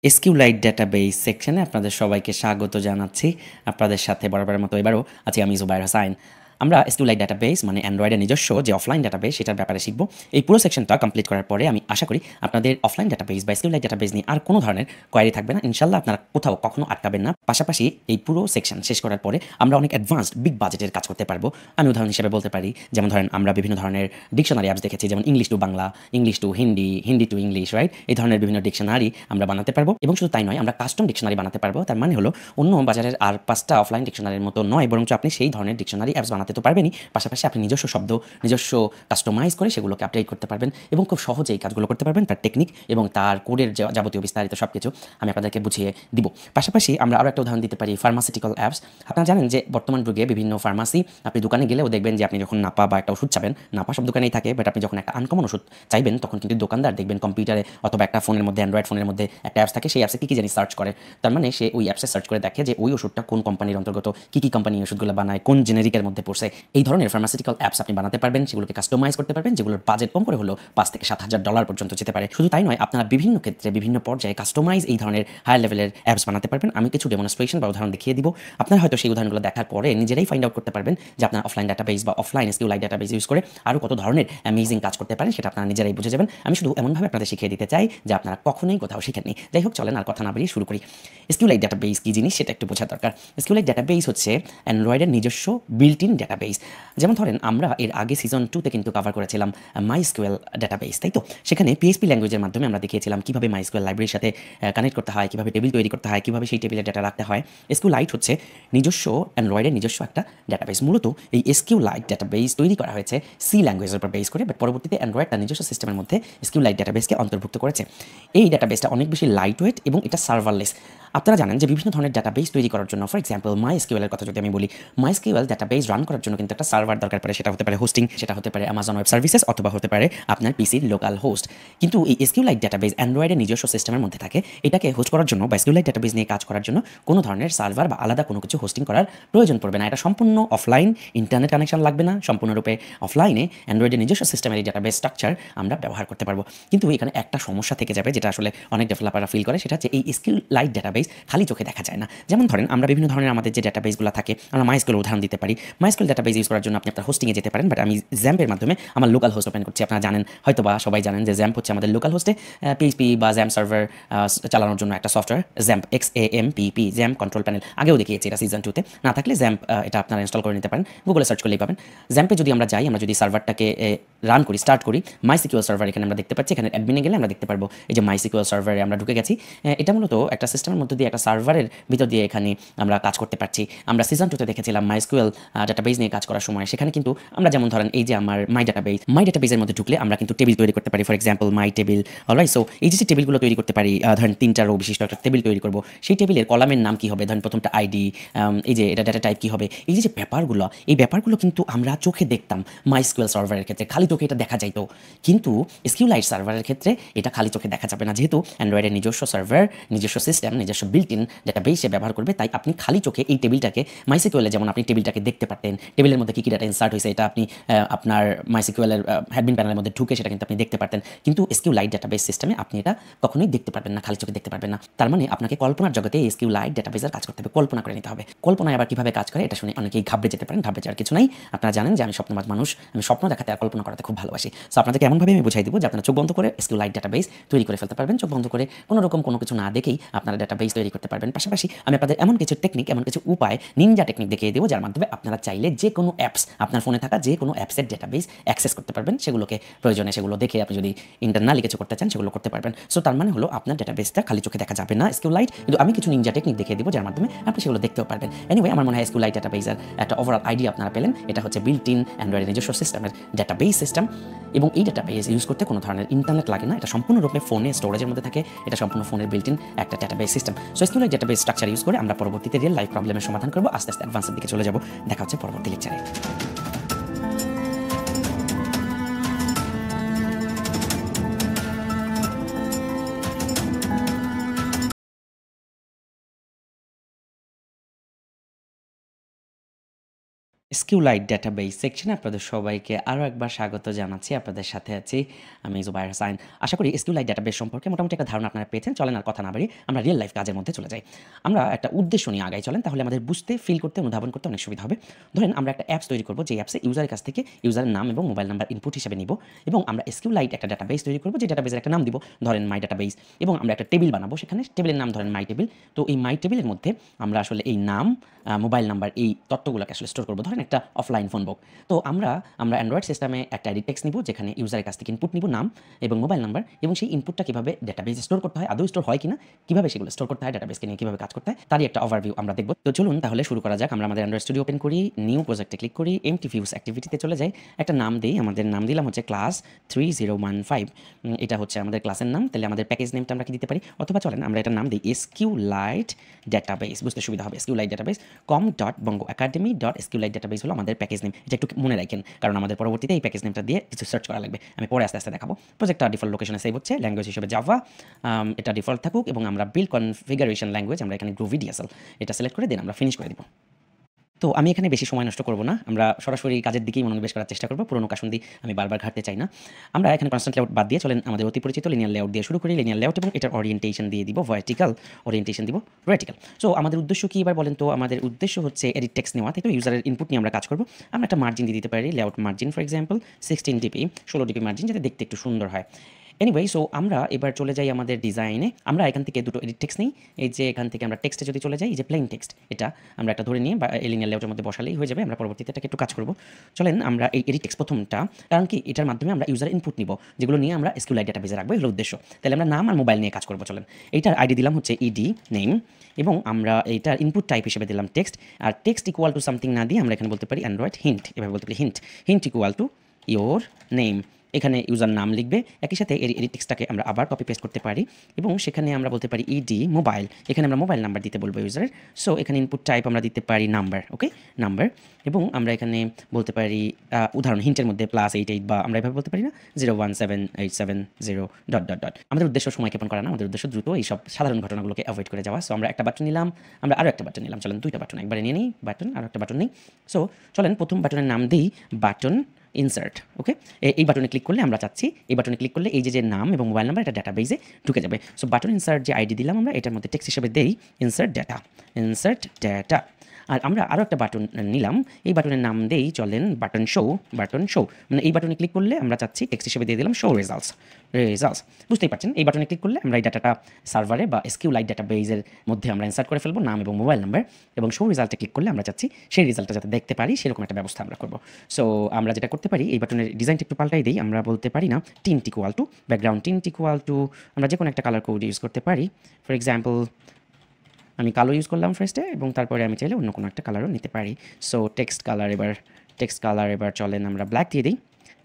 SQLite database সেকশনে আপনাদের সবাইকে স্বাগত জানাচ্ছি। আপনাদের সাথে বরাবরের মতো এবারও আছি আমি জুবায়ের হোসাইন। আমরা SQLite ডাটাবেস মানে অ্যান্ড্রয়েডের নিজস্ব যে অফলাইন ডাটাবেস সেটার ব্যাপারে শিখব। এই পুরো সেকশনটা কমপ্লিট করার পরে আমি আশা করি আপনাদের অফলাইন ডাটাবেস বা SQLite ডাটাবেস নিয়ে আর কোনো ধরনের কোয়েরি থাকবে না। ইনশাআল্লাহ আপনারা কোথাও কখনো আটকাবেন না। পাশাপাশি এই পুরো সেকশন শেষ করার পরে আমরা অনেক অ্যাডভান্সড বিগ বাজেটের কাজ করতে পারবো। আমি উদাহরণ হিসেবে বলতে পারি, যেমন ধরেন আমরা বিভিন্ন ধরনের ডিকশনারি অ্যাপস দেখেছি, যেমন English to Bangla, English to Hindi, Hindi to English, right? এই ধরনের বিভিন্ন ডিকশনারি আমরা বানাতে পারবো এবং শুধু তাই নয়, আমরা কাস্টম ডিকশনারি বানাতে পারবো। তার মানে হলো অন্য বাজারের আর ৫টা অফলাইন ডিকশনারির মতো নয়, বরঞ্চ আপনি সেই ধরনের ডিকশনারি অ্যাপস বানাতে তো পারবেনই, পাশাপাশি আপনি নিজস্ব শব্দ, নিজস্ব কাস্টমাইজ করে সেগুলোকে আপডেট করতে পারবেন এবং খুব সহজে এই কাজগুলো করতে পারবেন। তার টেকনিক এবং তার কোডের যাবতীয় বিস্তারিত সবকিছু আমি আপনাদেরকে বুঝিয়ে দিব। পাশাপাশি আমরা আরও একটা উদাহরণ দিতে পারি, ফার্মাসিউটিক্যাল অ্যাপস। আপনারা জানেন যে বর্তমান যুগে বিভিন্ন ফার্মাসি, আপনি দোকানে গেলেও দেখবেন যে আপনি যখন নাপা বা একটা ওষুধ চাবেন, নাপা সব দোকানেই থাকে, বাট আপনি যখন একটা আনকমন ওষুধ চাইবেন তখন কিন্তু দোকানদার দেখবেন কম্পিউটারে অথবা একটা ফোনের মধ্যে, অ্যান্ড্রয়েড ফোনের মধ্যে একটা অ্যাপস থাকে, সেই অ্যাপসে কী জানি সার্চ করে। তার মানে সে ওই অ্যাপসে সার্চ করে দেখে যে ওই ওষুধটা কোন কোম্পানির অন্তর্গত, কী কোম্পানি ওষুধগুলো বানায়, কোন জেনেরিকের মধ্যে পড়ছে। এই ধরনের ফার্মাসিউটিক্যাল অ্যাপস আপনি বানাতে পারবেন, সেগুলোকে কাস্টমাইজ করতে পারবেন, যেগুলোর বাজেট কম করে হলো $৫,000 থেকে $7,000 পর্যন্ত যেতে পারে। শুধু তাই নয়, আপনারা বিভিন্ন ক্ষেত্রে বিভিন্ন পর্যায়ে কাস্টমাইজ এই ধরনের হায়ার লেভেলের অ্যাপস বানাতে পারবেন। আমি কিছু ডেমনস্ট্রেশন বা উদাহরণ দেখিয়ে দিব। আপনারা হয়তো সেই উদাহরণগুলো দেখার পরে নিজেরাই ফাইন্ড আউট করতে পারবেন যে আপনার অফলাইন ডাটাবেস বা অফলাইন SQLite ডাটাবেস ইউজ করে আরও কত ধরনের অ্যামেজিং কাজ করতে পারেন, সেটা আপনারা নিজেরাই বুঝে যাবেন। আমি শুধু এমনভাবে আপনাদের শিখিয়ে দিতে চাই যে আপনারা কখনোই কোথাও শিখেননি। যাই হোক, চলেন আর কথা না বাড়িয়ে শুরু করি। SQLite ডাটাবেস কী জিনিস সেটা একটু বোঝা দরকার। SQLite ডাটাবেস হচ্ছে অ্যান্ড্রয়েডের নিজস্ব বিল্ট ইন ডাটাবেস। যেমন ধরেন আমরা এর আগে সিজন 2-তে কিন্তু কভার করেছিলাম MySQL ডাটাবেস, তাই তো? সেখানে PHP ল্যাঙ্গুয়েজের মাধ্যমে আমরা দেখিয়েছিলাম কীভাবে MySQL লাইব্রেরির সাথে কানেক্ট করতে হয়, কীভাবে টেবিল তৈরি করতে হয়, কীভাবে সেই টেবিলের ডাটা রাখতে হয়। SQLite হচ্ছে নিজস্ব অ্যান্ড্রয়েডের নিজস্ব একটা ডাটাবেস। মূলত এই SQLite ডাটাবেস তৈরি করা হয়েছে সি ল্যাঙ্গুয়েজের উপর বেস করে, বাট পরবর্তীতে অ্যান্ড্রয়েড তার নিজস্ব সিস্টেমের মধ্যে SQLite ডাটাবেসকে অন্তর্ভুক্ত করেছে। এই ডাটাবেসটা অনেক বেশি লাইট ওয়েট এবং এটা সার্ভারলেস। আপনারা জানেন যে বিভিন্ন ধরনের ডাটাবেস তৈরি করার জন্য, ফর এক্সাম্পল MySQL এর কথা যদি আমি বলি, MySQL ডাটাবেস রান করার জন্য কিন্তু একটা সার্ভার দরকার পড়ে। সেটা হতে পারে হোস্টিং, সেটা হতে পারে Amazon ওয়েব সার্ভিসেস, অথবা হতে পারে আপনার পিসির লোকাল হোস্ট। কিন্তু এই SQLite ডাটাবেস অ্যান্ড্রয়েডের নিজস্ব সিস্টেমের মধ্যে থাকে। এটাকে হোস্ট করার জন্য বা SQLite ডাটাবেস নিয়ে কাজ করার জন্য কোনো ধরনের সার্ভার বা আলাদা কোনো কিছু হোস্টিং করার প্রয়োজন পড়বে না। এটা সম্পূর্ণ অফলাইন, ইন্টারনেট কানেকশন লাগবে না, সম্পূর্ণরূপে অফলাইনে অ্যান্ড্রয়েডের নিজস্ব সিস্টেমের এই ডাটাবেস স্ট্রাকচার আমরা ব্যবহার করতে পারবো। কিন্তু এখানে একটা সমস্যা থেকে যাবে, যেটা আসলে অনেক ডেভেলপাররা ফিল করে, সেটা হচ্ছে এই SQLite ডাটাবেস খালি চোখে দেখা যায় না। যেমন ধরেন আমরা বিভিন্ন ধরনের আমাদের যে ডাটাবেসগুলো থাকে, আমরা MySQL উদাহরণ দিতে পারি। MySQL ডাটাবেস ইউজ করার জন্য আপনি আপনার হোস্টিংয়ে যেতে পারেন, বাট আমি XAMPP-এর মাধ্যমে আমার লোকাল হোস্ট ওপেন করছি। আপনারা জানেন, হয়তোবা সবাই জানেন যে XAMPP হচ্ছে আমাদের লোকাল হোস্টে PHP বা XAMPP সার্ভার চালানোর জন্য একটা software, XAMPP, XAMPP, XAMPP control panel. আগেও দেখিয়েছি এটা সিজন 2-তে। না থাকলে XAMPP এটা আপনারা ইনস্টল করে নিতে পারেন, গুগলে সার্চ করলেই পাবেন। XAMPP-এ যদি আমরা যাই, আমরা যদি সার্ভারটাকে রান করি, স্টার্ট করি, MySQL সার্ভার এখানে আমরা দেখতে পাচ্ছি। এখানে অ্যাডমিনে গেলে আমরা দেখতে পারবো এই যে MySQL সার্ভারে আমরা ঢুকে গেছি। এটা মূলত একটা সিস্টেমের মধ্যে দিয়ে, একটা সার্ভারের ভিতর দিয়ে এখানে আমরা কাজ করতে পারছি। আমরা সিজন 2-তে দেখেছিলাম MySQL ডাটাবেস নিয়ে কাজ করার সময়, সেখানে কিন্তু আমরা যেমন ধরেন এই যে আমার মাই ডাটাবেসের মধ্যে ঢুকলে আমরা কিন্তু টেবিল তৈরি করতে পারি। For example my table, alright? So এই যে টেবিলগুলো তৈরি করতে পারি, ধরেন 3টা রো বিশিষ্ট একটা টেবিল তৈরি করব, সেই টেবিলের কলামের নাম কি হবে, ধরেন প্রথমটা আইডি, এই যে এটা ডাটা টাইপ কি হবে, এই যে ব্যাপারগুলো, এই ব্যাপারগুলো কিন্তু আমরা চোখে দেখতাম MySQL সার্ভারের ক্ষেত্রে, খালি চোখে এটা দেখা যাইতো। কিন্তু SQLite সার্ভারের ক্ষেত্রে এটা খালি চোখে দেখা যাবে না, যেহেতু অ্যান্ড্রয়েডের নিজস্ব সার্ভার, নিজস্ব সিস্টেম, নিজস্ব বিল্ট ইন ডাটাবেসে ব্যবহার করবে। তাই আপনি খালি চোখে এই টেবিলটাকে, MySQL-এ যেমন আপনি টেবিলটাকে দেখতে পারতেন, টেবিলের মধ্যে কী ডাটা ইনসার্ট হয়েছে, এটা আপনি আপনার MySQL-এর অ্যাডমিন প্যানেলের মধ্যে ঢুকে সেটা কিন্তু আপনি দেখতে পারতেন। কিন্তু SQLite ডাটাবেস সিস্টেমে আপনি এটা কখনোই দেখতে পারবেন না, খালি চোখে দেখতে পারবেন না। তার মানে আপনাকে কল্পনার জগতে SQLite ডাটাবেসের কাজ করতে হবে, কল্পনা করে নিতে হবে। কল্পনায় আবার কীভাবে কাজ করে এটা শুনে অনেকেই ঘাবড়ে যেতে পারেন। ঘাবড়ে যাওয়ার কিছু নাই। আপনারা জানেন যে আমি স্বপ্নবাজ মানুষ, আমি স্বপ্ন দেখাতে আর কল্পনা করাতে খুব ভালোবাসি। সো আপনাদেরকে এমনভাবে আমি বুঝাই দিব যে আপনারা চোখ বন্ধ করে SQLite ডাটাবেস তৈরি করে ফেলতে পারবেন। চোখ বন্ধ করে কোনো রকম কোনো কিছু না দেখেই আপনারা ডাটাবেস তৈরি করতে পারবেন। পাশাপাশি আমি আপনাদের এমন কিছু টেকনিক, এমন কিছু উপায়, নিনজা টেকনিক দেখিয়ে দেবো, যার মাধ্যমে আপনারা চাইলে যে কোনো অ্যাপস, আপনার ফোনে থাকা যে কোনো অ্যাপসের ডাটাবেস অ্যাক্সেস করতে পারবেন। সেগুলোকে প্রয়োজনে সেগুলো দেখে আপনি যদি ইন্টারনালি কিছু করতে চান সেগুলো করতে পারবেন। সো তার মানে হলো আপনার ডাটাবেসটা খালি চোখে দেখা যাবে না SQLite, কিন্তু আমি কিছু নিনজা টেকনিক দেখিয়ে দেবো যার মাধ্যমে আপনি সেগুলো দেখতেও পারবেন। এনিওয়ে, আমার মনে হয় SQLite ডাটাবেসের একটা ওভারঅল আইডিয়া আপনারা পেলেন। এটা হচ্ছে বিল্ট ইন অ্যান্ড্রয়েডের নিজস্ব সিস্টেমের ডাটাবেস সিস্টেম, এবং এই ডাটাবেস ইউজ করতে কোনো ধরনের ইন্টারনেট লাগে না। এটা সম্পূর্ণরূপে ফোনে স্টোরেজের মধ্যে থাকে। এটা সম্পূর্ণ ফোনের বিল্ট ইন একটা database system. So SQLite database structure use করে আমরা পরবর্তীতে রিয়েল লাইফ প্রবলেমের সমাধান করবো। আস্তে আস্তে অ্যাডভান্সের দিকে চলে যাবো। দেখা হচ্ছে পরবর্তী লেকচারে। SQLite ডাটাবেস সেকশনে আপনাদের সবাইকে আরও একবার স্বাগত জানাচ্ছি। আপনাদের সাথে আছি আমি জুবায়ের হোসাইন। আশা করি SQLite ডাটাবেস সম্পর্কে মোটামুটি একটা ধারণা আপনারা পেয়েছেন। চলেন আর কথা না বাড়িয়ে আমরা রিয়েল লাইফ কাজের মধ্যে চলে যাই। আমরা একটা উদ্দেশ্য নিয়ে আগাই চলেন, তাহলে আমাদের বুঝতে, ফিল করতে, অনুধাবন করতে অনেক সুবিধা হবে। ধরেন আমরা একটা অ্যাপস তৈরি করব, যে অ্যাপসে ইউজারের কাছ থেকে ইউজারের নাম এবং মোবাইল নাম্বার ইনপুট হিসেবে নিব, এবং আমরা SQLite একটা ডাটাবেস তৈরি করব, যে ডাটাবেসের একটা নাম দিব, ধরেন মাই ডাটাবেস, এবং আমরা একটা টেবিল বানাবো, সেখানে টেবিলের নাম ধরেন মাই টেবিল। তো এই মাই টেবিলের মধ্যে আমরা আসলে এই নাম, মোবাইল নাম্বার, এই তথ্যগুলোকে আসলে স্টোর করবো, ধরেন একটা অফলাইন ফোন বুক। তো আমরা অ্যান্ড্রয়েড সিস্টেমে একটা এডিট টেক্সট নিব, যেখানে ইউজারের কাছ থেকে ইনপুট নিব, নাম এবং মোবাইল নাম্বার, এবং সেই ইনপুটটা কীভাবে ডাটাবেসে স্টোর করতে হয়, আদৌ স্টোর হয় কিনা, কীভাবে সেগুলো স্টোর করতে হয়, ডাটাবেসকে নিয়ে কীভাবে কাজ করতে হয়, তারই একটা ওভারভিউ আমরা দেখব। তো চলুন তাহলে শুরু করা যাক। আমরা আমাদের অ্যান্ড্রয়েড স্টুডিও ওপেন করি, নিউ প্রজেক্টে ক্লিক করি, এমটি ভিউস অ্যাক্টিভিটিতে চলে যাই, একটা নাম দিই। আমাদের নাম দিলাম হচ্ছে ক্লাস 3015। এটা হচ্ছে আমাদের ক্লাসের নাম। তাহলে আমাদের প্যাকেজ নেমটা আমরা কি দিতে পারি, অথবা চলেন আমরা এটার নাম দিই SQLite ডাটাবেস, বুঝতে সুবিধা হবে। SQLite ডাটাবেস com.bongoacademy.sqlite ডাটাবেস হলো আমাদের প্যাকেজ নেম। এটা একটু মনে রাখেন, কারণ আমাদের পরবর্তীতে এই প্যাকেজ নেমটা দিয়ে কিছু সার্চ করা লাগবে। আমি পরে আস্তে আস্তে দেখাবো। প্রজেক্টটা ডিফল্ট লোকেশনে সেভ হচ্ছে, ল্যাঙ্গুয়েজ হিসেবে জাভা, এটা ডিফল্ট থাকুক, এবং আমরা বিল্ড কনফিগারেশন ল্যাঙ্গুয়েজ আমরা এখানে গ্রুভি ডিএসএল এটা সিলেক্ট করে দিন, আমরা ফিনিশ করে দিব। তো আমি এখানে বেশি সময় নষ্ট করব না, আমরা সরাসরি কাজের দিকেই মনোনিবেশ করার চেষ্টা করব। পুরোনো কাসুন্দি আমি বারবার ঘাটতে চাই না। আমরা এখানে কনস্ট্যান্ট লেআউট বাদ দিয়ে চলেন আমাদের অতি পরিচিত লিনিয়ার লেআউট দিয়ে শুরু করি। লিনিয়ার লেআউট এবং এটার ওরিয়েন্টেশন দিয়ে দিব ভার্টিক্যাল, ওরিয়েন্টেশন দিব ভার্টিক্যাল। সো আমাদের উদ্দেশ্য কি এবার বলেন তো? আমাদের উদ্দেশ্য হচ্ছে এডিট টেক্সট নেওয়া, তাই তো? ইউজারের ইনপুট নিয়ে আমরা কাজ করব। আমরা একটা মার্জিন দিয়ে দিতে পারি, layout margin for example 16 DP, 16 DP margin, যাতে দেখতে একটু সুন্দর হয়। এনিওয়ে, সো আমরা এবার চলে যাই আমাদের ডিজাইনে। আমরা এখান থেকে দুটো এডিট টেক্সট নিই। এই যে এখান থেকে আমরা টেক্সটে যদি চলে যাই, এই যে প্লেন টেক্সট, এটা আমরা একটা ধরে নিয়ে বা লিনিয়ার লেআউটের মধ্যে বসালেই হয়ে যাবে। আমরা পরবর্তীতে এটাকে একটু কাজ করব। চলেন আমরা এই এডিট টেক্সট প্রথমটা, কারণ কি এটার মাধ্যমে আমরা ইউজার ইনপুট নিব, যেগুলো নিয়ে আমরা SQLite ডাটাবেসে রাখবো, এগুলো উদ্দেশ্য। তাহলে আমরা নাম আর মোবাইল নিয়ে কাজ করবো। চলেন এইটার আইডি দিলাম হচ্ছে ইডি নেম, এবং আমরা এইটার ইনপুট টাইপ হিসেবে দিলাম টেক্সট। আর টেক্সট ইকুয়াল টু সামথিং না দিয়ে আমরা এখানে বলতে পারি অ্যান্ড্রয়েড হিন্ট, এভাবে বলতে পারি hint equal to your name. এখানে ইউজার নাম লিখবে, একই সাথে এডিট টেক্সটটাকে আমরা আবার কপি পেস্ট করতে পারি, এবং সেখানে আমরা বলতে পারি ইডি মোবাইল, এখানে আমরা মোবাইল নাম্বার দিতে বলবো ইউজারের। সো এখানে ইনপুট টাইপ আমরা দিতে পারি নাম্বার, ওকে নাম্বার, এবং আমরা এখানে বলতে পারি উদাহরণ হিন্টের মধ্যে +88, বা আমরা এভাবে বলতে পারি না 017870 ... আমাদের উদ্দেশ্য সময় ক্ষেপণ করা না, আমাদের উদ্দেশ্য দ্রুত এইসব সাধারণ ঘটনাগুলোকে অ্যাভয়েড করে যাওয়া। সো আমরা একটা বাটন নিলাম, আমরা আরও একটা বাটন নিলাম, চলেন দুইটা বাটন একবারে নিয়ে নিই, বাটন আরও একটা বাটন নিই। সো চলেন প্রথম বাটনের নাম দিই বাটন ইনসার্ট, ওকে। এই বাটনে ক্লিক করলে আমরা চাচ্ছি, এই বাটনে ক্লিক করলে এই যে নাম এবং মোবাইল নাম্বার এটা ডাটাবেসে ঢুকে যাবে। সো বাটন ইনসার্ট যে আইডি দিলাম আমরা, এটার মধ্যে টেক্সট হিসেবে দেই ইনসার্ট ডাটা। আর আমরা আরও একটা বাটন নিলাম, এই বাটনের নাম দেই চলেন বাটন শো, মানে এই বাটনে ক্লিক করলে আমরা চাচ্ছি টেক্সট হিসেবে দিয়ে দিলাম শো রেজাল্টস। বুঝতেই পারছেন, এই বাটনে ক্লিক করলে আমরা এই ডাটাটা সার্ভারে বা SQLite ডাটাবেসের মধ্যে আমরা ইনসার্ট করে ফেলবো, নাম এবং মোবাইল নাম্বার, এবং শো রেজাল্টে ক্লিক করলে আমরা চাচ্ছি সেই রেজাল্টটা যাতে দেখতে পারি, সেরকম একটা ব্যবস্থা আমরা করবো। সো আমরা যেটা করতে পারি, এই বাটনের ডিজাইনটা একটু পাল্টাই দিই। আমরা বলতে পারি না tint equal to background, tint equal to আমরা যে কোনো একটা কালার কোড ইউজ করতে পারি। ফর এক্সাম্পল আমি কালো ইউজ করলাম ফার্স্টে, এবং তারপরে আমি চাইলে অন্য কোনো একটা কালারও নিতে পারি। সো টেক্সট কালার এবার চলেন আমরা ব্ল্যাক দিয়ে দিই,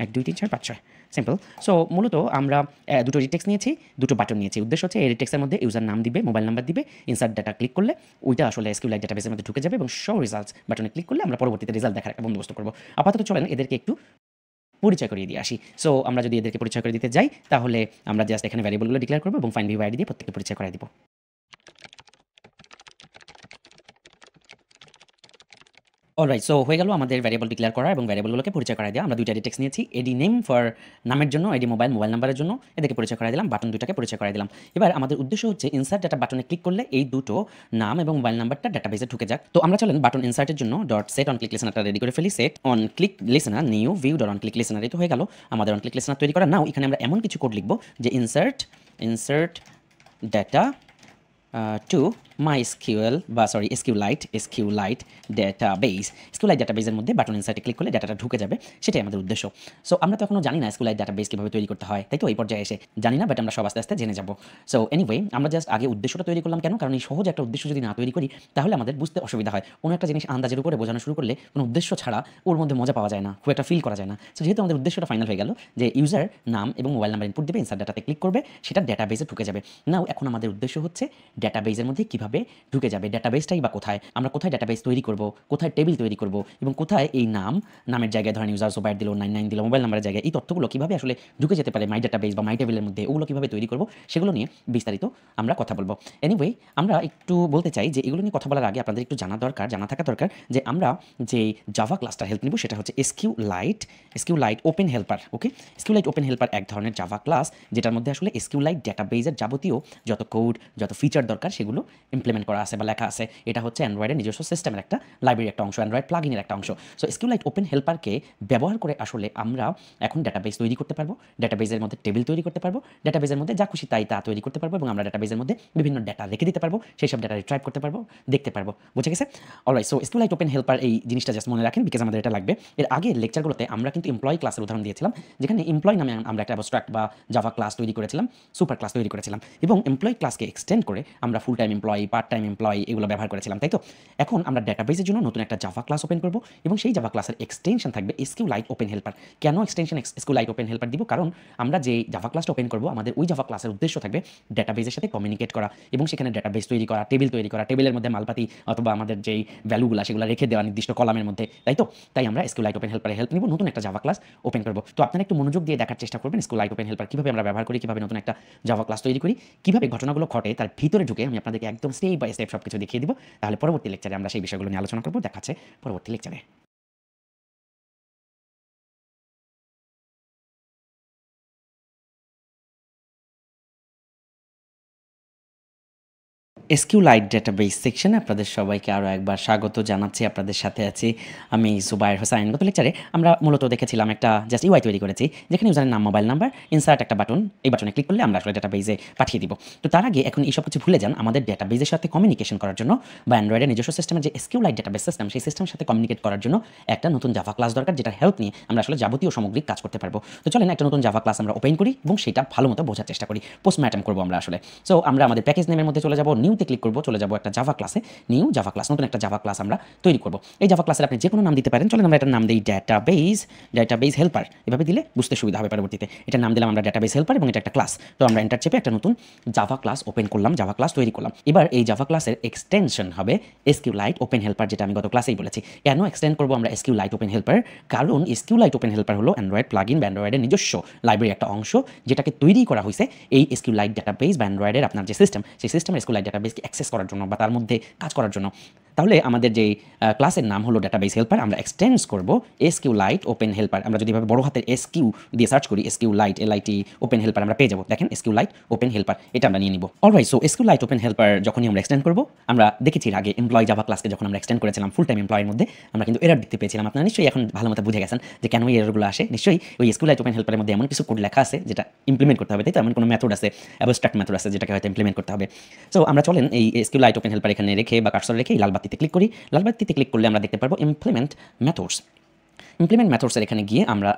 1 2 3 4 5 6, সিম্পল। সো মূলত আমরা দুটো এডিট টেক্সট নিয়েছি, দুটো বাটন নিয়েছি। উদ্দেশ্য হচ্ছে এডিট টেক্সটের মধ্যে ইউজার নাম দিবে, মোবাইল নাম্বার দিবে, ইনসার্ট ডাটা ক্লিক করলে ওইটা আসলে SQLite ডাটাবেসের মধ্যে ঢুকে যাবে, এবং শো রেজাল্টস বাটনে ক্লিক করলে আমরা পরবর্তীতে রেজাল্ট দেখার একটা বন্দোবস্ত করবো। আপাতত চলেন এদেরকে একটু পরিচয় করিয়ে দিয়ে আসি। সো আমরা যদি এদেরকে পরিচয় করে দিতে যাই, তাহলে আমরা জাস্ট এখানে ভ্যারিয়েবলগুলো ডিক্লেয়ার করবো এবং ফাইন ভিউ আইডি দিয়ে প্রত্যেককে পরিচয় করে দিব। অলরাইট, সো হয়ে গেল আমাদের ভ্যারিয়েবল ডিক্লেয়ার করা এবং ভ্যারিয়েবলগুলোকে পরিচয় করাই দেওয়া। আমরা দুইটা এডিট টেক্সট নিয়েছি, এডি নেম ফর নামের জন্য, এডি মোবাইল নাম্বারের জন্য, এদেরকে পরিচয় করাই দিলাম, বাটন দুটাকে পরিচয় করাই দিলাম। এবার আমাদের উদ্দেশ্য হচ্ছে ইনসার্ট ডাটা বাটনে ক্লিক করলে এই দুটো নাম এবং মোবাইল নাম্বারটা ডাটাবেসে ঢুকে যাক। তো আমরা চলেন বাটন ইনসার্টের জন্য সেট অন ক্লিক লিসেনারটা রেডি করে ফেলি। Set on click listener new view dot on click listener, এই তো হয়ে গেল আমাদের অন ক্লিক লিসেনার তৈরি করা। নাও এখানে আমরা এমন কিছু কোড লিখবো যে ইনসার্ট ডাটা টু MySQL বা SQLite ডাটাবেস। SQLite ডাটাবেসের মধ্যে বাটন ইনসার্টে ক্লিক করলে ডাটাটা ঢুকে যাবে, সেটাই আমাদের উদ্দেশ্য। সো আমরা তো এখনো জানি না SQLite ডাটাবেস কীভাবে তৈরি করতে হয়, তাই তো এই পর্যায়ে এসে জানি না, বাট আমরা সব আস্তে আস্তে জেনে যাব। সো এনিওয়ে, আমরা জাস্ট আগে উদ্দেশ্যটা তৈরি করলাম কেন? কারণ এই সহজ একটা উদ্দেশ্য যদি না তৈরি করি, তাহলে আমাদের বুঝতে অসুবিধা হয়। কোনো একটা জিনিস আন্দাজের উপরে বোঝানো শুরু করলে কোনো উদ্দেশ্য ছাড়া ওর মধ্যে মজা পাওয়া যায় না, খুব একটা ফিল করা যায় না। সো যেহেতু আমাদের উদ্দেশ্যটা ফাইনাল হয়ে গেল যে ইউজার নাম এবং মোবাইল নাম্বার ইনপুট দেবে, ইনসার্ট ডাটাতে ক্লিক করবে, সেটা ডাটাবেসে ঢুকে যাবে। নাও এখন আমাদের উদ্দেশ্য হচ্ছে ডেটাবেজের মধ্যে কিভাবে ঢুকে যাবে, ডেটাবেসটাই বা কোথায়, আমরা কোথায় ডেটাবেস তৈরি করব, কোথায় টেবিল তৈরি করব এবং কোথায় এই নামের জায়গায় ধরেন ইউজার সোবাইট দিল 99 দিল মোবাইল নাম্বারের জায়গায় এই তথ্যগুলো কিভাবে আসলে ঢুকে যেতে পারে মাই ডেটাবেস বা মাই টেবিলের মধ্যে, ওগুলো কিভাবে তৈরি করব সেগুলো নিয়ে বিস্তারিত আমরা কথা বলবো। এনিওয়ে আমরা একটু বলতে চাই যে এগুলো নিয়ে কথা বলার আগে আপনাদের একটু জানা থাকা দরকার যে আমরা যে জাভা ক্লাসটা হেল্প নিব সেটা হচ্ছে SQLite ওপেন হেল্পার। ওকে, SQLite ওপেন হেল্পার এক ধরনের জাভা ক্লাস যেটার মধ্যে আসলে SQLite ডেটাবেজের যাবতীয় যত কোড যত ফিচার দরকার সেগুলো ইমপ্লিমেন্ট করা আছে বা লেখা আছে। এটা হচ্ছে অ্যান্ড্রয়েডের নিজস্ব সিস্টেমের একটা লাইব্রেরির একটা অংশ, অ্যান্ড্রয়েড প্লাগইনের একটা অংশ। সো SQLite ওপেন হেল্পারকে ব্যবহার করে আসলে আমরা এখন ডেটাবেস তৈরি করতে পারবো, ডেটাবেজের মধ্যে টেবিল তৈরি করতে পারবো, ডেটাবেজের মধ্যে যা খুশি তাই তা তৈরি করতে পারবো এবং আমরা ডেটাবেজের মধ্যে বিভিন্ন ডেটা রেখে দিতে পারবো, সেই সব ডেটা রিট্রাইভ করতে পারবো, দেখতে পারবো। বুঝে গেছে? Alright, so SQLite open helper এই জিনিসটা জাস্ট মনে রাখেন বিকজ আমাদের এটা লাগবে। এর আগে লেকচারগুলোতে আমরা কিন্তু এমপ্লয়ি ক্লাসের উদাহরণ দিয়েছিলাম, যেখানে এমপ্লয়ি নামে আমরা একটা অ্যাবস্ট্রাক্ট বা জাভা ক্লাস তৈরি করেছিলাম, সুপার ক্লাস তৈরি করেছিলাম এবং এমপ্লয়ি ক্লাসকে এক্সটেন্ড করে আমরা full time employee, part time employee এগুলো ব্যবহার করেছিলাম, তাই তো? এখন আমরা ডেটাবেসের জন্য নতুন একটা জাভা ক্লাস ওপেন করব এবং সেই জাভা ক্লাসের এক্সটেনশন থাকবে SQLite ওপেন হেল্পার। কেন এক্সটেনশন SQLite ওপেন হেল্পার দিব? কারণ আমরা যে জাভা ক্লাসটা ওপেন করব আমাদের ওই জাভা ক্লাসের উদ্দেশ্য থাকবে ডেটাবেসের সাথে কমিউনিকেট করা এবং সেখানে ডেটাবেস তৈরি করা, টেবিল তৈরি করা, টেবিলের মধ্যে মালপাতি অথবা আমাদের যেই ভ্যালুগুলো সেগুলো রেখে দেওয়া নির্দিষ্ট কলামের মধ্যে, তাই তো? তাই আমরা SQLite ওপেন হেল্পারে হেল্প নিব, নতুন একটা জাভা ক্লাস ওপেন করব। তো আপনারা একটু মনোযোগ দিয়ে দেখার চেষ্টা করবেন SQLite ওপেন হেল্পার কীভাবে আমরা ব্যবহার করি, কীভাবে নতুন একটা জাভা ক্লাস তৈরি করি, কীভাবে ঘটনাগুলো ঘটে তার ভিতরে ঢুকে আমি আপনাদেরকে একদম স্টেপ বাই স্টেপ সব কিছু দেখিয়ে দিব। তাহলে পরবর্তী লেকচারে আমরা সেই বিষয়গুলো নিয়ে আলোচনা করব। দেখাচ্ছে পরবর্তী লেকচারে। SQLite ডেটাবেস সেকশনে আপনাদের সবাইকে আরও একবার স্বাগত জানাচ্ছি। আপনাদের সাথে আছি আমি জুবায়ের হোসাইন। গত লেকচারে আমরা মূলত দেখেছিলাম একটা জাস্ট UI তৈরি করেছি, যেখানে ইউজারের নাম, মোবাইল নাম্বার, ইনসার্ট একটা বাটন, এই বাটনে ক্লিক করলে আমরা আসলে ডেটাবেসে পাঠিয়ে দিব। তো তার আগে এখন এইসব কিছু ভুলে যান, আমাদের ডেটাবেসের সাথে কমিউনিকেশন করার জন্য বা অ্যান্ড্রয়েডের নিজস্ব সিস্টেমের যে SQLite ডেটাবেস সিস্টেম, সেই সিস্টেমের সাথে কমিউনিকেট করার জন্য একটা নতুন জাভা ক্লাস দরকার, যেটা হেল্প নিয়ে আমরা আসলে যাবতীয় সামগ্রিক কাজ করতে পারবো। তো চলেন একটা নতুন জাভা ক্লাস আমরা ওপেন করি এবং সেটা ভালো মতো বোঝার চেষ্টা করি, পোস্টমর্টম করবো আমরা আসলে। সো আমরা আমাদের প্যাকেজ নেমের মধ্যে চলে যাব, নিউতে ক্লিক করবো, চলে যাব একটা জাভা ক্লাসে, নিউ জাভা ক্লাস, নতুন একটা জাভা ক্লাস আমরা তৈরি করব। এই জাভা ক্লাসের আপনি যে কোনো নাম দিতে পারেন। চলেন আমরা এটার নাম দিই ডেটাবেস হেল্পার। এভাবে দিলে বুঝতে সুবিধা হবে পরবর্তীতে। এটার নাম দিলাম আমরা ডেটাবেস হেল্পার এবং এটা একটা ক্লাস। তো আমরা এন্টার চেপে একটা নতুন জাভা ক্লাস ওপেন করলাম, জাভা ক্লাস তৈরি করলাম। এবার এই জাভা ক্লাসের এক্সটেনশন হবে SQLite ওপেন হেল্পার, যেটা আমি গত ক্লাসেই বলেছি। কেন এক্সটেন্ড করবো আমরা SQLite ওপেন হেল্পার? কারণ SQLite ওপেন হেল্পার হলো অ্যান্ড্রয়েড প্লাগইন বা অ্যান্ড্রয়েডের নিজস্ব লাইব্রেরির একটা অংশ, যেটাকে তৈরি করা হয়েছে এই SQLite ডেটাবেস বা অ্যান্ড্রয়েডের আপনার যে সিস্টেম, সেই সিস্টেমের SQLite ডেটাবেসকে অ্যাক্সেস করার জন্য বা তার মধ্যে কাজ করার জন্য। তাহলে আমাদের যে ক্লাসের নাম হলো ডেটাবেস হেল্পার, আমরা এক্সটেন্ডস করব SQLite ওপেন হেল্পার। আমরা যদি এভাবে বড় হাতের SQ দিয়ে সার্চ করি, SQLite LIT ওপেন হেল্পার আমরা পেয়ে যাবো। দেখেন SQLite ওপেন হেল্পার, এটা আমরা নিয়ে নিব। Alright, so SQLite open helper যখনই আমরা এক্সটেন্ড করব, আমরা দেখেছি আগে এমপ্লয়ি জাভা ক্লাসকে যখন আমরা এক্সটেন্ড করেছিলাম ফুল টাইম এমপ্লয়ের মধ্যে, আমরা কিন্তু এরর দেখতে পেয়েছিলাম। আপনারা নিশ্চয়ই এখন ভালো মতো বুঝে গেছেন যে কেন এই এররগুলো আসে। নিশ্চয়ই ওই SQLite ওপেন হেল্পারের মধ্যে এমন কিছু কোড লেখা আছে যেটা ইমপ্লিমেন্ট করতে হবে, তাই তো? এমন কোনো মেথড আছে, অ্যাবস্ট্রাক্ট মেথড আছে যেটাকে হয়তো ইমপ্লিমেন্ট করতে হবে। সো আমরা চলেন এই SQLite ওপেন হেল্পার এখানে রেখে বা কার্সর রেখে লাল বাতিতে ক্লিক করি। লাল বাতিতে ক্লিক করলে আমরা দেখতে পারবো ইমপ্লিমেন্ট মেথডস। ইমপ্লিমেন্ট মেথডসের এখানে গিয়ে আমরা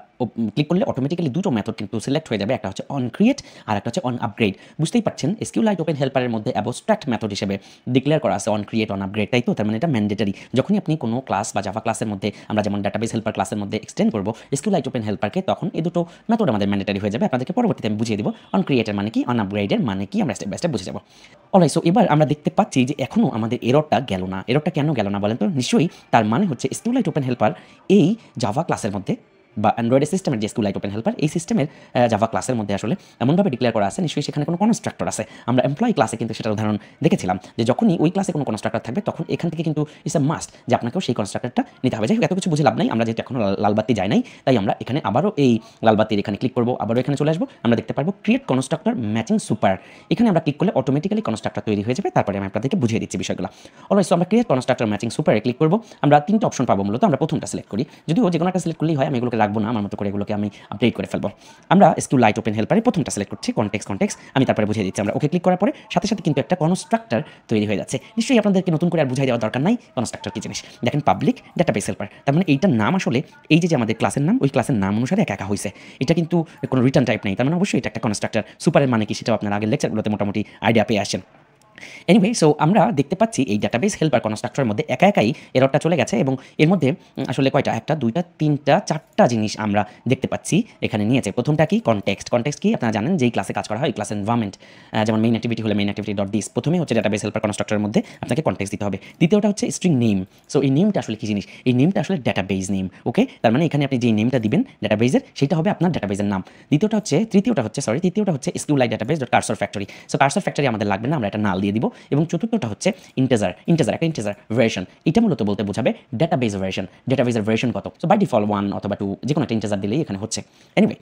ক্লিক করলে অটোমেটিক্যালি দুটো মেথড কিন্তু সিলেক্ট হয়ে যাবে, একটা হচ্ছে অন ক্রিয়েট আর একটা হচ্ছে অন আপগ্রেড। বুঝতেই পারছেন SQLite ওপেন হেল্পারের মধ্যে অ্যাবস্ট্রাক্ট মেথড হিসেবে ডিক্লেয়ার করা আছে অন ক্রিয়েট অন আপগ্রেড, তাই তো? তার মানে এটা ম্যান্ডেটারি। যখনই আপনি কোনো ক্লাস বা জাভা ক্লাসের মধ্যে, আমরা যেমন ডেটাবেস হেল্পার ক্লাসের মধ্যে এক্সটেন্ড করবো SQLite ওপেন হেল্পারকে, তখন এই দুটো মেথড আমাদের ম্যান্ডেটারি হয়ে যাবে। আপনাদেরকে পরবর্তীতে আমি বুঝিয়ে দিব অন ক্রিয়েটের মানে কি, অন আপগ্রেডের মানে কি, আমরা স্টেপ বাই স্টেপ বুঝে যাবো। অলরাইট, সো এবার আমরা দেখতে পাচ্ছি যে এখনও আমাদের এররটা গেল না। এররটা কেন গেল না বলেন তো? নিশ্চয়ই তার মানে হচ্ছে SQLite ওপেন হেল্পার এই জাভা ক্লাসের মধ্যে বা অ্যান্ড্রয়েড সিস্টেমের যে SQLite ওপেন হেল্পার, এই সিস্টেমের জাভা ক্লাসের মধ্যে আসলে এমনভাবে ডিক্লেয়ার করা আছে, নিশ্চয়ই সেখানে কোনো কনস্ট্রাক্টর আছে। আমরা এমপ্লয়ি ক্লাসে কিন্তু সেটার উদাহরণ দেখেছিলাম যে যখনই ওই ক্লাসে কোনো কনস্ট্রাক্টর থাকবে, তখন এখান থেকে কিন্তু ইটস এ মাস্ট যে আপনাকেও সেই কনস্ট্রাক্টরটা নিতে হবে। যাই হোক, এত কিছু বুঝে লাভ নাই, আমরা যেহেতু এখনো লালবাতি যায় নাই, তাই আমরা এখানে আবারও এই লালবাতির এখানে ক্লিক করবো, আবারও এখানে চলে আসবো। আমরা দেখতে পারবো ক্রিয়েট কনস্ট্রাক্টর ম্যাচিং সুপার। এখানে আমরা ক্লিক করলে অটোমেটিক্যালি কনস্ট্রাক্টর তৈরি হয়ে যাবে। তারপরে আমি আপনাদেরকে বুঝিয়ে দিচ্ছি বিষয়গুলো। অলরাইট, সো আমরা ক্রিয়েট কনস্ট্রাক্টর ম্যাচিং সুপারে ক্লিক করবো। আমরা তিনটা অপশন পাবো মূলত। আমরা প্রথমটা সিলেক্ট করি, যদিও যে কোনো একটা সিলেক্ট করলেই হয়, আমি এগুলোকে রাখবো না, আমার মতো করে এগুলোকে আমি আপডেট করে ফেলবো। আমরা SQLite ওপেন হেল্পারে প্রথমটা সিলেক্ট করছি, কনটেক্সট। আমি তারপরে বুঝিয়ে দিচ্ছি। আমরা ওকে ক্লিক করার পরে সাথে সাথে কিন্তু একটা কনস্ট্রাক্টর তৈরি হয়ে যাচ্ছে। নিশ্চয়ই আপনাদেরকে নতুন করে আর বুঝাই দেওয়ার দরকার নাই কনস্ট্রাক্টর কি জিনিস। দেখেন পাবলিক ডেটাবেস হেল্পার, তার মানে এইটার নাম আসলে এই যে আমাদের ক্লাসের নাম, ওই ক্লাসের নাম অনুসারে একা হয়েছে। এটা কিন্তু কোনো রিটার্ন টাইপ নেই, তার মানে অবশ্যই এটা একটা কনস্ট্রাক্টর। সুপারের মানে কি সেটাও আপনারা আগের লেকচারগুলোতে মোটামুটি আইডিয়া পেয়ে আসেন। এনিওয়ে সো আমরা দেখতে পাচ্ছি এই ডাটাবেস হেল্পার কনস্ট্রাক্টরের মধ্যে একা একাই এররটা চলে গেছে এবং এর মধ্যে আসলে কয়টা একটা দুইটা তিনটা চারটা জিনিস আমরা দেখতে পাচ্ছি এখানে নিয়েছে। প্রথমটা কি কনটেক্সট। কনটেক্সট কি আপনারা জানেন যেই ক্লাসে কাজ করা হয় ক্লাস এনভায়রনমেন্ট, যেমন মেইন অ্যাক্টিভিটি হলে মেইন অ্যাক্টিভিটি ডট দিস, প্রথমে হচ্ছে ডাটাবেস হেল্পার কনস্ট্রাক্টরের মধ্যে আপনাকে কনটেক্সট দিতে হবে। দ্বিতীয়টা হচ্ছে স্ট্রিং নেম। সো এই নেমটা আসলে কি জিনিস, এই নেমটা আসলে ডাটাবেস নেম। ওকে, তার মানে এখানে আপনি যে নেমটা দিবেন ডাটাবেসের সেটা হবে আপনার ডাটাবেসের নাম। তৃতীয়টা হচ্ছে SQLite database dot cursor factory. So cursor factory আমাদের লাগবে না, আমরা এটা নাল দিয়ে দিব। এবং চতুর্থটা হচ্ছে ইন্টিজার একটা ইন্টিজার ভার্সন। এটা মূলত বলতে বোঝাবে ডাটাবেস ভার্সন, ডাটাবেসের ভার্সন কত। সো বাই ডিফল্ট 1 অথবা 2 যে কোনো একটা ইন্টিজার দিলেই এখানে হচ্ছে। এনিওয়ে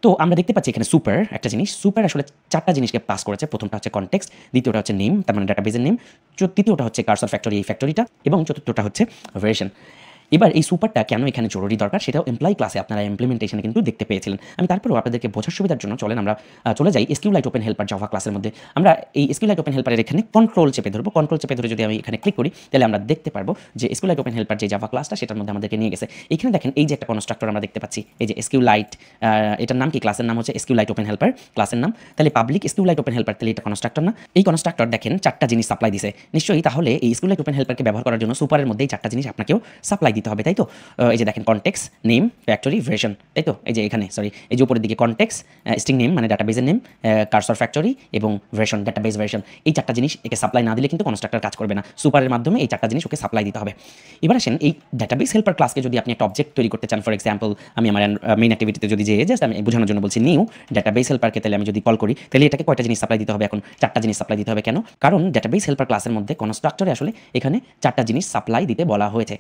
তো আমরা দেখতে পাচ্ছি এখানে সুপার একটা জিনিস, সুপার আসলে চারটা জিনিসকে পাস করেছে। প্রথমটা হচ্ছে কনটেক্সট, দ্বিতীয়টা হচ্ছে নেম তার মানে ডাটাবেসের নেম, তৃতীয়টা হচ্ছে কার্সর ফ্যাক্টরি এই ফ্যাক্টরিটা, এবং চতুর্থটা হচ্ছে ভার্সন। এবার এই সুপারটা কেন এখানে জরুরি দরকার সেটাও এমপ্লয়ি ক্লাসে আপনারা ইমপ্লিমেন্টেশনে কিন্তু দেখতে পেয়েছিলেন। আমি তারপরেও আপনাদেরকে বোঝার সুবিধার জন্য চলেন আমরা চলে যাই SQLite ওপেন হেল্পার জাভা ক্লাসের মধ্যে। আমরা এই SQLite ওপেন হেল্পারের এখানে কন্ট্রোল চেপে ধরবো। কন্ট্রোল চেপে ধরে যদি আমি এখানে ক্লিক করি তাহলে আমরা দেখতে পারবো যে SQLite ওপেন হেল্পার যে জাভা ক্লাসটা সেটার মধ্যে আমাদেরকে নিয়ে গেছে। এখানে দেখেন এই যে একটা কনস্ট্রাক্টর আমরা দেখতে পাচ্ছি, এই যে SQLite, এটার নাম কি, ক্লাসের নাম হচ্ছে SQLite ওপেন হেল্পার ক্লাসের নাম। তাহলে পাবলিক SQLite ওপেন হেল্পার, তাহলে এটা কনস্ট্রাক্টর না? এই কনস্ট্রাক্টর দেখেন চারটা জিনিস সাপ্লাই দিছে নিশ্চয়ই, তাহলে এই SQLite ওপেন হেল্পারকে ব্যবহার করার জন্য সুপারের মধ্যে এই চারটা জিনিস আপনাকেও সাপ্লাই দিতে হবে, তাই তো? এই যে দেখেন কনটেক্সট, নেম, ফ্যাক্টরি, ভার্সন, তাই তো? এই যে এখানে এই যে উপরের দিকে কনটেক্সট, স্ট্রিং নেম মানে ডাটাবেসের নেম, কার্সর ফ্যাক্টরি এবং ভার্সন ডাটাবেস ভার্সন। এই চারটা জিনিস একে সাপ্লাই না দিলে কিন্তু কনস্ট্রাক্টর কাজ করবে না। সুপারের মাধ্যমে এই চারটা জিনিস ওকে সাপ্লাই দিতে হবে। এবার আসেন এই ডাটাবেস হেল্পার ক্লাসকে যদি আপনি একটা অবজেক্ট তৈরি করতে চান, ফর এক্সাম্পল আমি আমার মেইন অ্যাক্টিভিটিতে যদি যেয়ে জাস্ট আমি বোঝানোর জন্য বলছি নিউ ডাটাবেস হেল্পারকে, তাহলে আমি যদি কল করি তাহলে এটাকে কয়টা জিনিস সাপ্লাই দিতে হবে? এখন চারটা জিনিস সাপ্লাই দিতে হবে। কেন? কারণ ডাটাবেস হেল্পার ক্লাসের মধ্যে কনস্ট্রাক্টরে আসলে এখানে চারটা জিনিস সাপ্লাই দিতে বলা হয়েছে।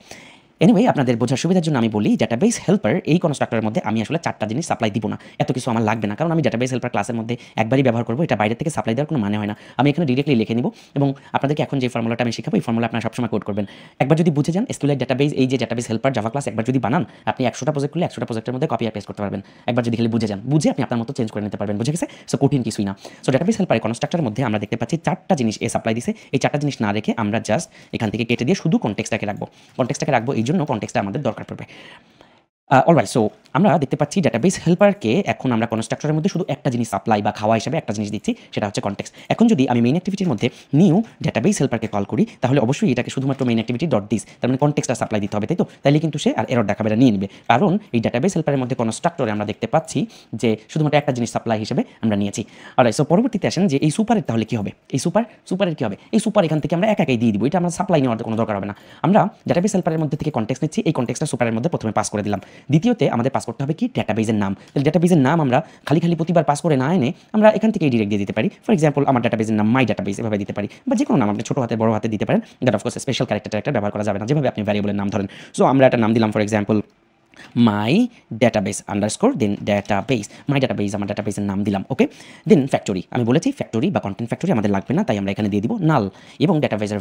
এনিওয়ে আপনাদের বোঝার সুবিধার জন্য আমি বলি ডাটাবেস হেল্পার এই কনস্ট্রাক্টরের মধ্যে আমি আসলে চারটা জিনিস সাপ্লাই দিব না, এত কিছু আমার লাগবে না, কারণ আমি ডাটাবেস হেল্পার ক্লাসের মধ্যে একবারই ব্যবহার করবো, এটা বাইরে থেকে সাপ্লাই দেওয়ার কোনো মানে হয় না। আমি এখানে ডিরেক্টলি লিখে নিব এবং আপনাদেরকে এখন যে ফর্মুলাটা আমি শেখাবো এই ফর্মুলা আপনারা সবসময় কোড করবেন। একবার যদি বুঝে যান SQLite ডাটাবেস, এই যে ডাটাবেস হেল্পার জাভা ক্লাস একবার যদি বানান, আপনি 100টা প্রজেক্ট করলে 100টা প্রজেক্টের মধ্যে কপি আর পেস্ট করতে পারবেন। একবার যদি খালি বুঝে যান, বুঝে আপনি আপনার মতো চেঞ্জ করে নিতে পারবেন। বুঝে গেছে? সো কঠিন কিছুই না। সো ডাটাবেস হেল্পার কনস্ট্রাক্টরের মধ্যে আমরা দেখতে পাচ্ছি চারটা জিনিস এ সাপ্লাই দিছে। এই চারটা জিনিস না রেখে আমরা জাস্ট এখান থেকে কেটে দিয়ে শুধু কনটেক্সটটাকে রাখবো। এই জন্য কনটেক্সটটা আমাদের দরকার পড়বে। অলরাইট, সো আমরা দেখতে পাচ্ছি ডাটাবেস হেল্পারকে এখন আমরা কনস্ট্রাক্টরের মধ্যে শুধু একটা জিনিস সাপ্লাই বা খাওয়া হিসেবে একটা জিনিস দিচ্ছি, সেটা হচ্ছে কনটেক্সট। এখন যদি আমি মেইন অ্যাক্টিভিটির মধ্যে নিউ ডাটাবেস হেল্পারকে কল করি তাহলে অবশ্যই এটাকে শুধুমাত্র মেইন অ্যাক্টিভিটি ডট দিস তার মানে কনটেক্সটটা সাপ্লাই দিতে হবে, তাই তো? তাহলে কিন্তু সে আর এরর দেখাবে না, নিয়ে নেবে। কারণ এই ডাটাবেস হেল্পারের মধ্যে কনস্ট্রাক্টরে আমরা দেখতে পাচ্ছি যে শুধুমাত্র একটা জিনিস সাপ্লাই হিসেবে আমরা নিয়েছি। অলরাইট, সো পরবর্তীতে আসেন যে এই সুপারের তাহলে কি হবে? এই সুপারের কি হবে? এই সুপার এখান থেকে আমরা একাই দিয়ে দিব, এটা আমরা সাপ্লাই নেওয়ার কোনো দরকার হবে না। আমরা ডাটাবেস হেল্পারের মধ্যে থেকে কনটেক্সট নিচ্ছি, এই কনটেক্সটটা সুপারের মধ্যে প্রথমে পাস করে দিলাম। দ্বিতীয়তে আমাদের পাস করতে হবে কি ডাটাবেসের নাম। তাহলে ডাটাবেসের নাম আমরা খালি প্রতিবার পাস করে না এনে আমরা এখান থেকে ডিরেক্ট দিয়ে দিতে পারি। ফর এক্সাম্পল আমার ডাটাবেসের নাম মাই ডাটাবেস এভাবে দিতে পারি, বা যে কোনো নাম আপনি ছোটো হাতে বড় হাতে দিতে পারেন। দ্যাট অফকোর্স স্পেশাল ক্যারেক্টার ব্যবহার করা যাবে না, যেভাবে আপনি ভ্যারিয়েবলের নাম ধরেন। সো আমরা একটা নাম দিলাম for example my database underscore then database, my database আমার ডাটাবেসের নাম দিলাম। ওকে, দেন ফ্যাক্টরি, আমি বলেছি ফ্যাক্টরি বা কন্টেন্ট ফ্যাক্টরি আমাদের লাগবে না, তাই আমরা এখানে দিয়ে দিব নাল। এবং ডাটাবেসের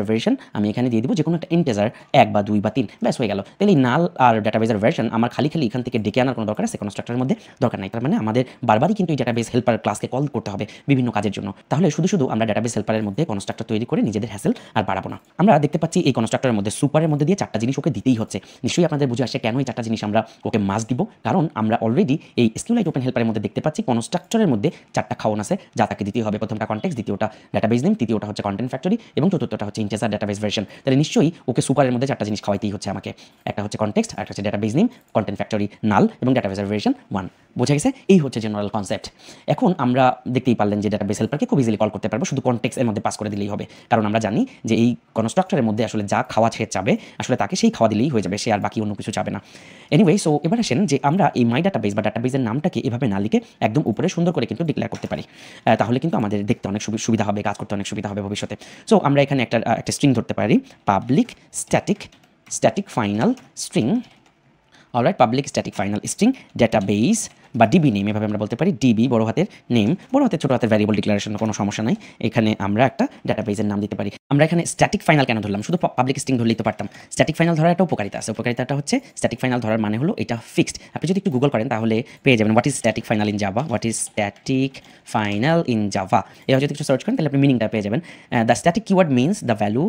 ভার্সন আমি এখানে দিয়ে দিব যে কোনো একটা ইন্টিজার 1 বা 2 বা 3, ব্যাস হয়ে গেল। তাহলে এই নাল আর ডাটাবেসের ভার্সন আমার খালি এখান থেকে ডেকে আনার কোনো দরকার আছে কনস্ট্রাক্টরের মধ্যে? দরকার নাই। তার মানে আমাদের বারবারই কিন্তু এই ডাটাবেস হেল্পার ক্লাসকে কল করতে হবে বিভিন্ন কাজের জন্য। তাহলে শুধু আমরা ডাটাবেস হেল্পারের মধ্যে কনস্ট্রাক্টর তৈরি করে নিজেদের হ্যাসেল আর বাড়াবো না। আমরা দেখতে পাচ্ছি এই কনস্ট্রাক্টরের মধ্যে সুপারের মধ্যে দিয়ে চারটা জিনিস ওকে দিতেই হচ্ছে। নিশ্চয়ই আপনাদের বুঝে আসছে কেন এই চারটা জিনিস আমরা ওকে মাস দিব, কারণ আমরা অলরেডি এই SQLite ওপেন হেল্পারের মধ্যে দেখতে পাচ্ছি কনস্ট্রাক্টরের মধ্যে চারটা খাওয়ান আছে যা তাকে দিতে হবে। প্রথমটা কনটেক্সট, দ্বিতীয়টা ডাটাবেস নেম, তৃতীয়টা হচ্ছে কন্টেন্ট ফ্যাক্টরি এবং চতুর্থটা হচ্ছে ইন্টিজার ডাটাবেস ভার্সন। তাহলে নিশ্চয়ই ওকে সুপারের মধ্যে চারটা জিনিস খাওয়াইতেই হচ্ছে আমাকে। একটা হচ্ছে কনটেক্সট, একটা হচ্ছে ডাটাবেস নেম, কন্টেন্ট ফ্যাক্টরি নাল এবং ডাটাবেস ভার্সন 1। বোঝা গেছে? এই হচ্ছে জেনারেল কনসেপ্ট। এখন আমরা দেখতেই পারলেন যে ডাটাবেস হেল্পারকে খুব ইজিলি কল করতে পারবো, শুধু কনটেক্সট এর মধ্যে পাস করে দিলেই হবে। কারণ আমরা জানি যে এই কনস্ট্রাক্টরের মধ্যে আসলে যা খাওয়া সে চাবে আসলে তাকে সেই খাওয়া দিলেই হয়ে যাবে, সে আর বাকি অন্য কিছু চাবে না। এনিওয়ে, সো এবার আসেন যে আমরা এই মাই ডাটাবেস বা ডাটাবেসের নামটাকে এভাবে না লিখে একদম উপরে সুন্দর করে কিন্তু ডিক্লেয়ার করতে পারি। তাহলে কিন্তু আমাদের দেখতে অনেক সুবিধা হবে, কাজ করতে অনেক সুবিধা হবে ভবিষ্যতে। সো আমরা এখানে একটা স্ট্রিং ধরতে পারি, public static final string. Alright, public static final string database বা ডিবি নেম, এভাবে আমরা বলতে পারি। ডিবি বড় হাতের নেম, বড় হাতের ছোট হাতের ভ্যারিয়েবল ডিক্লারেশন, কোনো সমস্যা নাই। এখানে আমরা একটা ডাটাবেসের নাম দিতে পারি। আমরা এখানে স্ট্যাটিক ফাইনাল কেন ধরলাম? শুধু পাবলিক স্ট্রিং ধরলেই তো পারতাম। স্ট্যাটিক ফাইনাল ধরার একটা উপকারিতা আছে। উপকারিতাটা হচ্ছে স্ট্যাটিক ফাইনাল ধরার মানে হলো এটা ফিক্সড। আপনি যদি একটু গুগল করেন তাহলে পেয়ে যাবেন what is static final in Java, এভাবে যদি একটু সার্চ করেন তাহলে আপনি মিনিংটা পেয়ে যাবেন। The static keyword means the value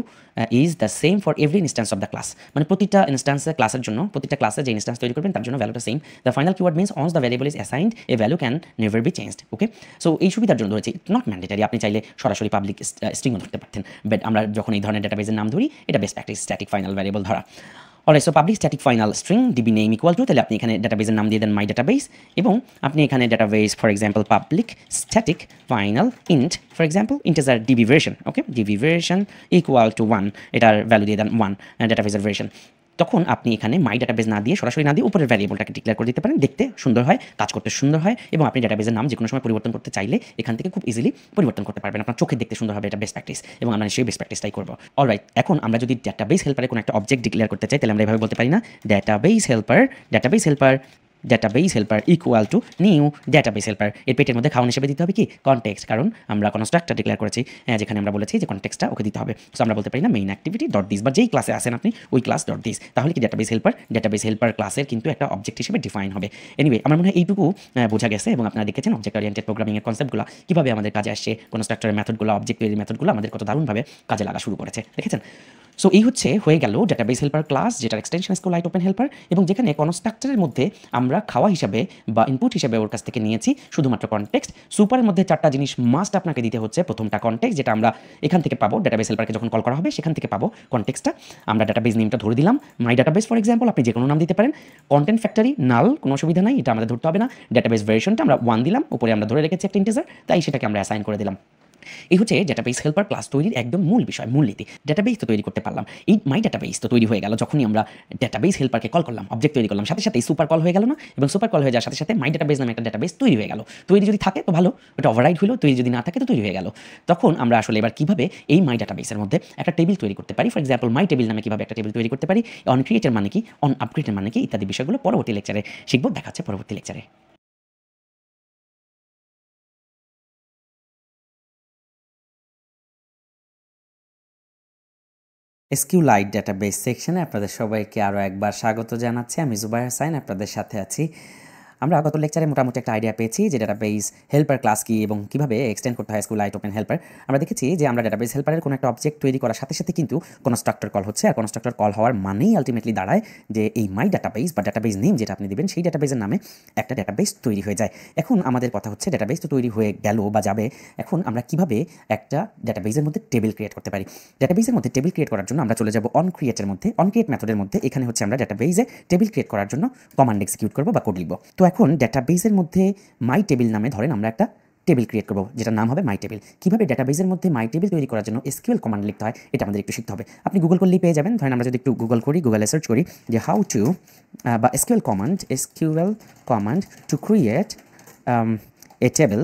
is the same for every instance of the class, মানে প্রতিটা ইনস্ট্যান্সে ক্লাসের জন্য প্রতিটা ক্লাসে যে ইনস্ট্যান্স তৈরি করবেন তার জন্য ভ্যালুটা same. The final keyword means once the variable is assigned a value can never be changed. Okay, so এই সুবিধার জন্য ধরেছি, নট ম্যান্ডেটারি, আপনি চাইলে সরাসরি পাবলিক স্ট্রিংও ধরতে পারতেন, বাট আমরা যখন এই ধরনের ডাটাবেজের নাম ধরি এটা best practice static final variable ধরা। Alright, so public static final string DB name equal to, তাহলে আপনি এখানে ডাটাবেজের নাম দিয়ে দেন মাই ডাটাবেস, এবং আপনি এখানে database for example public static final int, for example integer DB version, okay, DB version equal to 1, এটার ভ্যালু দিয়ে দেন 1 ডাটাবেসের ভার্সন। তখন আপনি এখানে মাই ডাটাবেস না দিয়ে সরাসরি না দিয়ে উপরের ভ্যারিয়েবলটাকে ডিক্লেয়ার করে দিতে পারেন, দেখতে সুন্দর হয়, কাজ করতে সুন্দর হয়, এবং আপনি ডাটাবেসের নাম যে কোনো সময় পরিবর্তন করতে চাইলে এখান থেকে খুব ইজিলি পরিবর্তন করতে পারবেন, আপনার চোখে দেখতে সুন্দর হবে, এটা বেস্ট প্র্যাকটিস, এবং আমরা সেই বেস্ট প্র্যাকটিসটাই করবো। অলরাইট, এখন আমরা যদি ডাটাবেস হেল্পারে কোনো একটা অবজেক্ট ডিক্লেয়ার করতে চাই, তাহলে আমরা এভাবে বলতে পারি না, database helper equal to new database helper, এর পেটের মধ্যে খাওয়ান হিসেবে দিতে হবে কি কনটেক্সট, কারণ আমরা কনস্ট্রাক্টর ডিক্লেয়ার করেছি যেখানে আমরা বলেছি যে কনটেক্সটটা ওকে দিতে হবে। সো আমরা বলতে পারি না মেইন অ্যাক্টিভিটি ডট দিস, বা যেই ক্লাসে আসেন আপনি ওই ক্লাস ডট দিস, তাহলে কি ডাটাবেস হেল্পার ক্লাসের কিন্তু একটা অবজেক্ট হিসেবে ডিফাইন হবে। এনিওয়ে, আমার মনে হয় এইটুকু বোঝা গেছে, এবং আপনারা দেখেছেন অবজেক্ট ওরিয়েন্টেড প্রোগ্রামিংয়ের কনসেপ্টগুলো কীভাবে আমাদের কাজে আসছে, কনস্ট্রাক্টরের মেথডগুলো, অবজেক্ট তৈরির মেথডগুলো আমাদের কত দারুণভাবে কাজে লাগা শুরু করেছে, দেখেছেন। সো এই হয়ে গেল ডাটাবেস হেল্পার ক্লাস, যেটার এক্সটেনশন SQLite ওপেন হেল্পার, এবং যেখানে কনস্ট্রাক্টরের মধ্যে আমরা খাওয়া হিসাবে বা ইনপুট হিসাবে ওর কাছ থেকে নিয়েছি শুধুমাত্র কনটেক্সট। সুপারের মধ্যে 4টা জিনিস মাস্ট আপনাকে দিতে হচ্ছে। প্রথমটা কনটেক্সট, যেটা আমরা এখান থেকে পাবো, ডাটাবেস হেল্পারকে যখন কল করা হবে সেখান থেকে পাবো কনটেক্সটটা। আমরা ডাটাবেস নেমটা ধরে দিলাম মাই ডাটাবেস ফর এক্সাম্পল, আপনি যে কোনো নাম দিতে পারেন। কন্টেন্ট ফ্যাক্টরি নাল, কোনো অসুবিধা নাই, এটা আমাদের ধরতে হবে না। ডাটাবেস ভার্সনটা আমরা 1 দিলাম, উপরে আমরা ধরে রেখেছি একটা ইন্টিজার, তাই সেটাকে আমরা অ্যাসাইন করে দিলাম। এই হচ্ছে ডাটাবেস হেল্পার ক্লাস তৈরির একদম মূল বিষয়, মূলনীতি। ডাটাবেস তো তৈরি করতে পারলাম, এই মাই ডাটাবেস তো তৈরি হয়ে গেল যখনই আমরা ডাটাবেস হেল্পারকে কল করলাম, অবজেক্ট তৈরি করলাম, সাথে সাথে সুপার কল হয়ে গেল না, এবং সুপার কল হয়ে যাওয়ার সাথে সাথে মাই ডাটাবেস নামে একটা ডাটাবেস তৈরি হয়ে গেল। তৈরি যদি থাকে তো ভালো, ওটা ওভাররাইড হলো, তৈরি যদি না থাকে তো তৈরি হয়ে গেল। তখন আমরা আসলে এবার কীভাবে এই মাই ডাটাবেসের মধ্যে একটা টেবিল তৈরি করতে পারি, ফর এক্সাম্পল মাই টেবিল নামে কীভাবে একটা টেবিল তৈরি করতে পারি, অন ক্রিয়েটের মানে কি, অন আপগ্রেডের মানে কি, ইত্যাদি বিষয়গুলো পরবর্তী লেকচারে শিখবো, দেখাচ্ছে পরবর্তী লেকচারে। SQLite ডাটাবেস সেকশনে আপনাদের সবাইকে আরও একবার স্বাগত জানাচ্ছি। আমি জুবাইর হোসাইন আপনাদের সাথে আছি। আমরা গত লেকচারে মোটামুটি একটা আইডিয়া পেয়েছি যে ডাটাবেস হেল্পার ক্লাস কি এবং কীভাবে এক্সটেন্ড করতে হয় SQLite ওপেন হেল্পার। আমরা দেখেছি যে আমরা ডাটাবেস হেল্পারের কোনো একটা অবজেক্ট তৈরি করার সাথে সাথে কিন্তু কনস্ট্রাক্টর কল হচ্ছে, আর কনস্ট্রাক্টর কল হওয়ার মানেই আলটিমেটলি দাঁড়ায় যে এই মাই ডাটাবেস বা ডাটাবেস নেম যেটা আপনি দেবেন সেই ডাটাবেসের নামে একটা ডাটাবেস তৈরি হয়ে যায়। এখন আমাদের কথা হচ্ছে ডাটাবেস তো তৈরি হয়ে গেল বা যাবে, এখন আমরা কীভাবে একটা ডাটাবেসের মধ্যে টেবিল ক্রিয়েট করতে পারি। ডাটাবেসের মধ্যে টেবিল ক্রিয়েট করার জন্য আমরা চলে যাব অন ক্রিয়েটের মধ্যে, অন ক্রিয়েট মেথডের মধ্যে। এখানে হচ্ছে আমরা ডাটাবেসে টেবিল ক্রিয়েট করার জন্য কমান্ড এক্সিকিউট করবো বা কোড লিখব। তো এখন ডাটাবেসের মধ্যে মাই টেবিল নামে ধরেন আমরা একটা টেবিল ক্রিয়েট করবো যেটার নাম হবে মাই টেবিল। কীভাবে ডাটাবেসের মধ্যে মাই টেবিল তৈরি করার জন্য SQL কমান্ড লিখতে হয় এটা আমাদের একটু শিখতে হবে। আপনি গুগল করলেই পেয়ে যাবেন। ধরেন আমরা যদি একটু গুগল করি, গুগলে সার্চ করি যে হাউ টু বা SQL command to create a table.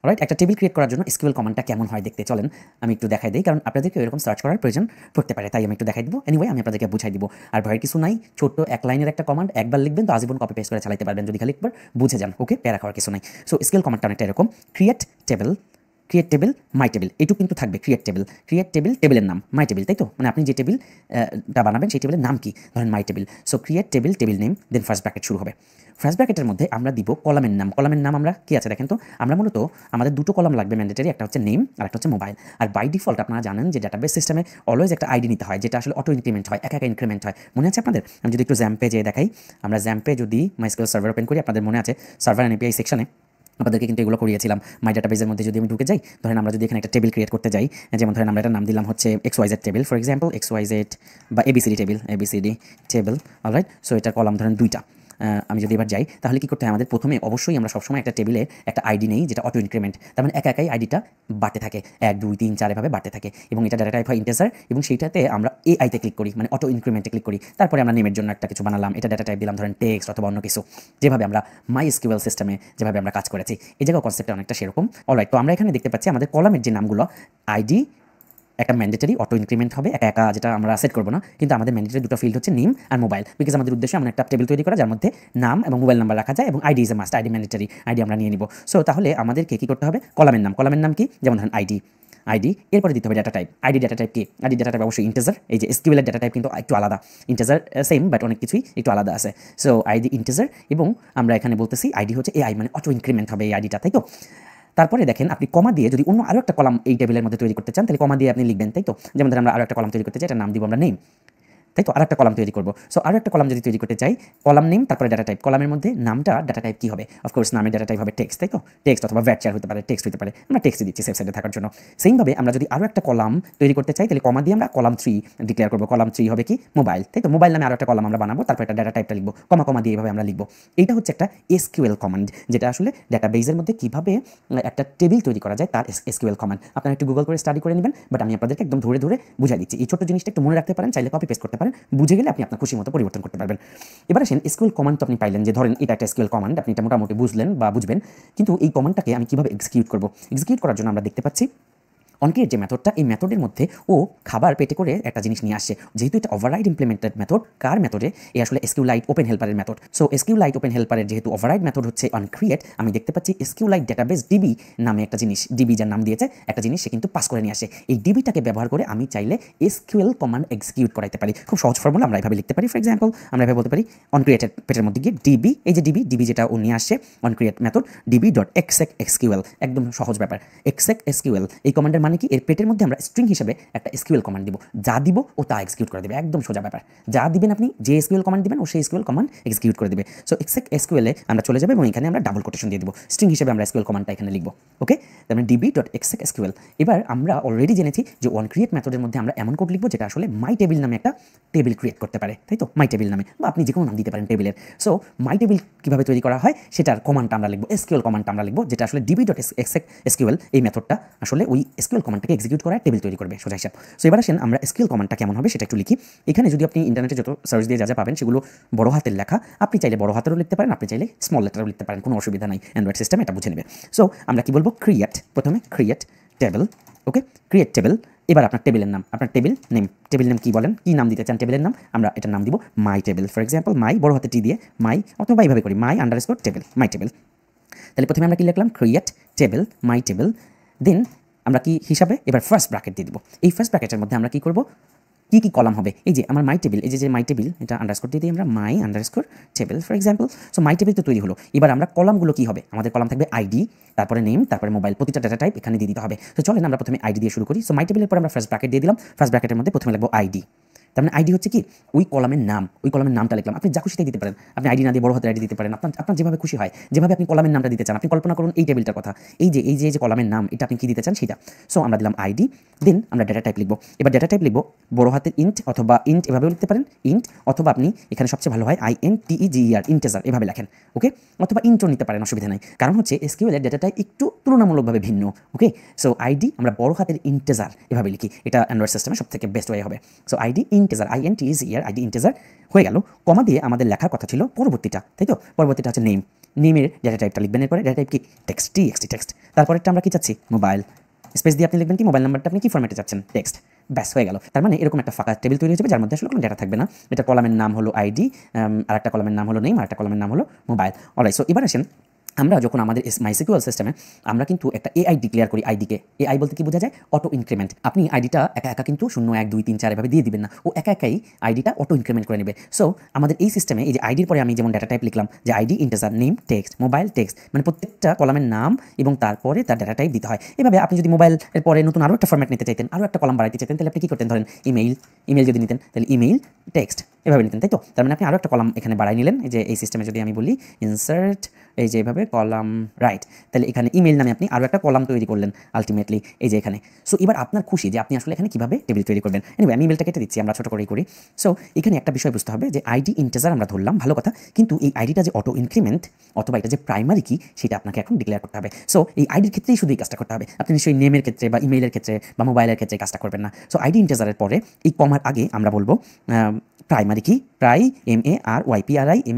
Right, একটা টেবিল ক্রিয়েট করার জন্য SQL কমান্ডটা কেমন হয় দেখতে চলেন আমি একটু দেখাই দিই, কারণ আপনাদেরকে এরকম সার্চ করার প্রয়োজন পড়তে পারে, তাই আমি একটু দেখাই দেবো। এনিওয়ে, আমি আপনাদেরকে বুঝাই দিব, আর ভয়ের কিছু নাই। ছোট্ট এক লাইনের একটা কমান্ড, একবার লিখবেন তো আজীবন কপি পেস্ট করে চালাতে পারবেন যদি খালি একবার বুঝে যান। ওকে, প্যারা খাওয়ার কিছু নাই। সো SQL কমান্ডটা অনেকটা এরকম, ক্রিয়েট টেবিল মাই টেবিল, এইটুকু কিন্তু থাকবে। ক্রিয়েট টেবিল, টেবিলের নাম মাই টেবিল, তাই তো? মানে আপনি যে টেবিলটা বানাবেন সেই টেবিলের নাম কি, ধরেন my table. So create table name, then first bracket শুরু হবে। ফার্স্ট ব্র্যাকেটের মধ্যে আমরা দিব কলামের নাম। আমরা কি আছে দেখেন তো, আমরা মূলত আমাদের দুটো কলাম লাগবে ম্যান্ডেটরি, একটা হচ্ছে নেম আর একটা হচ্ছে মোবাইল। আর বাই ডিফল্ট আপনারা জানেন যে ডাটাবেস সিস্টেমে অলওয়েজ একটা আইডি নিতে হয়, যেটা আসলে অটো ইনক্রিমেন্ট হয়, একা ইনক্রিমেন্ট হয়। মনে আছে আপনাদের? আমি যদি একটু জ্যাম্পে যেয়ে দেখাই, আমরা জ্যাম্পে যদি MySQL সার্ভার ওপেন করি, আপনাদের মনে আছে সার্ভার অ্যান্ড API সেকশনে আপনাদেরকে কিন্তু এগুলো করিয়েছিলাম। মাই ডাটাবেসের মধ্যে যদি আমি ঢুকে যাই, ধরেন আমরা যদি এখানে একটা টেবিল ক্রিয়েট করতে যাই, যেমন ধরেন আমরা এটার নাম দিলাম হচ্ছে XYZ table, for example XYZ বা ABCD টেবিল। অলরাইট, সো এটার কলাম ধরেন 2টা। আমি যদি এবার যাই, তাহলে কি করতে হয় আমাদের? প্রথমে অবশ্যই আমরা সবসময় একটা টেবিলে একটা আইডি নেই যেটা অটো ইনক্রিমেন্ট, তার মানে একাই আইডিটা বাড়তে থাকে, 1 2 3 4 এভাবে বাড়তে থাকে, এবং এটা ডাটা টাইপ হয় ইন্টিজার, এবং সেইটাতে আমরা AI-তে ক্লিক করি, মানে অটো ইনক্রিমেন্টে ক্লিক করি। তারপরে আমরা নেমের জন্য একটা কিছু বানালাম, এটা ডাটা টাইপ দিলাম ধরেন টেক্সট অথবা অন্য কিছু, যেভাবে আমরা MySQL সিস্টেমে যেভাবে আমরা কাজ করেছি। এই জায়গায় কনসেপ্টটা অনেকটা সেরকম। অলরাইট, তো আমরা এখানে দেখতে পাচ্ছি আমাদের কলামের যে নামগুলো, আইডি একটা ম্যান্ডেটরি অটো ইনক্রিমেন্ট হবে, একা যেটা আমরা সেট করবো না, কিন্তু আমাদের ম্যান্ডেটরি দুটো ফিল্ড হচ্ছে নেম আর মোবাইল, বিকজ আমাদের উদ্দেশ্য এমন একটা টেবিল তৈরি করা যার মধ্যে নাম এবং মোবাইল নাম্বার রাখা যায়, এবং ID is a must, ID mandatory, ID আমরা নিয়ে নিব। সো তাহলে আমাদেরকে কী করতে হবে? কলামের নাম কি, যেমন ধরেন আইডি, এরপরে দিতে হবে data type. ID data type কি? আইডি ডাটা টাইপ অবশ্যই ইন্টিজার। এই যে SQL এর ডাটা টাইপ কিন্তু একটু আলাদা, ইন্টিজার সেম বাট অনেক কিছুই একটু আলাদা আছে। সো আইডি ইন্টিজার, এবং আমরা এখানে বলতেছি আইডি হচ্ছে AI, মানে অটো ইনক্রিমেন্ট হবে এই আইডিটা, তাই তো? তারপরে দেখেন আপনি কমা দিয়ে যদি অন্য আরও একটা কলাম এই টেবিলের মধ্যে তৈরি করতে চান, তাহলে কমা দিয়ে আপনি লিখবেন, তাই তো? যেমন ধরেন আমরা আরও একটা কলাম তৈরি করতে চাই, এটার নাম দিব আমরা নেম। তাই তো আরেকটা কলাম তৈরি করব। সো আরও একটা কলাম যদি তৈরি করতে চাই, কলাম নেম তারপরে ডাটা টাইপ, কলামের মধ্যে নামটা ডাটা টাইপ কী হবে, অফকোর্স নামের ডাটা টাইপ হবে টেক্সট, তাই তো টেক্সট অথবা ভ্যাটচার হতে পারে, টেক্সট হতে পারে, আমরা টেক্সট দিচ্ছি সেফ সাইডে থাকার জন্য। সেইমভাবে আমরা যদি আরও একটা কলাম তৈরি করতে চাই তাহলে কমা দিয়ে আমরা কলাম 3 ডিক্লেয়ার করবো। কলাম 3 হবে কি মোবাইল, তাই তো মোবাইল নামে আরও একটা কলাম আমরা বানাবো, তারপর একটা ডাটা টাইপটা লিখবো, কমা দিয়ে এভাবে আমরা লিখবো। এইটা হচ্ছে একটা এসকিউএল কমান্ড, যেটা আসলে ডাটাবেজের মধ্যে কীভাবে একটা টেবিল তৈরি করা যায় তার এসকিউএল কমান্ড। আপনারা একটু গুগল করে স্টাডি করে নেবেন, বাট আমি আপনাদেরকে একদম ধরে বুঝাই দিচ্ছি। এই ছোট্ট জিনিসটা একটু মনে রাখতে পারেন, চাইলে কপি পেস্ট করতে পারেন, বুঝে গেলে আপনি আপনার খুশি মতো পরিবর্তন করতে পারবেন। এবার আসেন এসকিউএল কমান্ড তো আপনি পাইলেন, যে ধরেন এটা একটা এসকিউএল কমান্ড, আপনি এটা মোটামুটি বুঝলেন বা বুঝবেন, কিন্তু এই কমান্ডটাকে আমি কীভাবে এক্সিকিউট করব। এক্সিকিউট করার জন্য আমরা দেখতে পাচ্ছি অনক্রিয়েট যে মেথডটা, এই মেথডের মধ্যে ও খাবার পেটে করে একটা জিনিস নিয়ে আসছে, যেহেতু এটা ওভাররাইড ইমপ্লিমেন্টেড মেথড, কার মেথডে এই আসলে এসকিউলাইট ওপেন হেল্পারের মেথড। সো এসকিউলাইট ওপেন হেল্পারের যেহেতু ওভাররাইড মেথড হচ্ছে অনক্রিয়েট, আমি দেখতে পাচ্ছি এসকিউলাইট ডাটাবেস ডিবি নামে একটা জিনিস, ডিবি যার নাম দিয়েছে একটা জিনিস সে কিন্তু পাস করে নিয়ে আসে। এই ডিবিটাকে ব্যবহার করে আমি চাইলে এসকিউএল কমান্ড এক্সিকিউট করাইতে পারি। খুব সহজ ফর্মুলা আমরা এভাবে লিখতে পারি। ফর এক্সাম্পল আমরা এভাবে বলতে পারি অনক্রিয়েটেড পেটের মধ্যে গিয়ে ডিবি, এই যে ডিবি যেটা ও নিয়ে আসছে onCreate method, DB dot exact SQL, একদম সহজ ব্যাপার। এক্সেক এসকিউএল এই কমান্ডের মানে কি, এর পেটের মধ্যে আমরা স্ট্রিং হিসেবে একটা এসকিউএল কমান্ড দিব, যা দিব ও তা এক্সিকিউট করে দেবে, একদম সোজা ব্যাপার। যা দিবেন আপনি, যে এসকিউএল কমান্ড দিবেন ও সেই এসকিউএল কমান্ড এক্সিকিউট করে দেবে। সো এক্সেক এসকিউএল এ আমরা চলে যাবো এবং এখানে আমরা ডাবল কোটেশন দিয়ে দিব, স্ট্রিং হিসেবে আমরা এসকিউএল কমান্ডটা এখানে লিখবো। ওকে, তার মানে ডিবি ডট এক্সেক এসকিউএল। এবার আমরা অলরেডি জেনেছি যে অনক্রিয়েট মেথডের মধ্যে আমরা এমন কোড লিখবো যেটা আসলে মাই টেবিল নামে একটা টেবিল ক্রিয়েট করতে পারে, তাই তো মাই টেবিল নামে, বা আপনি যে কোনো নাম দিতে পারেন টেবিলের। সো মাই টেবিল কীভাবে তৈরি করা হয় সেটার কমান্ডটা আমরা লিখবো, এসকিউএল কমান্ডটা আমরা লিখবো, যেটা আসলে ডিবি ডট এক্সেক এসকিউএল এই মেথডটা আসলে ওই এসকিউএল কমান্ডটাকে এক্সিকিউট করায় টেবিল তৈরি করবে, সোজা হিসাব। সো এবার আসেন আমরা এসকিউএল কমান্ডটা কেমন হবে সেটা একটু লিখি। এখানে যদি আপনি ইন্টারনেটে যত সার্চ দিয়ে যা পাবেন সেগুলো বড় হাতের লেখা, আপনি চাইলে বড় হাতেরও লিখতে পারেন, আপনি চাইলে স্মল লেটারও লিখতে পারেন, কোনো অসুবিধা নাই, অ্যান্ড্রয়েড সিস্টেম এটা বুঝে নেবে। সো আমরা কি বলবো, ক্রিয়েট, প্রথমে ক্রিয়েট টেবিল। ওকে, ক্রিয়েট টেবিল। এবার আপনার টেবিলের নাম, আপনার টেবিল নেম কি বলেন, কি নাম দিতে চান টেবিলের নাম, আমরা এটার নাম দিব মাই টেবিল। ফর এক্সাম্পল মাই বড় হাতে টি দিয়ে মাই, অথবা এইভাবে করি মাই আন্ডারস্কোর টেবিল, মাই টেবিল। তাহলে প্রথমে আমরা কি লিখলাম, ক্রিয়েট টেবিল মাই টেবিল, দেন আমরা কি হিসাবে এবার ফার্স্ট ব্র্যাকেট দিয়ে দিব। এই ফার্স্ট ব্র্যাকেটের মধ্যে আমরা কি করব, কি কলাম হবে, এই যে আমার মাই টেবিল, এই যে মাই টেবিল, এটা আন্ডারস্কোর দিয়ে দিই আমরা my underscore table for example. So my table তো তৈরি হলো। এবার আমরা কলামগুলো কি হবে, আমাদের কলাম থাকবে আইডি, তারপরে নেম, তারপরে মোবাইল, প্রতিটা ডাটা টাইপ এখানে দিয়ে দিতে হবে। তো চলেন আমরা প্রথমে আইডি দিয়ে শুরু করি। সো মাই টেবিলের পর আমরা ফার্স্ট ব্র্যাকেট দিয়ে দিলাম, ফার্স্ট ব্র্যাকেটের মধ্যে প্রথমে লিখবো আইডি। তার মানে আইডি হচ্ছে কি ওই কলামের নাম, ওই কলামের নামটা লিখলাম। আপনি যা খুশিতে দিতে পারেন, আপনি আইডি না দিয়ে বড় হাতের আইডি দিতে পারেন, আপনার যেভাবে খুশি হয়, যেভাবে আপনি কলামের নামটা দিতে চান। আপনি কল্পনা করুন এই টেবিলটার কথা, এই যে কলামের নাম, এটা আপনি কি দিতে চান সেটা। সো আমরা দিলাম আইডি, দেন আমরা ডাটা টাইপ লিখবো। এবার ডাটা টাইপ লিখবো বড় হাতের ইন্ট, অথবা ইন্ট এভাবেও লিখতে পারেন ইন্ট, অথবা আপনি এখানে সবচেয়ে ভালো হয় INTEGER ইন্টেজার এভাবে লেখেন। ওকে, অথবা ইন্টও নিতে পারেন, অসুবিধা নাই, কারণ হচ্ছে এসকিউএল এর ডাটা টাইপ একটু তুলনামূলকভাবে ভিন্ন। ওকে, সো আইডি আমরা বড় হাতের ইন্টেজার এভাবে লিখি, এটা অ্যান্ড্রয়েড সিস্টেমে সব থেকে বেস্ট ওয়ে হবে। So ID integer, INTEGER ID integer হয়ে গেল। কমা দিয়ে আমাদের লেখার কথা ছিল পরবর্তীটা, তাই তো পরবর্তীটা হচ্ছে নেমের ডাটা টাইপটা লিখবেন। এরপরে ডাটা টাইপ কি টেক্সট, টেক্সট। তারপরেরটা আমরা কি চাচ্ছি মোবাইল, স্পেস দিয়ে আপনি লিখবেন কি মোবাইল নাম্বারটা আপনি কি ফরম্যাটে চাচ্ছেন, টেক্সট, ব্যাস হয়ে গেল। তার মানে এরকম একটা ফাঁকা টেবিল তৈরি হয়ে যাবে যার মধ্যে আসলে কোনো ডেটা থাকবে না। এটা কলামের নাম হলো আইডি, আর একটা কলামের নাম হলো নেম, আর একটা কলামের নাম হলো মোবাইল। অলরাইট, সো এবার আসেন আমরা যখন আমাদের মাইসিকিউএল সিস্টেমে আমরা কিন্তু একটা এআই ডিক্লেয়ার করি, আইডিকে। এআই বলতে কি বোঝা যায়, অটো ইনক্রিমেন্ট। আপনি আইডিটা একা কিন্তু 0 1 2 3 4 এভাবে দিয়ে দিবেন না, ও একাই আইডিটা অটো ইনক্রিমেন্ট করে নেবে। সো আমাদের এই সিস্টেমে এই যে আইডির পরে আমি যেমন ডাটা টাইপ লিখলাম, যে ID integer, name text, mobile text, মানে প্রত্যেকটা কলামের নাম এবং তারপরে তার ডাটা টাইপ দিতে হয়। এভাবে আপনি যদি মোবাইলের পরে নতুন আরও একটা ফরম্যাট নিতে চাইতেন, আরও একটা কলাম বাড়াইতে চাইতেন, তাহলে আপনি কি করতেন, ধরেন ইমেইল যদি নিতেন তাহলে ইমেইল টেক্সট এভাবে নিতেন, তাই তো। তার মানে আপনি আরও একটা কলাম এখানে বাড়াই নিলেন। এই যে এই সিস্টেমে যদি আমি বলি ইনসার্ট, এই যে এভাবে কলাম রাইট, তাহলে এখানে ইমেইল নামে আপনি আরও একটা কলাম তৈরি করলেন আলটিমেটলি, এই যে এখানে। সো এবার আপনার খুশি যে আপনি আসলে এখানে কীভাবে টেবিল তৈরি করবেন। এনিওয়ে আমি ইমেলটা কেটে দিচ্ছি, আমরা ছোটো করেই করি। সো এখানে একটা বিষয় বুঝতে হবে যে আইডি ইন্টিজার আমরা ধরলাম, ভালো কথা, কিন্তু এই আইডিটা যে অটো ইনক্রিমেন্ট অথবা এটা যে প্রাইমারি কি সেটা আপনাকে এখন ডিক্লেয়ার করতে হবে। সো এই আইডির ক্ষেত্রেই শুধু এই কাজটা করতে হবে, আপনি নিশ্চয়ই নেমের ক্ষেত্রে বা ইমেইলের ক্ষেত্রে বা মোবাইলের ক্ষেত্রে কাজটা করবেন না। সো আইডি ইন্টিজারের পরে এই কমার আগে আমরা বলবো প্রাইমারি কি,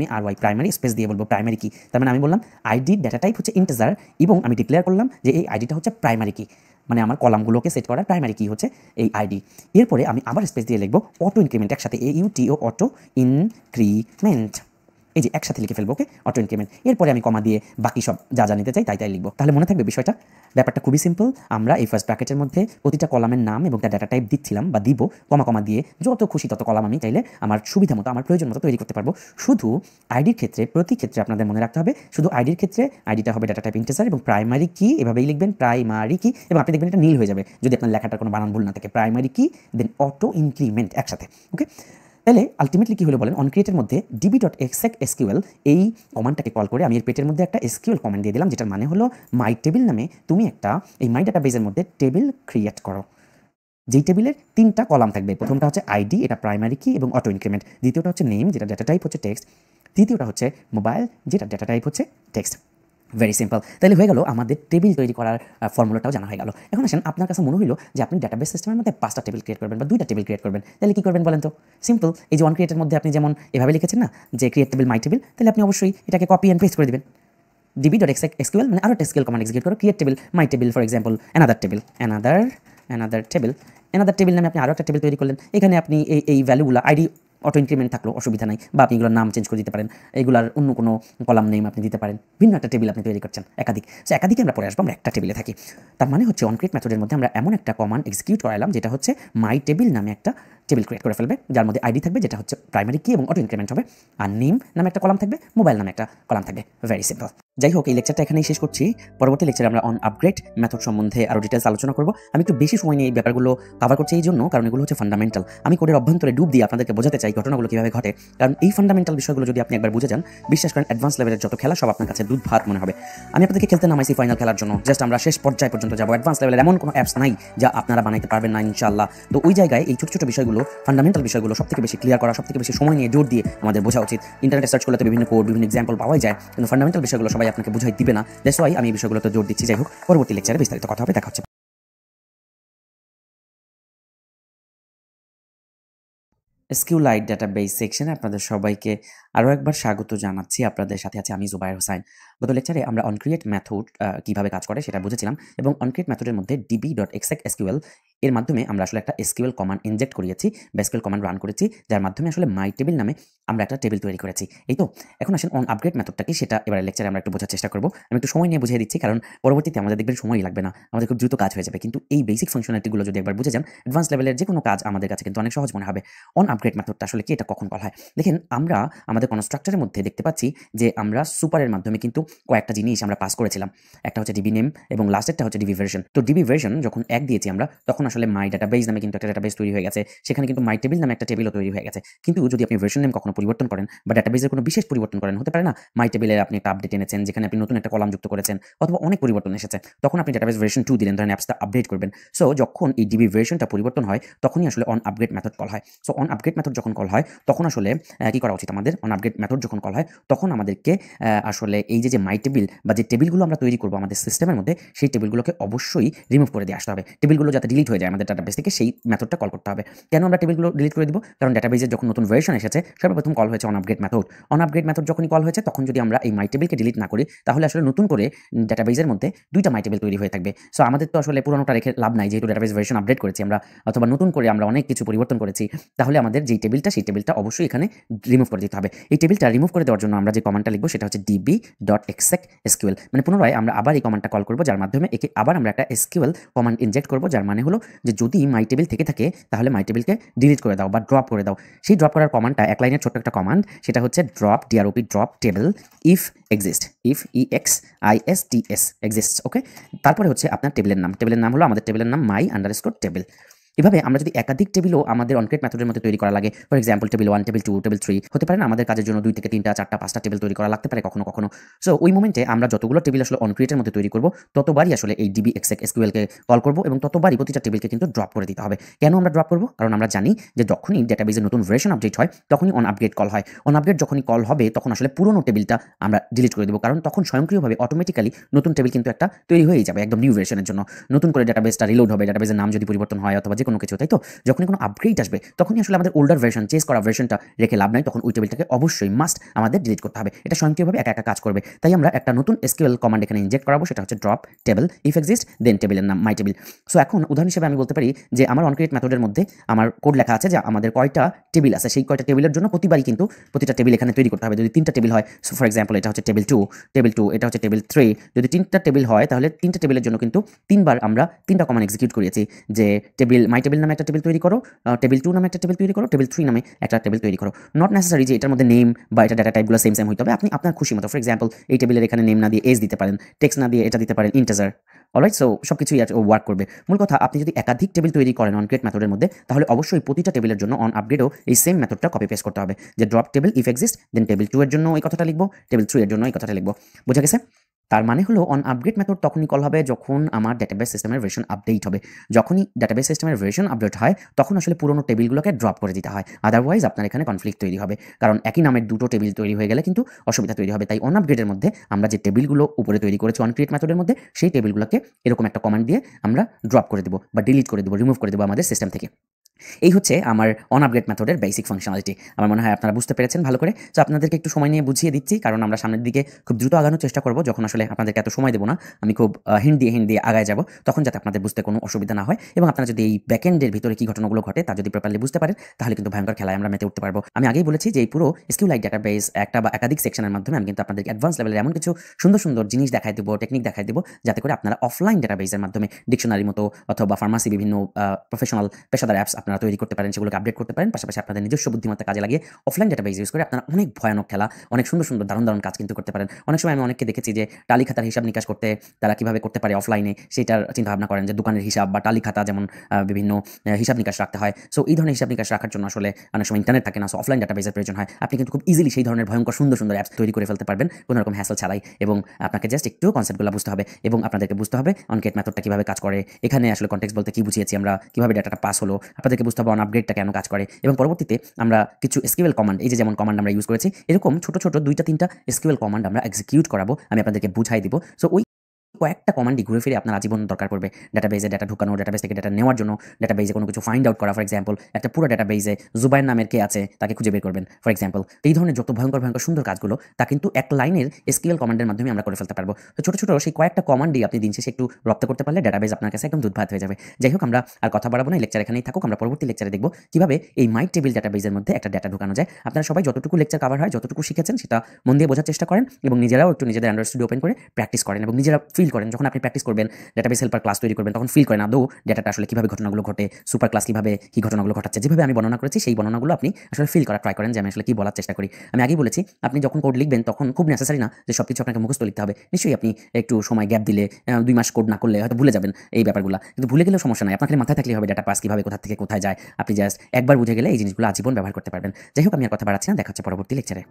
MARY প্রাইমারি, স্পেস দিয়ে বলবো প্রাইমারি কি। তার মানে আমি বললাম আইডি ডাটা টাইপ হচ্ছে ইন্টিজার এবং আমি ডিক্লেয়ার করলাম যে এই আইডিটা হচ্ছে প্রাইমারি কি, মানে আমার কলামগুলোকে সেট করার প্রাইমারি কি হচ্ছে এই আইডি। এরপরে আমি আবার স্পেস দিয়ে লিখবো অটো ইনক্রিমেন্ট, একসাথে AUTO অটো ইনক্রিমেন্ট, এই যে একসাথে লিখে ফেলবো। ওকে, অটো ইনক্রিমেন্ট। এরপরে আমি কমা দিয়ে বাকি সব যা নিতে চাই তাই লিখবো। তাহলে মনে থাকবে বিষয়টা, ব্যাপারটা খুবই সিম্পল। আমরা এই ফার্স্ট ব্র্যাকেটের মধ্যে প্রতিটা কলামের নাম এবং তার ডাটা টাইপ দিচ্ছিলাম বা দিব, কমা দিয়ে যত খুশি তত কলাম আমি চাইলে আমার সুবিধা মতো, আমার প্রয়োজন মতো তৈরি করতে পারবো। শুধু আইডির ক্ষেত্রে, প্রতি ক্ষেত্রে আপনাদের মনে রাখতে হবে, শুধু আইডির ক্ষেত্রে আইডিটা হবে ডাটা টাইপ ইন্টিজার এবং প্রাইমারি কি, এভাবেই লিখবেন প্রাইমারি কি, এবং আপনি দেখবেন এটা নীল হয়ে যাবে যদি আপনার লেখাটার কোনো বানান ভুল না থাকে। প্রাইমারি কি দেন অটো ইনক্রিমেন্ট একসাথে। ওকে, তাহলে আলটিমেটলি কি হলো বলেন, অন ক্রিয়েটের মধ্যে db.exec SQL এই কমান্ডটাকে কল করে আমি এর পেটের মধ্যে একটা SQL কমান্ড দিয়ে দিলাম, যেটার মানে হলো মাই টেবিল নামে তুমি একটা এই মাই ডাটাবেজের মধ্যে টেবিল ক্রিয়েট করো, যেই টেবিলের 3টা কলাম থাকবে। প্রথমটা হচ্ছে আইডি, এটা প্রাইমারি কি এবং অটো ইনক্রিমেন্ট। দ্বিতীয়টা হচ্ছে নেম, যেটা ডেটা টাইপ হচ্ছে টেক্সট। তৃতীয়টা হচ্ছে মোবাইল, যেটা ডেটা টাইপ হচ্ছে টেক্সট। Very simple. তাহলে হয়ে গেল আমাদের টেবিল তৈরি করার ফর্মুলাটাও জানা হয়ে গেল। এখন আসেন, আপনার কাছে মনে হলো যে আপনি ডাটাবেস সিস্টেমের মধ্যে 5টা টেবিল ক্রিয়েট করবেন বা 2টা টেবিল ক্রিয়েট করবেন, তাহলে কি করবেন বলেন তো? সিম্পল, এই যে অন ক্রিয়েটের মধ্যে আপনি যেমন এভাবে লিখেছেন না যে ক্রিয়েট টেবিল মাই টেবিল, তাহলে আপনি অবশ্যই এটাকে কপি অ্যান্ড পেস্ট করে দিবেন। db.exec SQL মানে আরো একটা SQL কমান্ড এক্সিকিউট করো, create table my table for example another table নামে আপনি আরো একটা টেবিল তৈরি করলেন। এখানে আপনি এই ভ্যালুগুলো আইডি অটো ইনক্রিমেন্ট থাকলো, অসুবিধা নাই, বা আপনি এগুলোর নাম চেঞ্জ করে দিতে পারেন, এগুলার অন্য কোনো কলাম নেম আপনি দিতে পারেন। ভিন্ন একটা টেবিল আপনি তৈরি করছেন একাধিক, সো একাধিকে আমরা পরে আসবো, আমরা একটা টেবিলে থাকি। তার মানে হচ্ছে অনক্রিয়েট মেথডের মধ্যে আমরা এমন একটা কমান্ড এক্সিকিউট করালাম যেটা হচ্ছে মাই টেবিল নামে একটা টেবিল ক্রিয়েট করে ফেলবে, যার মধ্যে আইডি থাকবে, যেটা হচ্ছে প্রাইমারি কি এবং অটো ইনক্রিমেন্ট হবে, আর নেম নামে একটা কলাম থাকবে, মোবাইল নামে একটা কলাম থাকবে। Very simple. যাই হোক, এই লেকচারটা এখানেই শেষ করছি। পরবর্তী লেকচারে আমরা অন আপগ্রেড মেথড সম্বন্ধে আরও ডিটেলস আলোচনা করব। আমি একটু বেশি সময় নিয়ে এই ব্যাপারগুলো কভার করছি এই জন্য, কারণ এগুলো হচ্ছে ফান্ডামেন্টাল। আমি কোডের অভ্যন্তরে ডুব দিয়ে আপনাদেরকে বোঝাতে চাই ঘটনাগুলো কীভাবে ঘটে, কারণ এই ফান্ডামেন্টাল বিষয়গুলো যদি আপনি একবার বুঝে যান, বিশ্বাস করেন অ্যাডভান্স লেভেলের যত খেলা সব আপনার কাছে দুধ ভাত মনে হবে। আমি আপনাদেরকে খেলতে নামাইছি ফাইনাল খেলার জন্য, জাস্ট আমরা শেষ পর্যায় পর্যন্ত যাবো। অ্যাডভান্স লেভেলের এমন কোনো অ্যাপস নাই যা আপনারা বানাইতে পারবেন না ইনশাআল্লাহ। তো ওই জায়গায় এই ছোট ছোট বিষয়গুলো, ফান্ডামেন্টাল বিষয়গুলো সবথেকে বেশি ক্লিয়ার করা, সবথেকে বেশি সময় নিয়ে জোর দিয়ে আমাদের বোঝা উচিত। ইন্টারনেটে সার্চ করলে তো বিভিন্ন কোড, বিভিন্ন এক্সাম্পল পাওয়াই যায়, কিন্তু ফান্ডামেন্টাল বিষয়গুলো সবাই আপনাকে বুঝাই দিবে না। দ্যাটস ওয়াই আমি এই বিষয়গুলোতে জোর দিচ্ছি। যাই হোক, পরবর্তী লেকচারে বিস্তারিত কথা হবে, দেখা হচ্ছে। SQLite ডাটাবেস সেকশনে আপনাদের সবাইকে আরও একবার স্বাগত জানাচ্ছি। আপনাদের সাথে আছে আমি জুবায়ের হোসাইন। গত লেকচারে আমরা অনক্রিয়েট মেথড কীভাবে কাজ করে সেটা বুঝেছিলাম, এবং অনক্রিয়েট মেথডের মধ্যে db.exec SQL এর মাধ্যমে আমরা আসলে একটা SQL কমান্ড ইনজেক্ট করিয়েছি বা SQL কমান্ড রান করেছি, যার মাধ্যমে আসলে মাই টেবিল নামে আমরা একটা টেবিল তৈরি করেছি। এই তো, এখন আসেন অন আপগ্রেড মেথডটা কি সেটা এবার লেকচারে আমরা একটু বোঝার চেষ্টা করব। আমি একটু সময় নিয়ে বুঝিয়ে দিচ্ছি, কারণ পরবর্তীতে আমাদের দেখবেন সময়ই লাগবে না, আমাদের খুব দ্রুত কাজ হয়ে যাবে। কিন্তু এই বেসিক ফাংশনালিটিগুলো যদি একবার বুঝে যান, অ্যাডভান্স লেভেলের যে কোনো কাজ আমাদের কাছে কিন্তু অনেক সহজ মনে হবে। অন আপগ্রেড মেথডটা আসলে কি, এটা কখন কল হয়? দেখেন, আমরা আমাদের কনস্ট্রাক্টরের মধ্যে দেখতে পাচ্ছি যে আমরা সুপারের মাধ্যমে কিন্তু কয়েকটা জিনিস আমরা পাস করেছিলাম। একটা হচ্ছে ডিবি নেম এবং লাস্টেরটা হচ্ছে ডিবি ভার্সন। তো ডিবি ভার্সন যখন 1 দিয়েছি আমরা, তখন আসলে মাই ডাটাবেস নামে কিন্তু একটা ডাটাবেস তৈরি হয়ে গেছে, সেখানে কিন্তু মাই টেবিল নামে একটা টেবিলও তৈরি হয়ে গেছে। কিন্তু যদি আপনি ভার্সন নেম কখনো পরিবর্তন করেন বা ডাটাবেসের কোনো বিশেষ পরিবর্তন করেন, হতে পারে না মাই টেবিলের আপনি একটা আপডেট এনেছেন যেখানে আপনি নতুন একটা কলাম যুক্ত করেছেন, অথবা অনেক পরিবর্তন এসেছে, তখন আপনি ডাটাবেস ভার্সন 2 দিলেন, ধরেন অ্যাপসটা আপডেট করবেন। সো যখন এই ডিবি ভার্সনটা পরিবর্তন হয়, তখনই আসলে অন আপগ্রেড মেথড কল হয়। সো অন আপগ্রেড মেথড যখন কল হয়, তখন আসলে কি করা উচিত আমাদের? অন আপগ্রেড মেথড যখন কল হয়, তখন আমাদেরকে আসলে এই যে মাই টেবিল বা যে টেবিলগুলো আমরা তৈরি করবো আমাদের সিস্টেমের মধ্যে, সেই টেবিলগুলোকে অবশ্যই রিমুভ করে দিয়ে আসতে হবে। টেবিলগুলো যাতে ডিলিট হয়ে যায় আমাদের ডাটাবেস থেকে, সেই মেথডটা কল করতে হবে। কেন আমরা টেবিলগুলো ডিলিট করে দিব? কারণ ডাটাবেসের যখন নতুন ভার্সন এসেছে, সর্বপ্রথম কল হয়েছে on upgrade method. On upgrade method যখনই কল হয়েছে, তখন যদি আমরা এই মাই টেবিলকে ডিলিট না করি, তাহলে আসলে নতুন করে ডাটাবেসের মধ্যে 2টা মাই টেবিল তৈরি হয়ে থাকবে। সো আমাদের তো আসলে পুরোনোটা রেখে লাভ নাই, যেহেতু ডাটাবেস ভার্সন আপডেট করেছি আমরা, অথবা নতুন করে আমরা অনেক কিছু পরিবর্তন করেছি, তাহলে আমাদের যেই টেবিলটা, সেই টেবিলটা অবশ্যই এখানে রিমুভ করে দিতে হবে। এই টেবিলটা রিমুভ করে দেওয়ার জন্য আমরা যে কমান্ডটা লিখবো সেটা হচ্ছে db.exec SQL, মানে পুনরায় আমরা আবার এই কমান্ডটা কল করবো, যার মাধ্যমে একে আবার আমরা একটা SQL কমান্ড ইনজেক্ট করবো, যার মানে হলো যে যদি মাই টেবিল থেকে থাকে, তাহলে মাই টেবিলকে ডিলিট করে দাও বা ড্রপ করে দাও। সেই ড্রপ করার কমান্ডটা এক লাইনের ছোট্ট একটা কমান্ড, সেটা হচ্ছে drop drop table if exist, if EXISTS exists. Okay, তারপরে হচ্ছে আপনার টেবিলের নাম হলো, আমাদের টেবিলের নাম মাই আন্ডারস্কোর টেবিল। এভাবে আমরা যদি একাধিক টেবিলও আমাদের অনক্রিয়েট মেথডের মধ্যে তৈরি করা লাগে, for example table 1, table 2, table 3, হতে পারে না আমাদের কাজের জন্য 2 থেকে 3টা 4টা 5টা টেবিল তৈরি করা লাগতে পারে কখনো কখনো। সো ওই মোমেন্টে আমরা যতগুলো টেবিল আসলে অনক্রিয়েটের মধ্যে তৈরি করব, ততবারই আসলে এই db.exec SQL কে কল করব, এবং ততবারই প্রতিটা টেবিলকে কিন্তু ড্রপ করে দিতে হবে। কেন আমরা ড্রপ করব? কারণ আমরা জানি যে যখনই ডেটাবেসের নতুন ভার্সন আপডেট হয়, তখনই অন আপগ্রেড কল হয়। অন আপগ্রেড যখনই কল হবে, তখন আসলে পুরোনো টেবিলটা আমরা ডিলিট করে দেবো, কারণ তখন স্বয়ংক্রিয়ভাবে অটোমেটিক্যালি নতুন টেবিল কিন্তু একটা তৈরি হয়েই যাবে একদম নিউ ভার্সনের জন্য। নতুন করে ডাটাবেসটা রিলোড হবে, ডাটাবেসের নাম যদি পরিবর্তন হয় অথবা যে কোনো কিছু, তাই তো? যখনই কোনো আপগ্রেড আসবে, তখনই আসলে আমাদের ওল্ডার ভার্সন, চেস করা ভার্সনটা রেখে লাভ নাই, তখন ওই টেবিলটাকে অবশ্যই মাস্ট আমাদের ডিলিট করতে হবে। এটা স্বয়ংক্রিয়ভাবে একা একা কাজ করবে। তাই আমরা একটা নতুন SQL কমান্ড এখানে ইনজেক্ট করাবো, সেটা হচ্ছে ড্রপ টেবিল ইফ এক্সিস্ট, দেন টেবিলের নাম মাই টেবিল। সো এখন উদাহরণ হিসেবে আমি বলতে পারি যে আমার অনক্রিয়েট মেথডের মধ্যে আমার কোড লেখা আছে যে আমাদের কয়টা টেবিল আছে, সেই কয়টা টেবিলের জন্য প্রতিবারই কিন্তু প্রতিটা টেবিল এখানে তৈরি করতে হবে। যদি 3টা টেবিল হয়, সো ফর এক্সাম্পল এটা হচ্ছে টেবিল 2, এটা হচ্ছে টেবিল 3, যদি 3টা টেবিল হয়, তাহলে 3টা টেবিলের জন্য কিন্তু 3বার আমরা 3টা কমান্ড এক্সিকিউট করিয়েছি, যে টেবিল মাই টেবিল নামে একটা টেবিল তৈরি করো, টেবিল 2 নামে একটা টেবিল তৈরি করো, টেবিল 3 নামে একটা টেবিল তৈরি করো। নট নেসেসারি যে এটার মধ্যে নেম বা এটা ডাটা টাইপগুলো সেম হইতে হবে, আপনি আপনার খুশি মতো, ফর এক্সাম্পল এই টেবিলের এখানে নেম না দিয়ে এজ দিতে পারেন, টেক্সট না দিয়ে এটা দিতে পারেন ইন্টিজার, অলরাইট, সো সবকিছুই ওয়ার্ক করবে। মূল কথা, আপনি যদি একাধিক টেবিল তৈরি করেন অন ক্রিয়েট মেথডের মধ্যে, তাহলে অবশ্যই প্রতিটা টেবিলের জন্য অন আপগ্রেডও এই সেম মেথডটা কপি পেস্ট করতে হবে, যে drop table if exist, then table 2 এর জন্য এই কথাটা লিখবো, টেবিল 3 এর জন্য এই কথাটা লিখবো। বোঝা গেছে? তার মানে হলো অন আপগ্রেড মেথড তখনই কল হবে যখন আমার ডেটাবেস সিস্টেমের ভার্সন আপডেট হবে। যখনই ডেটাবেস সিস্টেমের ভার্সন আপডেট হয়, তখন আসলে পুরোনো টেবিলগুলোকে ড্রপ করে দিতে হয়। আদারওয়াইজ আপনার এখানে কনফ্লিক্ট তৈরি হবে, কারণ একই নামের দুটো টেবিল তৈরি হয়ে গেলে কিন্তু অসুবিধা তৈরি হবে। তাই অন আপগ্রেডের মধ্যে আমরা যে টেবিলগুলো উপরে তৈরি করেছি অন ক্রিয়েট মেথডের মধ্যে, সেই টেবিলগুলোকে এরকম একটা কমান্ড দিয়ে আমরা ড্রপ করে দেবো বা ডিলিট করে দেবো, রিমুভ করে দেবো আমাদের সিস্টেম থেকে। এই হচ্ছে আমার অন আপগ্রেড মেথডের বেসিক ফাংশনালিটি। আমার মনে হয় আপনারা বুঝতে পেরেছেন ভালো করে। তো আপনাদেরকে একটু সময় নিয়ে বুঝিয়ে দিচ্ছি, কারণ আমরা সামনের দিকে খুব দ্রুত আগানোর চেষ্টা করব। যখন আসলে আপনাদেরকে এত সময় দেবো না, আমি খুব হিন্ট দিয়ে আগায় যাব, তখন যাতে আপনাদের বুঝতে কোনো অসুবিধা না হয়, এবং আপনারা যদি এই ব্যাকএন্ডের ভিতরে কি ঘটনাগুলো ঘটে তা যদি প্রপারলি বুঝতে পারেন, তাহলে কিন্তু ভয়ঙ্কর খেলায় আমরা মেতে উঠতে পারবো। আমি আগেই বলেছি যে এই পুরো SQLite ডাটাবেস একটা বা একাধিক সেকশনের মাধ্যমে আমি কিন্তু আপনাদেরকে অ্যাডভান্স লেভেলের এমন কিছু সুন্দর সুন্দর জিনিস দেখাই দেবো, টেকনিক দেখাই দেবো, যাতে করে আপনারা অফলাইন ডাটাবেসের মাধ্যমে ডিকশনারি মতো অথবা ফার্মাসি বিভিন্ন প্রফেশনাল পেশাদার অ্যাপস আপনারা তৈরি করতে পারেন, সেগুলোকে আপডেট করতে পারেন। পাশাপাশি আপনাদের নিজস্ব বুদ্ধিমত্তা কাজে লাগিয়ে অফলাইন ডাটাবেস ইউজ করে আপনারা অনেক ভয়ানক খেলা, অনেক সুন্দর সুন্দর দারুণ কাজ কিন্তু করতে পারেন। অনেক সময় আমি অনেককে দেখেছি যে টালি খাতার হিসাব নিকাশ করতে তারা কিভাবে করতে পারে অফলাইনে, সেটার চিন্তা ভাবনা করেন, যে দোকানের হিসাব বা টালি খাতা যেমন বিভিন্ন হিসাব নিকাশ রাখতে হয়। সো এই ধরনের হিসাব নিকাশ রাখার জন্য আসলে অনেক সময় ইন্টারনেট থাকে না, সো অফলাইন ডাটাবেসের প্রয়োজন হয়। আপনি কিন্তু খুব ইজিলি সেই ধরনের ভয়ঙ্কর সুন্দর সুন্দর অ্যাপস তৈরি করে ফেলতে পারবেন কোনো রকম হ্যাসল ছাড়াই, এবং আপনাকে জাস্ট একটু কনসেপ্টগুলো বুঝতে হবে, এবং আপনাদেরকে বুঝতে হবে অন ক্রিয়েট মেথডটা কিভাবে কাজ করে, এখানে আসলে কনটেক্সট বলতে কি বুঝিয়েছি আমরা, কিভাবে ডাটাটা পাস হলো, আপনাদেরকে বুঝতে হবে অন আপগ্রেডটা কেন কাজ করে, এবং পরবর্তীতে আমরা কিছু SQL কমান্ড, এই যে যেমন কমান্ড আমরা ইউজ করেছি, এরকম ছোট ছোট 2-3টা SQL কমান্ড আমরা এক্সিকিউট করাবো, আমি আপনাদেরকে বুঝাই দিব। সো ওই কয়েকটা কমান্ডই ঘুরে ফিরে আপনার আজীবন দরকার পড়বে। ডাটাবেজে ডাটা ঢুকানো, ডাটাবেস থেকে ডাটা নেওয়ার জন্য, ডাটাবেজে কোনো কিছু ফাইন্ড আউট করা। ফর এক্সাম্পল, একটা পুরো ডাটাবেজে জুবাইর নামের কে আছে তাকে খুঁজে বের করবেন ফর এক্সাম্পল। এই ধরনের যত ভয়ঙ্কর সুন্দর কাজগুলো, তা কিন্তু এক লাইনের SQL কমান্ডের মাধ্যমে আমরা করে ফেলতে পারবো। তো ছোট ছোট সেই কয়েকটা কমান্ডই আপনি দিন শেষে একটু রপ্ত করতে পারলে ডাটাবেজ আপনার কাছে একদম দুধভাত হয়ে যাবে। যাই হোক, আমরা আর কথা বাড়াবো না, লেকচার এখানেই থাকুক। আমরা পরবর্তী লেকচারে দেখব কিভাবে এই মাই টেবিল ডাটাবেজের মধ্যে একটা ডাটা ঢুকানো যায়। আপনারা সবাই যতটুকু লেকচার কভার হয়, যতটুকু শিখেছেন, সেটা মন দিয়ে বোঝার চেষ্টা করেন, এবং নিজেরাও একটু নিজেদের অ্যান্ড্রয়েড স্টুডিও ওপেন করে প্র্যাকটিস করেন, এবং নিজেরা ফিল করেন। যখন আপনি প্র্যাকটিস করবেন, ডাটাবেস হেল্পার ক্লাস তৈরি করবেন, তখন ফিল করেন আদৌ ডাটাটা আসলে কিভাবে ঘটনাগুলো ঘটে, সুপার ক্লাস কিভাবে কি ঘটনাগুলো ঘটাচ্ছে। যেভাবে আমি বর্ণনা করেছি, সেই বর্ণনাগুলো আপনি আসলে ফিল করা ট্রাই করেন, যে আমি আসলে কি বলার চেষ্টা করি। আমি আগেই বলেছি, আপনি যখন কোড লিখবেন তখন খুব নেসেসারি না যে সবকিছু আপনাকে মুখস্থ লিখতে হবে। নিশ্চয়ই আপনি একটু সময় গ্যাপ দিলে, 2 মাস কোড না করলে হয়তো ভুলে যাবেন এই ব্যাপারগুলো, কিন্তু ভুলে গেলেও সমস্যা নাই, আপনার খালি মাথায় থাকলেই হবে ডাটা পাস কিভাবে, কোথা থেকে কোথায় যায়। আপনি জাস্ট একবার বুঝে গেলে এই জিনিসগুলো আজীবন ব্যবহার করতে পারবেন। যাই হোক, আমি আর কথা বাড়াচ্ছি না, দেখা হচ্ছে পরবর্তী লেকচারে।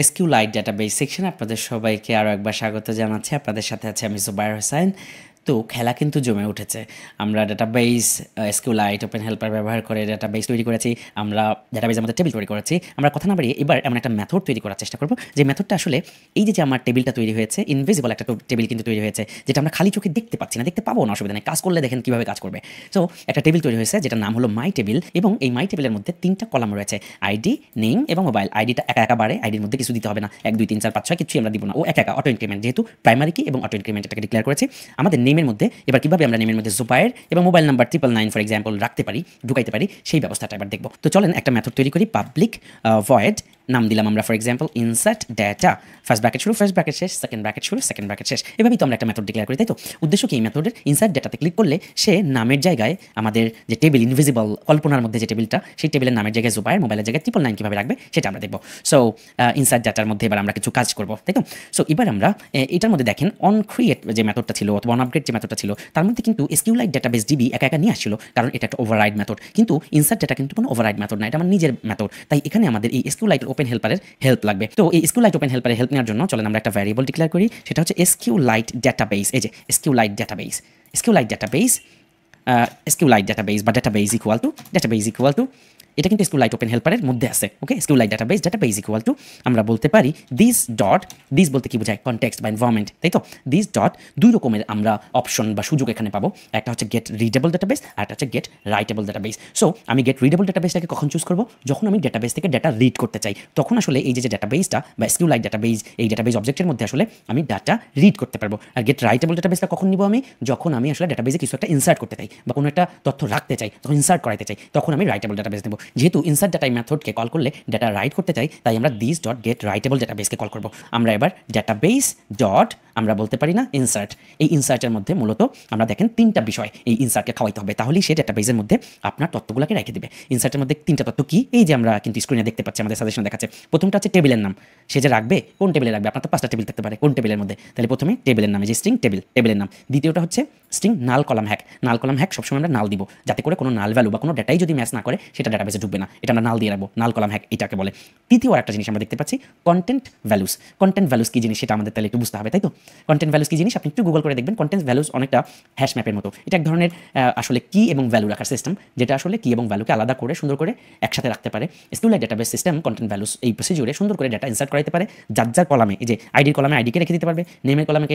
SQLite ডাটাবেস সেকশনে আপনাদের সবাইকে আরও একবার স্বাগত জানাচ্ছি। আপনাদের সাথে আছে আমি জুবায়ের হোসাইন। তো খেলা কিন্তু জমে উঠেছে। আমরা ডাটাবেস SQLite ওপেন হেল্পার ব্যবহার করে ডাটাবেস তৈরি করেছি, আমরা ডাটাবেসের মধ্যে টেবিল তৈরি করেছি। আমরা কথা না বাড়িয়ে এবার এমন একটা মেথড তৈরি করার চেষ্টা করব, যে মেথডটা আসলে এই যে আমার টেবিলটা তৈরি হয়েছে, ইনভিজিবল একটা টেবিল কিন্তু তৈরি হয়েছে, যেটা আমরা খালি চোখে দেখতে পাচ্ছি না, দেখতে পাবো না, অসুবিধা নেই, কাজ করলে দেখেন কীভাবে কাজ করবে। সো একটা টেবিল তৈরি হয়েছে যেটার নাম হলো মাই টেবিল, এবং এই মাই টেবিলের মধ্যে 3টা কলাম রয়েছে, আইডি, নেম এবং মোবাইল। আইডিটা একা বাড়ে, আইডির মধ্যে কিছু দিতে হবে না, 1 2 3 4 5 6 কিছুই আমরা দিব না, ও একা অটো ইনক্রিমেন্ট, যেহেতু প্রাইমারি কি এবং অটো ইনক্রিমেন্ট এটাকে ডিক্লেয়ার করেছি। আমাদের নেমের মধ্যে এবার কিভাবে আমরা নেমের মধ্যে জুবায়ের এবং মোবাইল নাম্বার 999 ফর এক্সাম্পল রাখতে পারি, ঢুকাইতে পারি, সেই ব্যবস্থাটা এবার দেখব। তো চলেন একটা মেথড তৈরি করি, পাবলিক ভয়েড, নাম দিলাম আমরা for example insert data, first bracket শুরু, ফার্স্ট ব্র্যাকেট শেষ, সেকেন্ড ব্র্যাকেট শুরু, সেকেন্ড ব্র্যাকেট শেষ। এভাবেই তো আমরা একটা মেথড ডিক্লেয়ার করি, তাই তো? উদ্দেশ্য কি, এই মেথডের ইনসার্ট ডাটাতে ক্লিক করলে সে নামের জায়গায় আমাদের যে টেবিল, ইনভিজিবল কল্পনার মধ্যে যে টেবিলটা, সেই টেবিলের নামের জায়গায় জুবায়ের, মোবাইলের জায়গায় 999 কীভাবে রাখবে সেটা আমরা দেখব। সো ইনসার্ট ডাটার মধ্যে এবার আমরা কিছু কাজ করব, তাই তো? সো এবার আমরা এটার মধ্যে দেখেন অন ক্রিয়েট যে মেথডটা ছিল অথবা অন আপগ্রেড যে মেথডটা ছিল, তার মধ্যে কিন্তু SQLite ডাটাবেস ডিবি একা নিয়ে আসছিল, কারণ এটা একটা ওভাররাইড মেথড। কিন্তু ইনসার্ট ডাটা কিন্তু কোনো ওভাররাইড মেথড না, এটা আমার নিজের মেথড। তাই এখানে আমাদের এই SQLite ওপেন হেল্পারের হেল্প লাগবে। তো এই SQLite ওপেন হেল্পারের হেল্প নেওয়ার জন্য চলেন আমরা একটা ভ্যারিয়েবল ডিক্লেয়ার করি, সেটা হচ্ছে SQLite ডাটাবেস। এই যে SQLite database, SQLite database, SQLite database বা ডাটাবেস ইকুয়াল টু এটা কিন্তু SQLite ওপেন হেল্পারের মধ্যে আছে। ওকে, SQLite ডাটাবেস ইকুয়াল টু আমরা বলতে পারি দিস বলতে কি বোঝায়, কনটেক্সট বা এনভায়রনমেন্ট, তাই তো? দিস ডট 2 রকমের আমরা অপশন বা সুযোগ এখানে পাবো, একটা হচ্ছে গেট রিডেবল ডাটাবেস আর একটা হচ্ছে গেট রাইটেবল ডাটাবেস। সো আমি গেট রিডেবল ডাটাবেসটাকে কখন চুজ করব, যখন আমি ডাটাবেস থেকে ডাটা রিড করতে চাই, তখন আসলে এই যে ডাটাবেসটা বা SQLite ডাটাবেস, এই ডাটাবেস অবজেক্টের মধ্যে আসলে আমি ডাটা রিড করতে পারবো। আর গেট রাইটেবল ডাটাবেসটা কখন নিব আমি, যখন আমি আসলে ডাটাবেসে কিছু একটা ইনসার্ট করতে চাই বা কোনো একটা তথ্য রাখতে চাই, তখন ইনসার্ট করাইতে চাই, তখন আমি রাইটেবল ডাটাবেস দেবো। যেহেতু ইনসার্ট ডাটা মেথডকে কল করলে ডাটা রাইট করতে চাই, তাই আমরা দিস ডট গেট রাইটেবল ডাটাবেসকে কল করব। আমরা এবার ডাটাবেস ডট আমরা বলতে পারি না ইনসার্ট। এই ইনসার্টের মধ্যে মূলত আমরা দেখেন 3টা বিষয় এই ইনসার্টকে খাওয়াইতে হবে, তাহলেই সে ডাটাবেসের মধ্যে আপনার তথ্যগুলোকে রেখে দেবে। ইনসার্টের মধ্যে 3টা তথ্য কি, এই যে আমরা কিন্তু স্ক্রিনে দেখতে পাচ্ছি, আমাদের সাজেশন দেখাচ্ছে। প্রথমটা হচ্ছে টেবিলের নাম, সে যে রাখবে কোন টেবিলে রাখবে, আপনার তো 5টা টেবিল থাকতে পারে, কোন টেবিলের মধ্যে, তাহলে প্রথমে টেবিলের নামে যে স্ট্রিং টেবিলের নাম। দ্বিতীয়টা হচ্ছে স্ট্রিং নাল কলাম হ্যাক, নাল কলাম হ্যাক সবসময় আমরা নাল দিব, যাতে করে কোনো নাল ভ্যালু বা কোনো ডাটাই যদি ম্যাচ না করে সেটা ডাটাবেসে ঢুকবে না, এটা আমরা নাল দিয়ে রাখবো, নাল কলাম হ্যাক এটাকে বলে। তৃতীয় একটা জিনিস আমরা দেখতে পাচ্ছি কন্টেন্ট ভ্যালুস। কন্টেন্ট ভ্যালুস কি জিনিস সেটা আমাদের তাহলে একটু বুঝতে হবে, তাই তো? কন্টেন্ট ভ্যালুস কি জিনিস আপনি একটু গুগল করে দেখবেন। কন্টেন্ট ভ্যালুস অনেকটা হ্যাশ ম্যাপের মতো, এটা এক ধরনের আসলে কি এবং ভ্যালু রাখার সিস্টেম, যেটা আসলে কি এবং ভ্যালুকে আলাদা করে সুন্দর করে একসাথে রাখতে পারে। SQLite database system content values এই প্রসিডিউরে সুন্দর করে ডাটা ইনসার্ট করাতে পারে, যার কলামে, এই যে আইডির কলামে আইডিকে রেখে দিতে পারবে, নেমের কলামে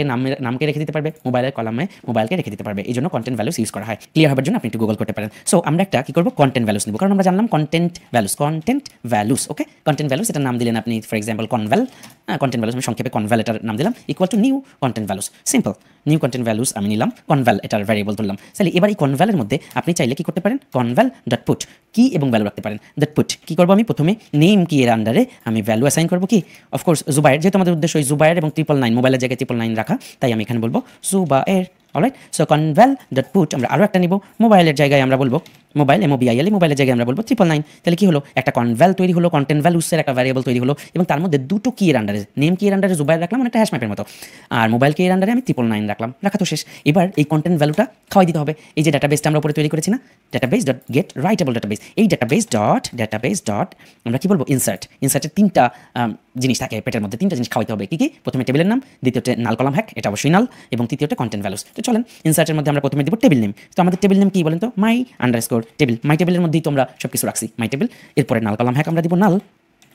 নামকে রেখে দিতে পারবে, মোবাইলের কলামে মোবাইলকে রেখে দিতে পারবে। এই জন্য কন্টেন্ট ভ্যালুস ইউজ করা হয়। ক্লিয়ার হওয়ার জন্য আপনি একটু গুগল করতে পারেন। সো আমরা একটা কি করবো, কন্টেন্ট ভ্যালুস নিব, কারণ আমরা জানলাম কন্টেন্ট ভ্যালুস। ওকে, কন্টেন্ট ভ্যালুস এটার নাম দিলেন আপনি, ফর এক্সাম্পল কনভ্যাল, কন্টেন্ট ভ্যালুস আমি সংক্ষেপে কনভ্যাল এটার নাম দিলাম, equal to new content values. Simple, new content values আমি নিলাম, কনভ্যাল এটার ভ্যারিয়েবল ধরলাম। তাহলে এবার এই কনভ্যালের মধ্যে আপনি চাইলে কি করতে পারেন, কনভ্যাল ডট পুট কি এবং ভ্যালু রাখতে পারেন। ডট পুট কি করবো, আমি প্রথমে নেম কি এর আন্ডারে আমি ভ্যালু অ্যাসাইন করবো কি, অফকোর্স জুবায়ের, যেহেতু আমাদের উদ্দেশ্য জুবায়ের এবং 999 মোবাইলের জায়গায় 999 রাখা, তাই আমি এখানে বলবো Zubair. Alright, so conval dot put আমরা আরও একটা নিব, মোবাইলের জায়গায় আমরা বলবো মোবাইল MOBILE, মোবাইলের জায়গায় আমরা বলবো 999। তাহলে কি হলো, একটা কনভ্যাল তৈরি হলো, কন্টেন্ট ভ্যালুসের একটা ভ্যারিয়েবল তৈরি হলো, এবং তার মধ্যে দুটো কি এর আন্ডারে, নেম কি এর আন্ডারে জুবায়ের রাখলাম, একটা হ্যাশ ম্যাপের মতো, আর মোবাইল কি এর আন্ডারে আমি 999 রাখলাম, রাখা তো শেষ। এবার এই কন্টেন্ট ভ্যালুটা খাওয়াই দিতে হবে। এই যে ডাটাবেসটা আমরা উপরে তৈরি করেছি না, database dot get writable database, এই ডাটাবেস ডট আমরা কি বলবো, ইনসার্টের 3টা জিনিস থাকে পেটের মধ্যে, 3টা জিনিস খাওয়াইতে হবে। কি কি, প্রথমে টেবিলের নাম, দ্বিতীয়তে নাল কলাম হ্যাক, এটা অবশ্যই নাল, এবং তৃতীয়তে কন্টেন্ট ভ্যালুস। তো চলেন ইনসার্টের মধ্যে আমরা প্রথমে দিব টেবিল নেম। তো আমাদের টেবিল নেম কি বলেন তো, মাই আন্ডারস্কোর টেবিল, মাই টেবিলের মধ্যেই তো আমরা সব কিছু রাখছি, মাই টেবিল। এরপরে নাল কলাম হ্যাক আমরা দিব নাল,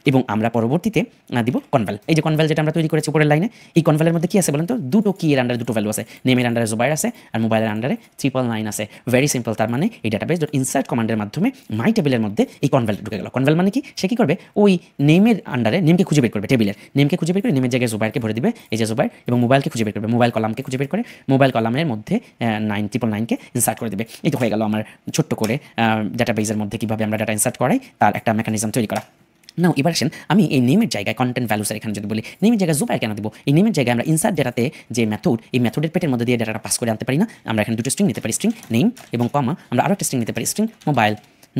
এবং আমরা পরবর্তীতে দিব কনভ্যাল। এই যে কনভ্যাল যেটা আমরা তৈরি করেছি উপরের লাইনে, এই কনভ্যালের মধ্যে কি আছে বলেন তো, দুটো কি এর আন্ডারে দুটো ভ্যালু আছে, নেমের আন্ডারে জুবায়ের আছে আর মোবাইলের আন্ডারে 999 আছে। ভেরি সিম্পল, তার মানে এই ডাটাবেস ডট ইনসার্ট কমান্ডের মাধ্যমে মাই টেবিলের মধ্যে এই কনভ্যাল ঢুকে গেল। কনভ্যাল মানে কি, সে কি করবে, ওই নেমের আন্ডারে নেমকে খুঁজে বের করবে, টেবিলের নেমকে খুঁজে বের করে নেমের জায়গায় জুবায়েরকে ভরে দিবে, এই যে জুবায়ের, এবং মোবাইলকে খুঁজে বের করবে, মোবাইল কলামকে খুঁজে বের করে মোবাইল কলামের মধ্যে 999কে ইনসার্ট করে দেবে। এই তো হয়ে গেল আমার ছোট্ট করে ডাটাবেসের মধ্যে কীভাবে আমরা ডাটা ইনসার্ট করাই তার একটা মেকানিজম তৈরি করা। নাও এবার আসেন, আমি এই নেমের জায়গায় কন্টেন্ট ভ্যালুসের এখানে যদি বলি, নেমের জায়গায় জুবায়ের কেন দেবো, এই নেমের জায়গায় আমরা ইনসার্ট ডাটাতে যে মেথড, এই মেথডের পেটের মধ্যে দিয়ে ডাটাটা পাস করে আনতে পারি না, আমরা এখানে দুটো স্ট্রিং নিতে পারি, স্ট্রিং নেম এবং কমা, আমরা আরও একটা স্ট্রিং নিতে পারি, স্ট্রিং মোবাইল।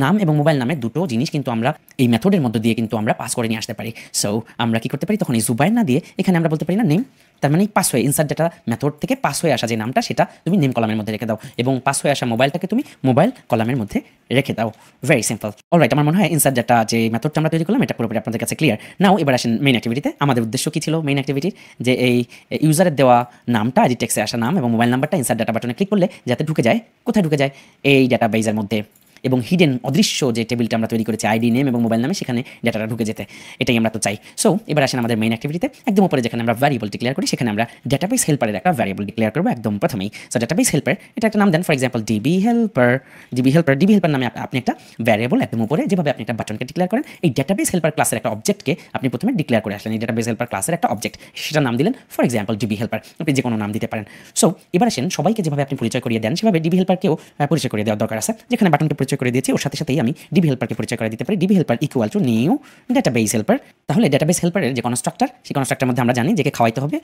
নাম এবং মোবাইল নামের দুটো জিনিস কিন্তু আমরা এই মেথডের মধ্যে দিয়ে কিন্তু আমরা পাস করে নিয়ে আসতে পারি। সো আমরা কি করতে পারি, তখন এই জুবায়ের না দিয়ে এখানে আমরা বলতে পারি না নেম, তার মানে পাস হয়ে ইনসার্ট ডাটা মেথড থেকে পাস হয়ে আসা যে নামটা, সেটা তুমি নেম কলামের মধ্যে রেখে দাও, এবং পাস হয়ে আসা মোবাইলটাকে তুমি মোবাইল কলামের মধ্যে রেখে দাও। Very simple. অলরাইট, আমার মনে হয় ইনসার্ট ডাটা যে মেথডটা আমরা তৈরি করলাম এটা পুরোপুরি আপনাদের কাছে ক্লিয়ার। নাও এবার আসেন মেইন অ্যাক্টিভিটিতে। আমাদের উদ্দেশ্য কি ছিল মেইন অ্যাক্টিভিটির, যে এই ইউজারের দেওয়া নামটা, এডিট টেক্সে আসা নাম এবং মোবাইল নাম্বারটা ইনসার্ট ডাটা বাটনে ক্লিক করলে যাতে ঢুকে যায়, কোথায় ঢুকে যায়, এই ডাটাবেসের মধ্যে, এবং হিডেন অদৃশ্য যে টেবিলটা আমরা তৈরি করেছি আইডি নেম এবং মোবাইল নামে, সেখানে ডাটাটা ঢুকে যেতে, এটাই আমরা তো চাই। সো এবার আসেন আমাদের মেইন অ্যাক্টিভিটিতে, একদম উপরে যেখানে আমরা ভ্যারিয়েবল ডিক্লেয়ার করি, সেখানে আমরা ডাটাবেস হেল্পারের একটা ভ্যারিয়েবল ডিক্লেয়ার করবো একদম প্রথমেই। সো ডাটাবেস হেল্পার, এটা একটা নাম দেন, ফর এক্সাম্পল ডিবি হেল্পার নামে আপনি একটা ভ্যারিয়েবল একদম উপরে যেভাবে আপনি একটা বাটনকে ডিক্লেয়ার করেন, এই ডাটাবেস হেল্পার ক্লাসের একটা অবজেক্টকে আপনি প্রথমে ডিক্লেয়ার করে আসলেন, এই ডাটাবেস হেল্পার ক্লাসের একটা অবজেক্ট, সেটা নাম দিলেন ফর এক্সাম্পল ডিবি হেল্পার, আপনি যে কোনো নাম দিতে পারেন। সো এবার আসেন, সবাইকে যেভাবে আপনি পরিচয় করিয়ে দেন সেভাবে ডিবি হেল্পারকেও পরিচয় করিয়ে দেওয়ার দরকার আছে। যেখানে বাটনকে পরিচয় করে দিয়েছি, ওর সাথে সাথেই আমি ডিবি হেল্পারকে পরিচয় করে দিতে পারি, DB helper equal to new database helper. তাহলে ডাটাবেস হেল্পারের যে কনস্ট্রাক্টর, সেই কনস্ট্রাক্টরের মধ্যে আমরা জানি যে খাওয়াইতে হবে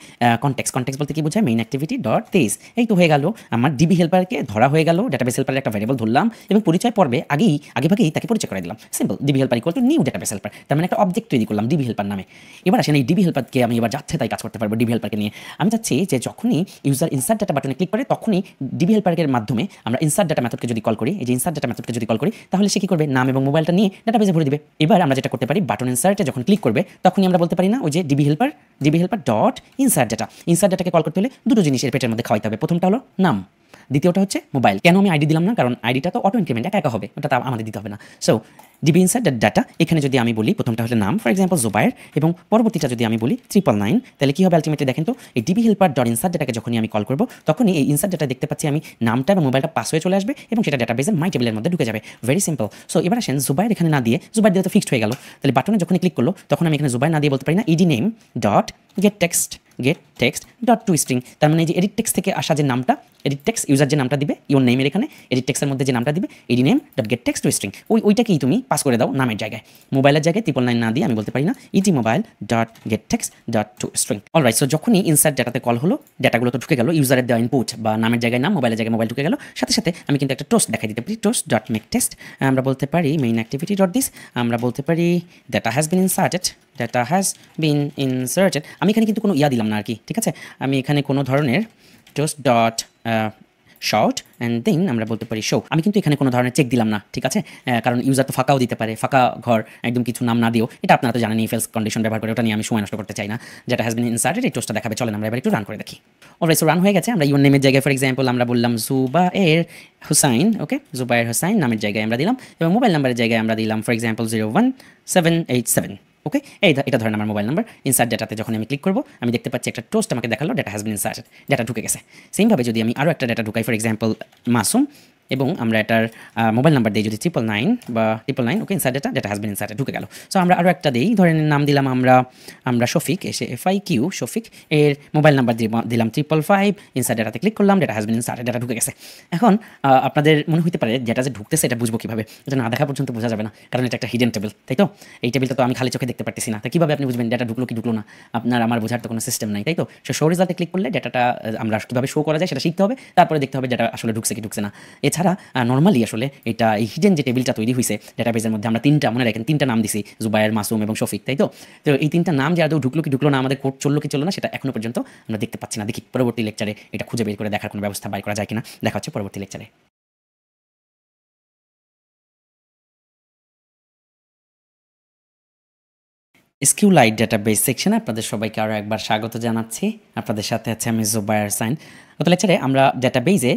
কনটেক্সট বলতে কি বোঝায়, মেইন অ্যাক্টিভিটি ডট তেজ। এই তো হয়ে গেল আমার ডিবি হেল্পারকে ধরা হয়ে গেল, ডাটাবেস হেল্পারের একটা ভ্যারিয়েবল ধরলাম এবং পরিচয় পর্বে আগেভাগেই তাকে পরিচয় করে দিলাম। Simple, DB helper equal to new database helper, তার মানে একটা অবজেক্ট তৈরি করলাম ডিবি হেল্পার নামে। এবার আসেন, এই ডিবি হেল্পারকে আমি এবার যাচ্ছে তাই কাজ করতে পারবো ডিবি হেল্পারকে নিয়ে। আমি চাচ্ছি যে যখনই ইউজার ইনসার্ট ডাটা বাটনে ক্লিক করে, তখনই ডিবি হেল্পারের মাধ্যমে আমরা ইনসার্ট ডাটা মেথডকে যদি কল করি, এই যে ইনসার্ট ডাটা মেথডকে যদি কল করি, তাহলে সে কি করবে, নাম এবং মোবাইলটা নিয়ে ডাটাবেসে ভরে দিবে। এবার আমরা যেটা করতে পারি, বাটন ইনসার্টে যখন ক্লিক করবে তখনই আমরা বলতে পারি না ওই যে ডিবি হেল্পার ডট ইনসার্ট ডাটাকে কল করতে হলে দুটো জিনিসের পেটের মধ্যে খাওয়াইতে হবে। প্রথমটা হলো নাম, দ্বিতীয়টা হচ্ছে মোবাইল। কেন আমি আইডি দিলাম না, কারণ আইডিটা তো অটো ইনক্রিমেন্ট একা হবে, ওটা আমাদের দিতে হবে না। সো ডিবি ইনসার্ট ডাটা, এখানে যদি আমি বলি প্রথমটা হলো নাম, ফর এক্সাম্পল জুবায়ের, এবং পরবর্তীটা যদি আমি বলি 999, তাহলে কি হবে আলটিমেটলি দেখেন তো, এই ডিবি হেল্পার ডট ইনসার্ট ডাটাকে যখনই আমি কল করবো, তখনই এই ইনসার্ট ডাটা দেখতে পাচ্ছি আমি নামটা এবং মোবাইলটা পাস হয়ে চলে আসবে এবং সেটা ডাটাবেসের মাই টেবিলের মধ্যে ঢুকে যাবে। Very simple. সো এবার আসেন, জুবায়ের এখানে না দিয়ে, জুবায়ের দিয়ে তো ফিক্সড হয়ে গেল, তাহলে বাটনে যখনই ক্লিক করলো তখন আমি এখানে জুবায়ের না দিয়ে বলতে পারি না ED name dot get text dot to string, তার মানে এই যে এডিট টেক্সট থেকে আসা যে নামটা এডিট টেক্সট ইউজার যে নামটা দিবে ইওর নেমের এখানে এডিট টেক্সটের মধ্যে যে নামটা দিবে ED name dot get text to string ওইটাকেই তুমি পাস করে দাও নামের জায়গায়। মোবাইলের জায়গায় 999 না দিয়ে আমি বলতে পারি না ET mobile dot get text dot to string. Alright, so যখনই ইনসার্ট ডাটাতে কল হলো, ডাটাগুলো তো ঢুকে গেল, ইউজারের দেওয়া ইনপুট বা নামের জায়গায় নাম, মোবাইলের জায়গায় মোবাইল ঢুকে গেল, সাথে সাথে আমি কিন্তু একটা টোস্ট দেখাই দিতে পারি, টোস্ট ডট মেক টেস্ট। আমরা বলতে পারি মেইন অ্যাক্টিভিটি ডট দিস, আমরা বলতে পারি data has been inserted, data has been inserted. আমি এখানে কিন্তু কোনো দিলাম না আর কি, ঠিক আছে। আমি এখানে কোনো ধরনের toast dot short and then আমরা বলতে পারি শো। আমি কিন্তু এখানে কোনো ধরনের চেক দিলাম না, ঠিক আছে, কারণ ইউজার তো ফাঁকাও দিতে পারে, ফাঁকা ঘর একদম কিছু নাম না দিও, এটা আপনারা তো জানেন ইফেলস কন্ডিশন ব্যবহার করে, ওটা নিয়ে আমি সময় নষ্ট করতে চাই না। যেটা হ্যাজ বিন ইনসার্টেড এই টোস্টটা দেখাবে, চলেন আমরা এবার একটু রান করে দেখি। অলরাইট, সো রান হয়ে গেছে। আমরা ইউর নেমের জায়গায় ফর এক্সাম্পল আমরা বললাম জুবায়ের হুসাইন, ওকে, জুবায়ের হুসাইন নামের জায়গায় আমরা দিলাম, এবং মোবাইল নাম্বারের জায়গায় আমরা দিলাম ফর এক্সাম্পল 01787, ওকে। এটা ধরেন আমার মোবাইল নাম্বার। ইনসার্ট ডাটাতে যখন আমি ক্লিক করবো আমি দেখতে পাচ্ছি একটা টোস্ট আমাকে দেখালো data has been inserted, data ঢুকে গেছে। সেমভাবে যদি আমি আরও একটা ডাটা ঢুকাই ফর এক্সাম্পল মাসুম, এবং আমরা এটার মোবাইল নাম্বার দিই যদি 999, okay, insert data has been inserted ঢুকে গেল। সো আমরা আরও একটা দিই, ধরেন নাম দিলাম আমরা শফিক, এসে FIQ শফিক, এর মোবাইল নাম্বার দিলাম 555, ইনসার্ট ডাটাতে ক্লিক করলাম, data has been inserted, data ঢুকে গেছে। এখন আপনাদের মনে হতে পারে ডাটা যে ঢুকতেছে এটা বুঝবো কীভাবে, এটা না দেখা পর্যন্ত বোঝা যাবে না, কারণ এটা একটা হিডেন টেবিল, তাই তো। এই টেবিলটা তো আমি খালি চোখে দেখতে পারতেছি না, তো কীভাবে আপনি বুঝবেন ডাটা ঢুকলো কি ঢুকলো না, আপনার আমার বোঝার তো কোনো সিস্টেম নাই, তাই তো। সো শো রেজাল্টে ক্লিক করলে ডাটাটা আমরা কীভাবে শো করা যায় সেটা শিখতে হবে, তারপরে দেখতে হবে ডাটা আসলে ঢুকছে কি ঢুকছে না। এছাড়া নর্মালি আসলে এটা এই হিডেন যে টেবিলটা তৈরি হয়েছে ডাটাবেজের মধ্যে, আমরা মনে রাখেন তিনটা নাম দিছি, জুবায়ের, মাসুম এবং শফিক, তাই তো। তো এই তিনটা নাম যে আদৌ ঢুকলো কি ঢুকলো না, আমাদের কোড চললো কি চললো না, সেটা এখনো পর্যন্ত আমরা দেখতে পাচ্ছি না। দেখি পরবর্তী লেকচারে এটা খুঁজে বের করে দেখার কোনো ব্যবস্থা বাইর করা যায় কিনা, দেখা হচ্ছে পরবর্তী লেকচারে। SQLite ডাটাবেস সেকশনে আপনাদের সবাইকে আরও একবার স্বাগত জানাচ্ছি। আপনাদের সাথে আছে আমি জুবায়ের হোসাইন। গত লেকচারে আমরা ডাটাবেজে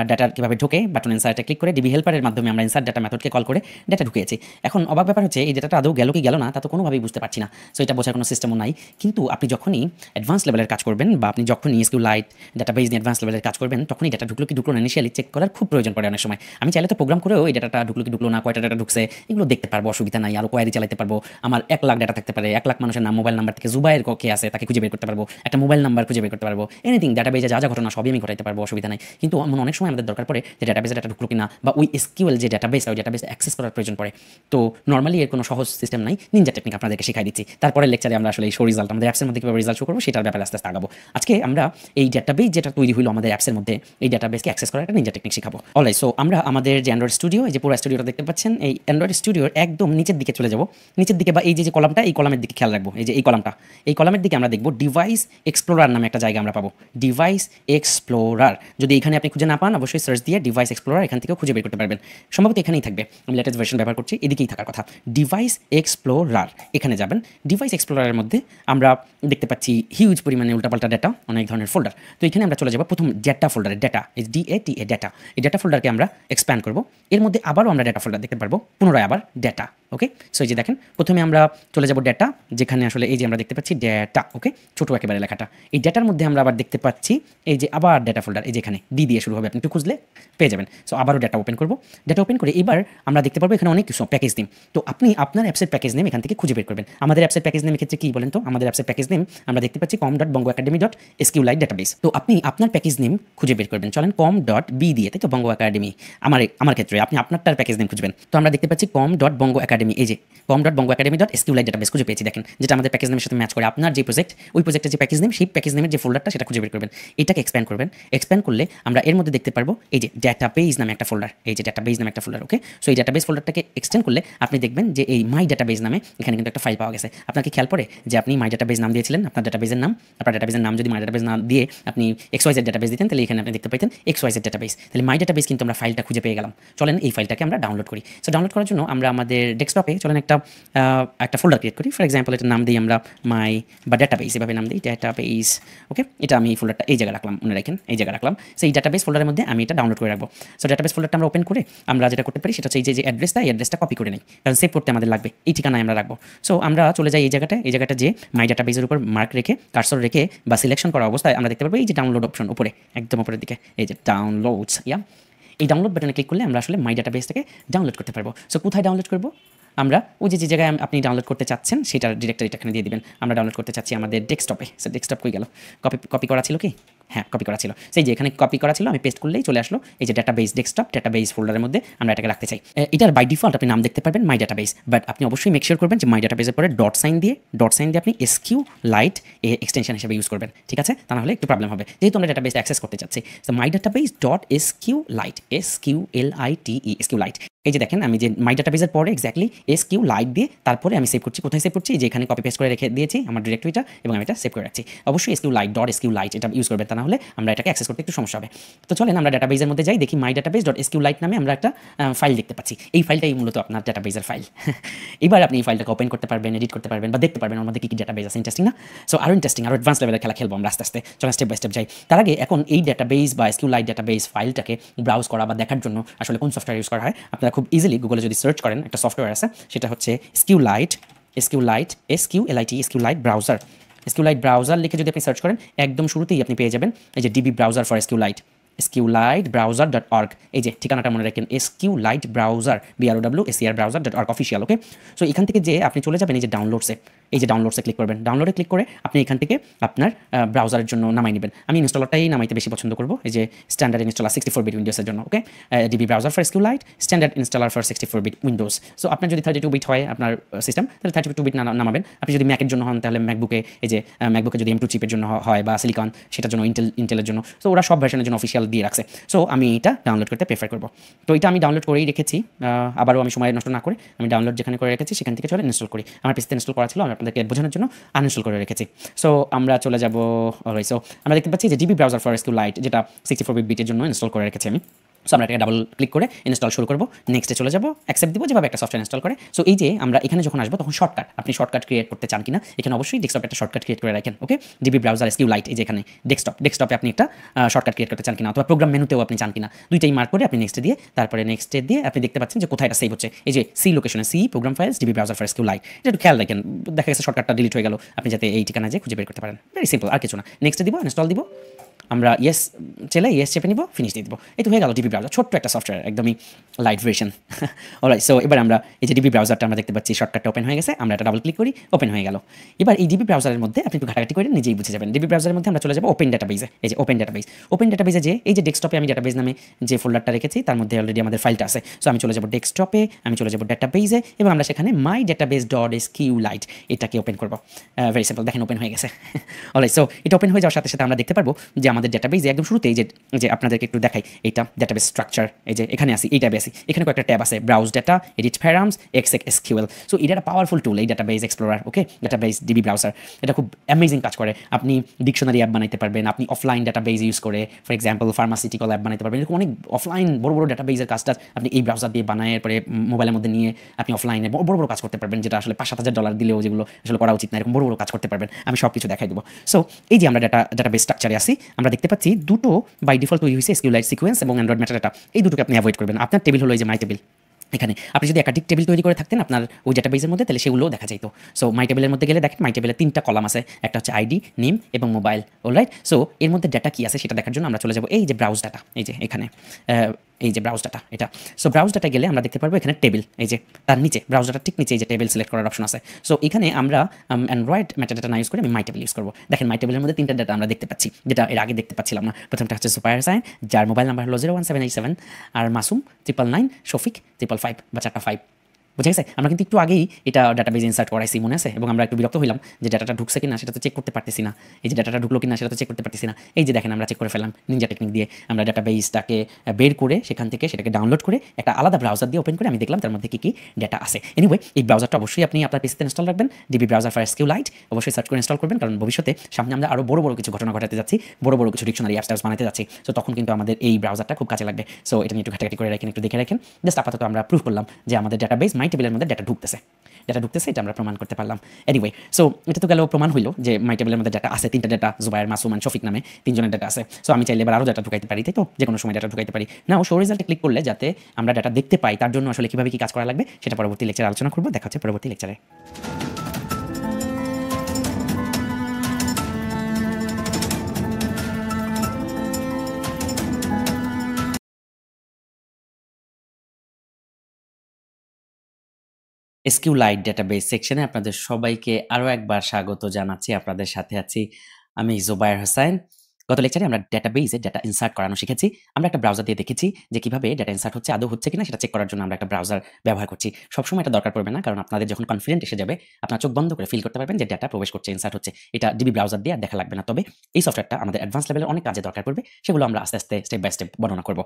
ডাটা কীভাবে ঢোকে বাটন ইনসার্টে ক্লিক করে ডিবি হেল্পারের মাধ্যমে আমরা ইনসার্ট ডাটা মেথডকে কল করে ডাটা ঢুকিয়েছি। এখন অবাক ব্যাপার হচ্ছে এই ডাটাটা আদৌ গেল কি গেল না তা তো কোনোভাবেই বুঝতে পারছি না। সো এটা বোঝার কোনো সিস্টেমও নাই। কিন্তু আপনি যখনই অ্যাডভান্স লেভেলের কাজ করবেন বা আপনি যখনই SQLite ডাটাবেজ নিয়ে অ্যাডভান্স লেভেলের কাজ করবেন, তখনই ডাটা ঢুকলো কি ঢুকলো না ইনিশিয়ালি চেক করার খুব প্রয়োজন পড়ে অনেক সময়। আমি চাইলে তো প্রোগ্রাম করেও এই ডাটাটা ঢুকলো কি ঢুকলো না, কয়টা ডাটা ঢুকছে এগুলো দেখতে পারবো, অসুবিধা নাই। আরও কোয়ারি চালাতে পারবো। আমার 1 লাখ ডাটা থাকতে পারে, 1 লাখ মানুষের নাম, মোবাইল নাম্বার থেকে জুবায়ের কে আছে তাকে খুঁজে বের করতে পারবো, একটা মোবাইল নাম্বার খুঁজে বের করতে পারবো, এনিথিং ডাটাবেজে যা যা ঘটনা সবই আমি ঘটাইতে পারবো, অসুবিধা নাই। কিন্তু অনেক সময় আমাদের দরকার পড়ে যে ডাটাবেজে ডাটা ঢুকলো কিনা, বা ওই SQL যে ডাটাবেস ওই ডাটাবেস অ্যাক্সেস করার প্রয়োজন পড়ে। তো নর্মালি এর কোনো সহজ সিস্টেম নাই, নিনজা টেকনিক আপনাদেরকে শেখাই দিচ্ছি। তারপরে লেকচারে আমরা আসলে এই শো রেজাল্ট আমাদের অ্যাপসের মধ্যে কীভাবে রেজাল্ট শো করবো সেটার ব্যাপারে আস্তে আস্তে আগাবো। আজকে আমরা এই ডাটাবেস যেটা তৈরি হলো আমাদের অ্যাপসের মধ্যে, এই ডাটাবেসকে অ্যাক্সেস করার একটা নিনজা টেকনিক শেখাবো। অলরাইট, সো আমরা আমাদের যে অ্যান্ড্রয়েড স্টুডিও, এই যে পুরো স্টুডিওটা দেখতে পাচ্ছেন, এই অ্যান্ড্রয়েড স্টুডিওর একদম নিচের দিকে চলে যাবো। নিচের দিকে বা এই যে কলামটা, এই কলামের দিকে খেয়াল রাখবো। এই যে এই কলামটা, এই কলামের দিকে আমরা দেখবো ডিভাইস এক্সপ্লোরার নামে একটা জায়গা আমরা পাবো, ডিভাইস এক্সপ্লোরার। যদি এখানে আপনি খুঁজে না পান অবশ্যই সার্চ দিয়ে ডিভাইস এক্সপ্লোরার এখান থেকেও খুঁজে বের করতে পারবেন। সম্ভবত এখানেই থাকবে, আমি লেটেস্ট ভার্সন ব্যবহার করছি, এদিকেই থাকার কথা। ডিভাইস এক্সপ্লোরার, এখানে যাবেন। ডিভাইস এক্সপ্লোরারের মধ্যে আমরা দেখতে পাচ্ছি হিউজ পরিমাণে উল্টাপাল্টা ডাটা, অনেক ধরনের ফোল্ডার। তো এখানে আমরা চলে যাবো প্রথম ডেটা ফোল্ডারে, ডেটা DATA ডাটা। এই ডেটা ফোল্ডারকে আমরা এক্সপ্যান্ড করবো। এর মধ্যে আবারও আমরা ডেটা ফোল্ডার দেখতে পারবো, পুনরায় আবার ডেটা, ওকে। সো এই যে দেখেন, প্রথমে আমরা চলে যাব ডেটা, যেখানে আসলে এই যে আমরা দেখতে পাচ্ছি ডেটা, ওকে, ছোটো একেবারে লেখাটা। এই ডেটার মধ্যে আমরা আবার দেখতে পাচ্ছি এই যে আবার ডেটা ফোল্ডার, এই যে এখানে ডি দিয়ে শুরু হবে, আপনি একটু খুঁজলে পেয়ে যাবেন। সো আবারও ডেটা ওপেন করবো। ডেটা ওপেন করে এবার আমরা দেখতে পারবো এখানে অনেক কিছু প্যাকেজ নেম। তো আপনি আপনার অ্যাপসের প্যাকেজ নেম এখান থেকে খুঁজে বের করবেন। আমাদের অ্যাপসের প্যাকেজ নেম ক্ষেত্রে কি বলেন তো? আমাদের অ্যাপসের প্যাকেজ নেম আমরা দেখতে পাচ্ছি com.bongoacademy.SQLite ডাটাবেস। তো আপনি আপনার প্যাকেজ নেম খুঁজে বের করবেন, চলেন com.b দিয়ে, তাই তো, বঙ্গ একাডেমি। আমার ক্ষেত্রে আপনি আপনারটার প্যাকেজ নেম খুঁজবেন। তো আমরা দেখতে পাচ্ছি com.bongoacademy, এই যে com.bongoacademy.SQLite ডাটাবেস খুঁজে পেয়েছি। দেখেন, যেটা আমাদের প্যাকেজ নেমের সাথে ম্যাচ করে। আপনার যে প্রজেক্ট, ওই প্রজেক্টের যে প্যাকেজ নেম, সেই প্যাকেজ নেমের যে ফোল্ডারটা সেটা খুঁজে বের করবেন। এটাকে এক্সপ্যান্ড করবেন। এক্সপ্যান্ড করলে আমরা এর মধ্যে দেখতে পারবো এই যে ডাটাবেস নামে একটা ফোল্ডার, এই যে ডাটাবেস নামে একটা ফোল্ডার, ওকে। সো এই ডাটাবেস ফোল্ডারটাকে এক্সটেন্ড করলে আপনি দেখবেন যে এই মাই ডাটাবেস নামে এখানে কিন্তু একটা ফাইল পাওয়া গেছে। আপনাকে খেয়াল পড়ে যে আপনি মাই ডাটাবেস নাম দিয়েছিলেন, আপনার ডাটাবেসের নাম, আপনার ডাটাবেসের নাম যদি মাই ডাটাবেস না দিয়ে আপনি XYZ ডাটাবেস দিতেন, তাহলে এখানে আপনি দেখতে পাইতেন XYZ ডাটাবেস। তাহলে মাই ডাটাবেস কিন্তু আমরা ফাইলটা খুঁজে পেয়ে গেলাম। চলেন এই ফাইলটাকে আমরা ডাউনলোড করি। সো ডাউনলোড করার জন্য আমরা আমাদের ডেস্কটপে চলেন একটা ফোল্ডার ক্রিয়েট করি। ফর এক্সাম্পল এটার নাম দিই আমরা মাই বা ডাটাবেস, এভাবে নাম দিই ডাটাবেস, ওকে। এটা আমি এই ফোল্ডারটা এই জায়গায় রাখলাম, মনে রাখেন এই জায়গায় রাখলাম। সেই ডাটাবেস ফোল্ডারের মধ্যে আমি এটা ডাউনলোড করে রাখবো। সো ডাটাবেস ফোল্ডারটা আমরা ওপেন করে আমরা যেটা করতে পারি সেটা হচ্ছে এই যে অ্যাড্রেসটা, এই অ্যাড্রেসটা কপি করে নিই, কারণ সেভ করতে আমাদের লাগবে। এই ঠিকানায় আমরা রাখবো। সো আমরা চলে যাই এই জায়গাটা যে মাই ডাটাবেসের উপর মার্ক রেখে, কার্সর রেখে বা সিলেকশন করা অবস্থায় আমরা দেখতে পারবো এই যে ডাউনলোড অপশন উপরে, একদম উপরের দিকে, এই যে ডাউনলোডস, এই ডাউনলোড বাটনে ক্লিক করলে আমরা আসলে মাই ডাটাবেসটাকে ডাউনলোড করতে পারবো। সো কোথায় ডাউনলোড করবো? আমরা ওই যে জায়গায় আপনি ডাউনলোড করতে চাচ্ছেন সেটার ডিরেক্টরিটা এখানে দিয়ে দিবেন। আমরা ডাউনলোড করতে চাচ্ছি আমাদের ডেস্কটপে। সো ডেস্কটপ কই গেল? কপি করা ছিল কি? হ্যাঁ, কপি করা ছিল। সেই যে এখানে কপি করা ছিল, আমি পেস্ট করলেই চলে আসলো এই যে ডাটাবেস ডেস্কটপ, ডাটাবেস ফোল্ডারের মধ্যে আমরা এটাকে রাখতে চাই। এটার বাই ডিফল্ট আপনি নাম দেখতে পারবেন মাই ডাটাবেস, বাট আপনি অবশ্যই মেক শিওর করবেন যে মাই ডাটাবেসের পরে ডট সাইন দিয়ে আপনি এসকিউ লাইট এক্সটেনশন হিসেবে ইউজ করবেন, ঠিক আছে? তা নাহলে একটু প্রবলেম হবে, যেহেতু আমরা ডাটাবেস অ্যাক্সেস করতে চাচ্ছি। So my database dot SQ light, SQ light. এই যে দেখেন আমি যে মাই ডাটাবেসের পরে এক্স্যাক্টলি এসকিউ লাইট দিয়ে তারপরে আমি সেভ করছি। কোথায় সেভ করছি? যে এখানে কপি পেস্ট করে রেখে দিয়েছি আমার ডিরেক্টরিটা, এবং আমি এটা সেভ করে রাখছি। অবশ্যই এসকিউ লাইট এটা ইউজ করবেন, তা নাহলে আমরা এটাকে অ্যাক্সেস করতে একটু সমস্যা হবে। তো চলেন আমরা ডাটাবেসের মধ্যে যাই, দেখি মাই ডাটাবেস ডট এসকিউ লাইট নামে আমরা একটা ফাইল দেখতে পাচ্ছি। এই ফাইলটাই মূলত আপনার ডাটাবেসের ফাইল। এবার আপনি এই ফাইলটাকে ওপেন করতে পারবেন, এডিট করতে পারবেন বা দেখতে পারবেন ওর মধ্যে কী কী ডাটাবেস আছে। ইন্টারেস্টিং না? সো আরও ইন্টারেস্টিং, আরও অ্যাডভান্স লেভেলের খেলা খেলবো আমরা আস্তে আস্তে। চলেন স্টেপ বাই স্টেপ যাই। তার আগে এখন এই ডাটাবেস বা এসকিউ লাইট ডাটাবেস ফাইলটাকে ব্রাউজ করা বা দেখার জন্য আসলে কোন সফটওয়্যার ইউজ করা হয়, আপনারা খুব ইজিলি গুগলে যদি সার্চ করেন একটা সফটওয়্যার আছে, সেটা হচ্ছে এসকিউলাইট ব্রাউজার। এসকিউলাইট ব্রাউজার লিখে যদি আপনি সার্চ করেন, একদম শুরুতেই আপনি পেয়ে যাবেন এই যে ডিবি ব্রাউজার ফর SQLitebrowser.org। এই যে ঠিকানাটা মনে রাখেন, SQLitebrowser browser.org অফিসিয়াল। ওকে, সো এখান থেকে যে আপনি চলে যাবেন এই যে ডাউনলোডসে ক্লিক করবেন। ডাউনলোডে ক্লিক করে আপনি এখান থেকে আপনার ব্রাউজারের জন্য নামাই নেবেন। আমি ইনস্টলারটাই নামাইতে বেশি পছন্দ করব, এই যে স্ট্যান্ডার্ড ইনস্টলার 64 বিট উইন্ডোজের জন্য। Okay, DB browser for SQLite standard installer for 64 bit windows. So আপনার যদি 32 বিট হয় আপনার সিস্টেম, তাহলে 32 বিট নামাবেন। আপনি যদি ম্যাকের জন্য হন তাহলে ম্যাকবুকে, এই যে ম্যাকবুকে যদি M2 চিপের জন্য হয় বা সিলিকন, সেটার জন্য ইন্টেলের জন্য, সো ওরা সব ভার্সনের জন্য অফিসিয়াল দিয়ে রাখছে। সো আমি এটা ডাউনলোড করতে প্রেফার করব। তো এটা আমি ডাউনলোড করেই রেখেছি, আবারও আমি সময় নষ্ট না করে আমি ডাউনলোড যেখানে করে রেখেছি সেখান থেকে চলে ইনস্টল করি। আমার পিসিতে ইনস্টল করা ছিল, আমি আপনাদেরকে বোঝানোর জন্য আনইনস্টল করে রেখেছি। সো আমরা চলে যাব। অলরাইট, সো আমরা দেখতে পাচ্ছি যে ডিবি ব্রাউজার ফর SQLite, যেটা 64 বিটের জন্য ইনস্টল করে রেখেছি আমি। সো আমরা এটাকে ডাবল ক্লিক করে ইনস্টল শুরু করব। নেক্সটে চলে যাব, অ্যাকসেপ্ট দিব, যেভাবে একটা সফটওয়্যার ইনস্টল করে। সো এই যে আমরা এখানে যখন আসবো তখন আপনি শর্টকাট ক্রিয়েট করতে চান কিনা, এখানে অবশ্যই ডেস্কটপে একটা শর্টকাট ক্রিয়েট করে রাখেন। ওকে, ডিবি ব্রাউজার SQLite, এই যে এখানে ডেস্কটপে আপনি একটা শর্টকাট ক্রিয়েট করতে চান কিনা, অথবা প্রোগ্রাম মেনুতেও আপনি চান কিনা, দুইটাই মার্ক করে আপনি নেক্সটে দিয়ে তারপরে নেক্সটে দিয়ে আপনি দেখতে পাচ্ছেন যে কোথায় এটা সেভ হচ্ছে। এই যে সি লোকেশনে, C program files DB browser for SQLite, এটা একটু খেয়াল রাখেন। দেখা গেছে শর্টকাটটা ডিলিট হয়ে গেল, আপনি যাতে এই ঠিকানা যে খুঁজে বের করতে পারেন। ভেরি সিম্পল, আর কিছু না। নেক্সটে দিব, ইনস্টল দিব, আমরা ইয়েস চেপে নিব, ফিনিশ দিয়ে দিব। এই তো হয়ে গেল ডিবি ব্রাউজার, ছোট্ট একটা সফটওয়্যার, একদমই লাইট ভার্সন। অলরাইট, সো এবার আমরা এই যে ডিবি ব্রাউজারটা আমরা দেখতে পাচ্ছি, শর্টকাটটা ওপেন হয়ে গেছে, আমরা এটা ডাবল ক্লিক করি, ওপেন হয়ে গেল। এবার এই ডিবি ব্রাউজারের মধ্যে আপনি একটু ঘাটাঘাটি করে নিজেই বুঝে যাবেন। ডিবি ব্রাউজারের মধ্যে আমরা চলে যাবো ওপেন ডাটাবেসে। এই যে ওপেন ডাটাবেসে যে এই যে ডেস্কটপে আমি ডাটাবেস নামে যে ফোল্ডারটা রেখেছি তার মধ্যে অলরেডি আমাদের ফাইলটা আছে। সো আমি চলে যাবো ডেস্কটপে, আমি চলে যাবো ডাটাবেসে, এবং আমরা সেখানে মাই ডাটাবেস ডট SQLite এটাকে ওপেন করবো। ভেরি সিম্পল, দেখেন ওপেন হয়ে গেছে। অলরাইট, সো এটা ওপেন হয়ে যাওয়ার সাথে সাথে আমরা দেখতে পারবো যে আমাদের ডাটাবেসে একদম শুরুতে এই যে আপনাদেরকে একটু দেখাই, এইটা ডাটাবেস স্ট্রাকচার, এই যে এখানে আসি, এই ট্যাবে আসি, এখানে কয়েকটা ট্যাব আছে, browse data, edit params, SQL। So এটা একটা পাওয়ারফুল টুল, এই ডাটাবেস এক্সপ্লোরার। ওকে, ডাটাবেস ডিবি ব্রাউজার, এটা খুব অ্যামেজিং কাজ করে। আপনি ডিকশনারি অ্যাপ বানাইতে পারবেন, আপনি অফলাইন ডাটাবেস ইউজ করে, ফর এক্সাম্পল ফার্মাসিউটিক্যাল অ্যাপ বানাইতে পারবেন। এরকম অনেক অফলাইন বড় ডাটাবেসের কাজটা আপনি এই ব্রাউজার দিয়ে বানায়, এরপরে মোবাইলের মধ্যে নিয়ে আপনি অফলাইনে বড় কাজ করতে পারবেন, যেটা আসলে $5,000-7,000 দিলেও যেগুলো আসলে করা উচিত না, এরকম বড় কাজ করতে পারবেন। আমি সব কিছু দেখাই দেবো। সো এই যে আমরা ডাটাবেস স্ট্রাকচারে আসি, আমরা দেখতে পাচ্ছি দুটো বাই ডিফল্ট তৈরি হয়েছে, SQLite সিকোয়েন্স এবং অ্যান্ড্রয়েড মেটাডাটা। এই দুটোকে আপনি অ্যাভয়েড করবেন। আপনার টেবিল হলো এই যে মাই টেবিল। এখানে আপনি যদি একাধিক টেবিল তৈরি করে থাকতেন আপনার ওই ডাটাবেসের মধ্যে, তাহলে সেগুলোও দেখা যেত। সো মাই টেবিলের মধ্যে গেলে দেখেন, মাই টেবিলে 3টা কলাম আছে, একটা হচ্ছে আইডি, নেম এবং মোবাইল। অলরাইট, সো এর মধ্যে ডাটা কি আছে সেটা দেখার জন্য আমরা চলে যাব এই যে ব্রাউজ ডাটা, এই যে এখানে এই যে ব্রাউজ ডাটা এটা। সো ব্রাউজ ডাটা গেলে আমরা দেখতে পারবো এখানে টেবিল, এই যে তার নিচে ব্রাউজ ডাটার ঠিক নিচে এই যে টেবিল সিলেক্ট করার অপশন আছে। সো এখানে আমরা অ্যান্ড্রয়েড মেটাডাটা না ইউজ করে আমি মাই টেবিল ইউজ করবো। দেখেন মাই টেবিলের মধ্যে 3টা ডাটা আমরা দেখতে পাচ্ছি, যেটা এর আগে দেখতে পাচ্ছিলাম না। প্রথমটা হচ্ছে সুপার সাইন, যার মোবাইল নাম্বার হলো 01787, আর মাসুম 999, শফিক 555 বা 4টা 5। বুঝা গেছে? আমরা কিন্তু একটু আগেই এটা ডাটাবেজ ইনসার্ট করাইছি, মনে আছে? এবং আমরা একটু বিরক্ত হইলাম যে ডাটাটা ঢুকছে কিনা সেটা তো চেক করতে পারতেছি না। এই যে ডাটাটা ঢুকলো কিনা সেটা তো চেক করতে পারতেছি না। এই যে দেখেন আমরা চেক করে ফেললাম নিনজা টেকনিক দিয়ে। আমরা ডাটাবেজটাকে বের করে সেখান থেকে সেটাকে ডাউনলোড করে একটা আলাদা ব্রাউজার দিয়ে ওপেন করে আমি দেখলাম তার মধ্যে কী ডাটা আছে। এনিওয়ে, এই ব্রাউজারটা অবশ্যই আপনি আপনার পিসিতে ইনস্টল রাখবেন, ডিবি ব্রাউজার ফর SQLite অবশ্যই সার্চ করে ইনস্টল করবেন, কারণ ভবিষ্যতে সামনে আমরা আরও বড় কিছু ঘটনা ঘটাতে যাচ্ছি, বড় কিছু ডিকশনারি অ্যাপস বানাতে যাচ্ছি। সো তখন কিন্তু আমাদের এই ব্রাউজারটা খুব কাজে লাগবে। সো এটা নিয়ে একটু ঘাটাঘাটি করে রাখেন, একটু দেখে রাখেন। জাস্ট আপাতত আমরা প্রুভ করলাম যে আমাদের ডাটাবেস মাই টেবিলের মধ্যে ডাটা ঢুকতেছে, এটা আমরা প্রমাণ করতে পারলাম। এনিওয়ে, সো এটা তো গেল প্রমাণ হইলো যে মাই টেবিলের মধ্যে ডাটা আছে, 3টা ডাটা, জুবায়ের, মাসুম আর শফিক নামে 3জনের ডাটা আছে। সো আমি চাইলে এবার আরও ডাটা ঢুকাইতে পারি, তাই তো? যে কোনো সময় ডাটা ঢুকাইতে পারি না। শো রেজাল্টে ক্লিক করলে যাতে আমরা ডাটা দেখতে পাই, তার জন্য আসলে কীভাবে কী কাজ করা লাগবে সেটা পরবর্তী লেকচারে আলোচনা করবো। দেখা হচ্ছে পরবর্তী লেকচারে। SQLite ডাটাবেস সেকশনে আপনাদের সবাইকে আরও একবার স্বাগত জানাচ্ছি। আপনাদের সাথে আছি আমি জুবায়ের হোসাইন। গত লেকচারে আমরা ডেটাবেইসে ডেটা ইনসার্ট করানো শিখেছি। আমরা একটা ব্রাউজার দিয়ে দেখেছি যে কিভাবে ডেটা ইনসার্ট হচ্ছে, আদৌ হচ্ছে কিনা সেটা চেক করার জন্য আমরা একটা ব্রাউজার ব্যবহার করছি। সবসময় এটা দরকার পড়বে না, কারণ আপনাদের যখন কনফিডেন্ট এসে যাবে, আপনার চোখ বন্ধ করে ফিল করতে পারবেন যে ডেটা প্রবেশ করছে, ইনসার্ট হচ্ছে। এটা ডিবি ব্রাউজার দিয়ে আর দেখা লাগবে না। তবে এই সফটওয়্যারটা আমাদের অ্যাডভান্স লেভেলের অনেক কাজে দরকার পড়বে, সেগুলো আমরা আস্তে আস্তে স্টেপ বাই স্টেপ বর্ণনা করব।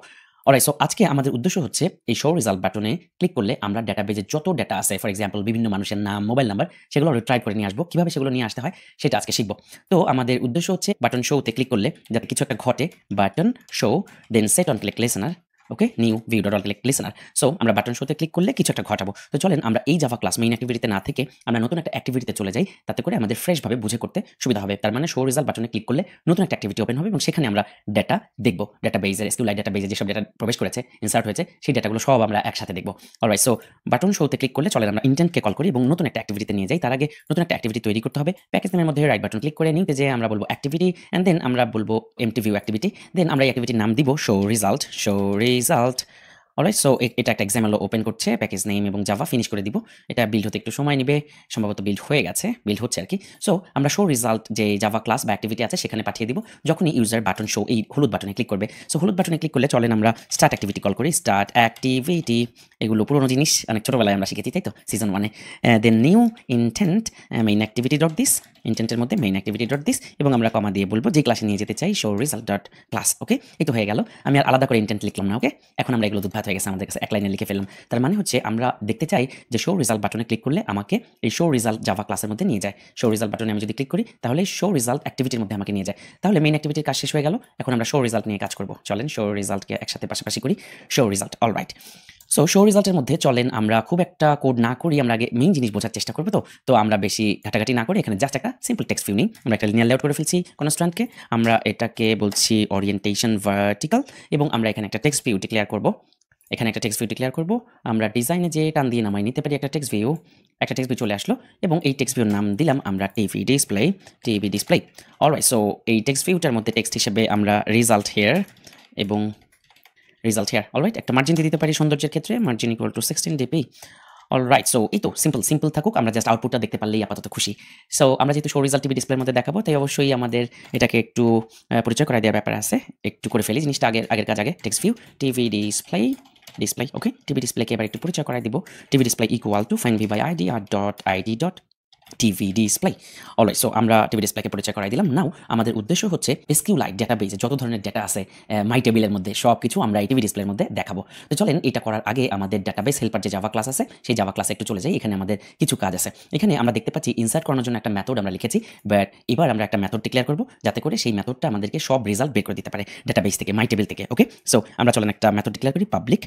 অলরাইট, সো আজকে আমাদের উদ্দেশ্য হচ্ছে এই শো রেজাল্ট বাটনে ক্লিক করলে আমরা ডেটাবেজে যত ডেটা আছে, ফর এক্সাম্পল বিভিন্ন মানুষের নাম, মোবাইল নাম্বার, সেগুলো রিট্রাইভ করে নিয়ে আসবো। কিভাবে সেগুলো নিয়ে আসতে হয় সেটা আজকে শিখবো। তো আমাদের উদ্দেশ্য হচ্ছে বাটন শোতে ক্লিক করলে যাতে কিছু একটা ঘটে, button show then set on click listener, okay, new view dot click listener. So আমরা বাটন শোতে ক্লিক করলে কিছু একটা ঘটাবো। তো চলেন আমরা এই জাভা ক্লাস মেইন অ্যাক্টিভিটিতে না থেকে আমরা নতুন একটা অ্যাক্টিভিটিতে চলে যাই, তাতে করে আমাদের ফ্রেশভাবে বুঝে করতে সুবিধা হবে। তার মানে শো রেজাল্ট বাটনে ক্লিক করলে নতুন একটা অ্যাক্টিভিটি ওপেন হবে এবং সেখানে আমরা ডেটা দেখবো। ডেটাবেজের এসকিউএলআইট ডেটাবেজে যেসব ডেটা প্রবেশ করেছে, ইনসার্ট হয়েছে, সেই ডেটাগুলো সব আমরা একসাথে দেখবো। অলরাইট, সো বাটন শোতে ক্লিক করলে চলেন আমরা ইন্টেন্টকে কল করি এবং নতুন একটা অ্যাক্টিভিটিতে নিয়ে যাই। তার আগে নতুন একটা অ্যাক্টিভিটি তৈরি করতে হবে। প্যাকেজ নামের মধ্যে রাইট বাটন ক্লিক করে নিতে যে আমরা বলবো অ্যাক্টিভিটি, অ্যান্ড দেন আমরা বলবো এমটি ভিউ অ্যাক্টিভিটি। দেন আমরা এই অ্যাক্টিভিটির নাম দিব show result, show result. Alright, so এটা একটা এক্সাম্পল ওপেন করছে, প্যাকেজ নেম এবং জাভা ফিনিশ করে দিব। এটা বিল্ড হতে একটু সময় নেবে, সম্ভবত বিল্ড হয়ে গেছে, বিল্ড হচ্ছে আর কি। সো আমরা শো রেজাল্ট যে জাভা ক্লাস বা অ্যাক্টিভিটি আছে সেখানে পাঠিয়ে দিব যখনই ইউজার বাটন শো এই হলুদ বাটনে ক্লিক করবে। সো হলুদ বাটনে ক্লিক করলে চলেন আমরা স্টার্ট অ্যাক্টিভিটি কল করি। স্টার্ট অ্যাক্টিভিটি, এগুলো পুরোনো জিনিস, অনেক ছোটোবেলায় আমরা শিখেছি, তাই তো, সিজন 1-এ। Then new intent main activity dot this, ইন্টেন্টের মধ্যে মেইন অ্যাক্টিভিটি ডট দিস, এবং আমরা কমা দিয়ে বলবো যে ক্লাসে নিয়ে যেতে চাই শো রেজাল্ট ডট ক্লাস। ওকে, এই তো হয়ে গেল। আমি আর আলাদা করে ইন্টেন্ট লিখলাম না। ওকে, এখন আমরা এগুলো দুধভাত হয়ে গেছে আমাদের কাছে, এক লাইনে লিখে ফেললাম। তার মানে হচ্ছে আমরা দেখতে চাই যে শো রেজাল্ট বাটনে ক্লিক করলে আমাকে এই শো রেজাল্ট জাভা ক্লাসের মধ্যে নিয়ে যায়। শো রেজাল্ট বাটনে আমি যদি ক্লিক করি তাহলে শো রেজাল্ট অ্যাক্টিভিটির মধ্যে আমাকে নিয়ে যায়। তাহলে মেইন অ্যাক্টিভিটির কাজ শেষ হয়ে গেল, এখন আমরা শো রেজাল্ট নিয়ে কাজ করব। চলেন শো রেজাল্টকে একসাথে পাশাপাশি করি। Show result, alright. So show রেজাল্টের মধ্যে চলেন আমরা খুব একটা কোড না করি, আমরা আগে মেইন জিনিস বোঝার চেষ্টা করবো। তো আমরা বেশি ঘাটাঘাটি না করি, এখানে জাস্ট একটা সিম্পল টেক্সট ভিউ নিই। আমরা একটা লিনিয়ার লেআউট করে ফেলছি কনস্ট্যান্টকে, আমরা এটাকে বলছি ওরিয়েন্টেশন ভার্টিক্যাল, এবং আমরা এখানে একটা টেক্সট ভিউ ডিক্লেয়ার করব। এখানে একটা টেক্সট ভিউ ডিক্লেয়ার করব। আমরা ডিজাইনে যে টান দিয়ে নামাই নিতে পারি একটা টেক্সট ভিউ, চলে আসলো, এবং এই টেক্সট ভিউর নাম দিলাম আমরা টিভি ডিসপ্লে। অলরাইট, সো এই টেক্সট ভিউটার মধ্যে টেক্সট হিসেবে আমরা রেজাল্ট হেয়ার এবং রেজাল্ট হেয়ার। অলরাইট, একটা মার্জিন দিয়ে দিতে পারি সৌন্দর্যের ক্ষেত্রে, margin equal to 16 dp। Alright, so এই তো সিম্পল থাকুক, আমরা জাস্ট আউটপুটটা দেখতে পারলেই আপাতত খুশি। সো আমরা যেহেতু শো রেজাল্ট টিভি ডিসপ্লের মধ্যে দেখাবো, তাই অবশ্যই আমাদের এটাকে একটু পরিচয় করাই দেওয়ার ব্যাপার আছে। একটু করে ফেলি জিনিসটা, আগের কাজ আগে। Text view TV display, okay, TV ডিসপ্লেকে এবার একটু পরিচয় করাই দিব। TV display equal to find V by ID R dot ID dot TV display. Alright, so আমরা টিভি ডিসপ্লেকে পরিচয় করাই দিলাম। নাও আমাদের উদ্দেশ্য হচ্ছে এসকিউএলআইট ডেটাবেজে যত ধরনের ডেটা আছে মাই টেবিলের মধ্যে সব কিছু আমরা এই টিভি ডিসপ্লের মধ্যে দেখাবো। তো চলেন এটা করার আগে আমাদের ডেটাবেস হেল্পার যে জাভা ক্লাস আছে সেই জাভা ক্লাসে একটু চলে যাই। এখানে আমাদের কিছু কাজ আছে। এখানে আমরা দেখতে পাচ্ছি ইনসার্ট করানোর জন্য একটা মেথড আমরা লিখেছি, বাট এবার আমরা একটা মেথড ডিক্লেয়ার করব যাতে করে সেই মেথডটা আমাদেরকে সব রেজাল্ট বের করে দিতে পারে ডেটাবেস থেকে, মাই টেবিল থেকে। ওকে, সো আমরা চলেন একটা মেথড ডিক্লেয়ার করি, পাবলিক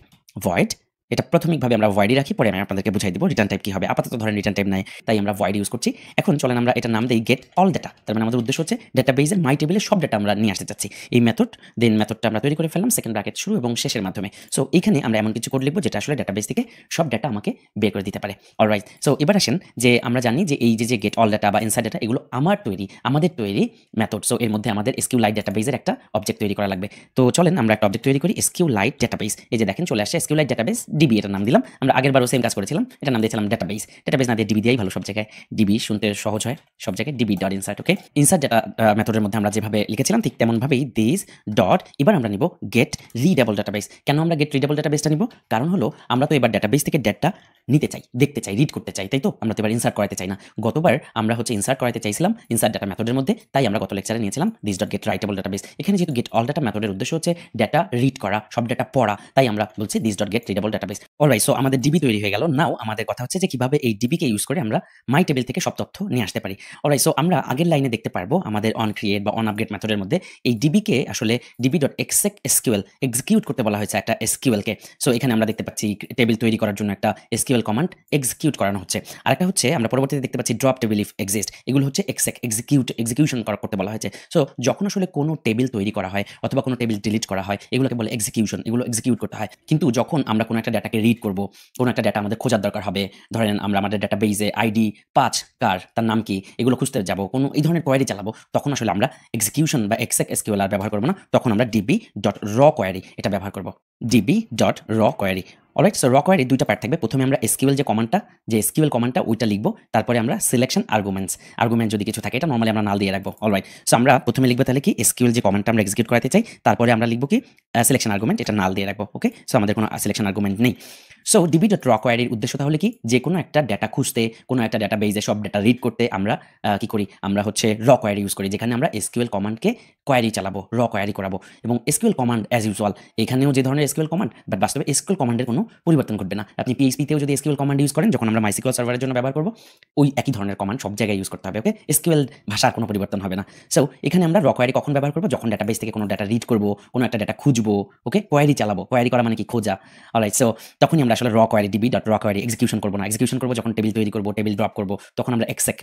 ভয়েড। এটা প্রাথমিকভাবে আমরা ভয়েডই রাখি, পরে আমি আপনাদেরকে বুঝাই দিব রিটার্ন টাইপ কি হবে। আপাতত ধরেন রিটার্ন টাইপ নাই, তাই আমরা ভয়েড ইউজ করছি। এখন চলেন আমরা এটা নাম দেই গেট অল ডেটা। তার মানে আমাদের উদ্দেশ্য হচ্ছে ডেটাবেজের মাই টেবিলের সব ডেটা আমরা নিয়ে আসতে চাচ্ছি। এই মেথডটা আমরা তৈরি করে ফেললাম সেকেন্ড ব্র্যাকেট শুরু এবং শেষের মাধ্যমে। সো এখানে আমরা এমন কিছু কোড লিখবো যেটা আসলে ডেটাবেস থেকে সব ডেটা আমাকে বের করে দিতে পারে। অলরাইট, সো এবার আসেন যে আমরা জানি যে এই যে গেট অল ডেটা বা ইনসাইড ডেটা, এগুলো আমাদের তৈরি মেথড। সো এর মধ্যে আমাদের এসকিউএলআইট ডেটাবেজের একটা অবজেক্ট তৈরি করা লাগবে। তো চলেন আমরা একটা অবজেক্ট তৈরি করি, এসকিউএলআইট ডেটাবেস। এই যে দেখেন চলে আসছে এসকিউএলআইট ডেটাবেস ডিবি, এটার নাম দিলাম। আমরা আগেরবারও সেম কাজ করেছিলাম, এটা নাম দিয়েছিলাম ডেটাবেস না দিয়ে ডিবি দিয়েই ভালো, সব জায়গায় ডিবি শুনতে সহজ হয়, সব জায়গায় ডিবি ডট ইনসার্ট। ওকে, ইনসার্ট ডেটা মেথডের মধ্যে আমরা যেভাবে লিখেছিলাম ঠিক তেমনভাবেই দিস ডট, এবার আমরা নিব গেট রিডেবল ডেটাবেস। কেন আমরা গেট রিডেবল ডেটাবেসটা নিব? কারণ হলো আমরা তো এবার ডেটাবেস থেকে ডেটা নিতে চাই, দেখতে চাই, রিড করতে চাই, তাই তো? আমরা তো এবার ইনসার্ট করাতে চাই না। গতবার আমরা ইনসার্ট করাতে চাইছিলাম ইনসার্ট ডেটা মেথডের মধ্যে, তাই আমরা গত লেকচারে নিয়েছিলাম this dot get writable database. এখানে যেহেতু গেট অল ডেটা মেথডের উদ্দেশ্য হচ্ছে ডেটা রিড করা, সব ডেটা পড়া, তাই আমরা বলছি this dot gate readable database. Alright, so আমাদের ডিবি তৈরি হয়ে গেল। নাও আমাদের কথা হচ্ছে যে কিভাবে এই ডিবিকে ইউজ করে আমরা মাই টেবিল থেকে সব তথ্য নিয়ে আসতে পারি। অলরাইট, সো আমরা আগের লাইনে দেখতে পারবো আমাদের অন ক্রিয়েট বা অন আপডেট মেথডের মধ্যে এই ডিবিকে আসলে DB dot exact SQL execute করতে বলা হয়েছে একটা এসকিউএলকে। সো এখানে আমরা দেখতে পাচ্ছি টেবিল তৈরি করার জন্য একটা এসকিউএল কমান্ড এক্সিকিউট করানো হচ্ছে। আরেকটা হচ্ছে আমরা পরবর্তীতে দেখতে পাচ্ছি ড্রপ টেবিল ইফ এক্সিস্ট, এগুলো হচ্ছে এক্সিকিউশন করতে বলা হয়েছে। সো যখন আসলে কোনো টেবিল তৈরি করা হয় অথবা কোনো টেবিল ডিলিট করা হয়, এগুলোকে বলে এক্সিকিউশন, এগুলো এক্সিকিউট করতে হয়। কিন্তু যখন আমরা কোনো একটা ডাটাকে রিড করব, কোনো একটা ডাটা আমাদের খোঁজার দরকার হবে, ধরেন আমরা আমাদের ডাটাবেজে আইডি 5 কার, তার নাম কি, এগুলো খুঁজতে যাব, কোনো এই ধরনের কোয়েরি চালাবো, তখন আসলে আমরা এক্সিকিউশন বা এক্সেক এসকিউএল আর ব্যবহার করব না, তখন আমরা ডিবি ডট র কোয়েরি এটা ব্যবহার করব। ডিবি ডট র কোয়েরি। অলরাইট, সো র কোয়ারির দুইটা পার্ট থাকবে। প্রথমে আমরা এসকিউএল যে এসকিউএল কমান্ডটা ওইটা লিখবো, তারপরে আমরা সিলেকশন আর্গুমেন্ট যদি কিছু থাকে এটা নরমালি আমরা নাল দিয়ে রাখবো। অলরাইট, সো আমরা প্রথমে লিখবো তাহলে কি এসকিউএল যে কমান্ডটা আমরা এক্সিকিউট করাতে চাই, তারপরে আমরা লিখবো কি সিলেকশন আর্গুমেন্ট, এটা নাল দিয়ে রাখবো। ওকে, সো আমাদের কোনো সিলেকশন আর্গুমেন্ট নেই। সো ডিবি.র কোয়ারির উদ্দেশ্য তাহলে কি, যে কোনো একটা ডেটা খুঁজতে, কোনো একটা ডেটাবেজে সব ডেটা রিড করতে আমরা কি করি, আমরা হচ্ছে র কোয়ারি ইউজ করি, যেখানে আমরা এসকিউএল কমান্ডকে কোয়ারি চালাবো, র কোয়ারি করাবো। এবং এসকিউএল কমান্ড অ্যাজ ইউজুয়াল এখানেও যে ধরনের এসকিউএল কমান্ড, বাট বাস্তবে এসকিউএল কমান্ডের কোনো পরিবর্তন ঘটবে না। আপনি পিএইচপিতেও যদি এসকিউএল কমান্ড ইউজ করেন, যখন আমরা মাইসিকিউএল সার্ভারের জন্য ব্যবহার করবো, ওই একই ধরনের কমান্ড সব জায়গায় ইউজ করতে হবে। ওকে, এসকিউএল ভাষার কোনো পরিবর্তন হবে না। সো এখানে আমরা র কোয়ারি কখন ব্যবহার করবো, যখন ডেটাবেস থেকে কোনো ডেটা রিড করবো, কোনো একটা ডেটা খুঁজবো, ওকে, কোয়ারি চালাবো। কোয়ারি করা মানে কি, খোঁজা। অলরাইট, সো তখনই আমরা আসলে র কোয়ারি ডিবি.র কোয়ারি এক্সিকিউশন করবো না। এক্সিকিউশন করবো যখন টেবিল তৈরি করবো, টেবিল ড্রপ করবো, তখন আমরা এক্সেক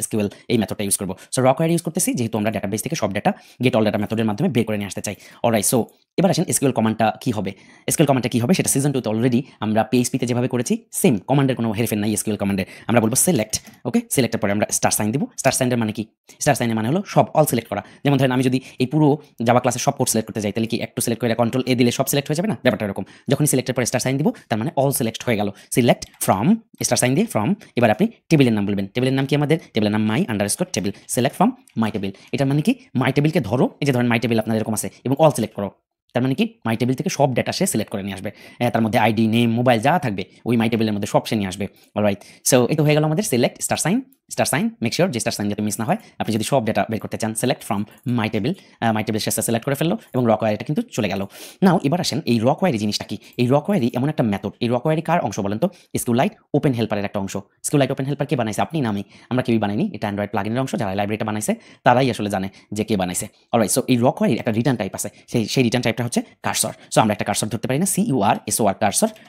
এসকিউএল এই মেথডটা ইউজ করবো। সো র কোয়ারি ইউজ করতেছি যেহেতু আমরা ডেটাবেস থেকে সব ডেটা গেট অল ডেটা মেথডের মাধ্যমে বের করে নিয়ে আসতে চাই। অলরাইট, সো এবার আসেন এসকিউএল কমান্ডটা কি হবে। এসকিউএল কমান্ডটা কি হবে সেটা সিজন 2 তে অলরেডি আমরা পিএইচপিতে যেভাবে করেছি, সেম কমান্ডের কোনো হেরফের নাই। এসকিউএল কমান্ডে আমরা বলবো সিলেক্ট, ওকে, সিলেক্টের পরে আমরা স্টার সাইন দিব। স্টার সাইনের মানে কি, স্টার সাইনের মানে হলো সব অল সিলেক্ট করা। যেমন ধরেন আমি যদি এই পুরো জাভা ক্লাসে সব কোড সিলেক্ট করতে যাই, তাহলে কি একটু সিলেক্ট করে কন্ট্রোল এ দিলে সব সিলেক্ট হয়ে যাবে না, ব্যাপারটা এরকম। যখনই সিলেক্টের পরে স্টার সাইন দিব, তার মানে অল সিলেক্ট হয়ে গেল। সিলেক্ট ফ্রম, স্টার সাইন দিয়ে ফ্রম, এবার আপনি টেবিলের নাম বলবেন। টেবিলের নাম কি আমাদের, টেবিলের নাম my underscore table. Select from my table, এটা মানে কি মাই টেবিলকে ধরো, এই যে ধরেন মাই টেবিল আপনার এরকম আছে এবং অল সিলেক্ট করো। তার মানে কি মাই টেবিল থেকে সব ডেটা সে সিলেক্ট করে নিয়ে আসবে। তার মধ্যে আইডি, নেম, মোবাইল যা থাকবে ওই মাই টেবিলের মধ্যে সব সে নিয়ে আসবে। অলরাইট, সো এই তো হয়ে গেল আমাদের select star sign. Make sure যে স্টার সাইন যাতে মিস না হয়। আপনি যদি সব ডেটা বের করতে চান, সিলেক্ট ফ্রম মাই টেবিল শেষে সিলেক্ট করে ফেললো এবং র কোয়ারিটা কিন্তু চলে গেল। নাও এবার আসেন এই র কোয়ারি জিনিসটা কি। এই র কোয়ারি এমন একটা মেথড, এই র কোয়ারি কার অংশ বলেন তো, SQLite ওপেন হেল্পারের একটা অংশ। SQLite ওপেন হেল্পার কে বানাইছে, আপনি না আমি, আমরা কেউই বানাইনি। এটা অ্যান্ড্রয়েড প্লাগইনের অংশ, যারা লাইব্রেরিটা বানাইছে তারাই আসলে জানে যে কে বানাইছে। অলরাইট, সো এই র কোয়ারির একটা রিটার্ন টাইপ আছে, সেই রিটার্ন টাইপটা হচ্ছে কার্সর। সো আমরা একটা কার্সর ধরতে পারি না, CURSOR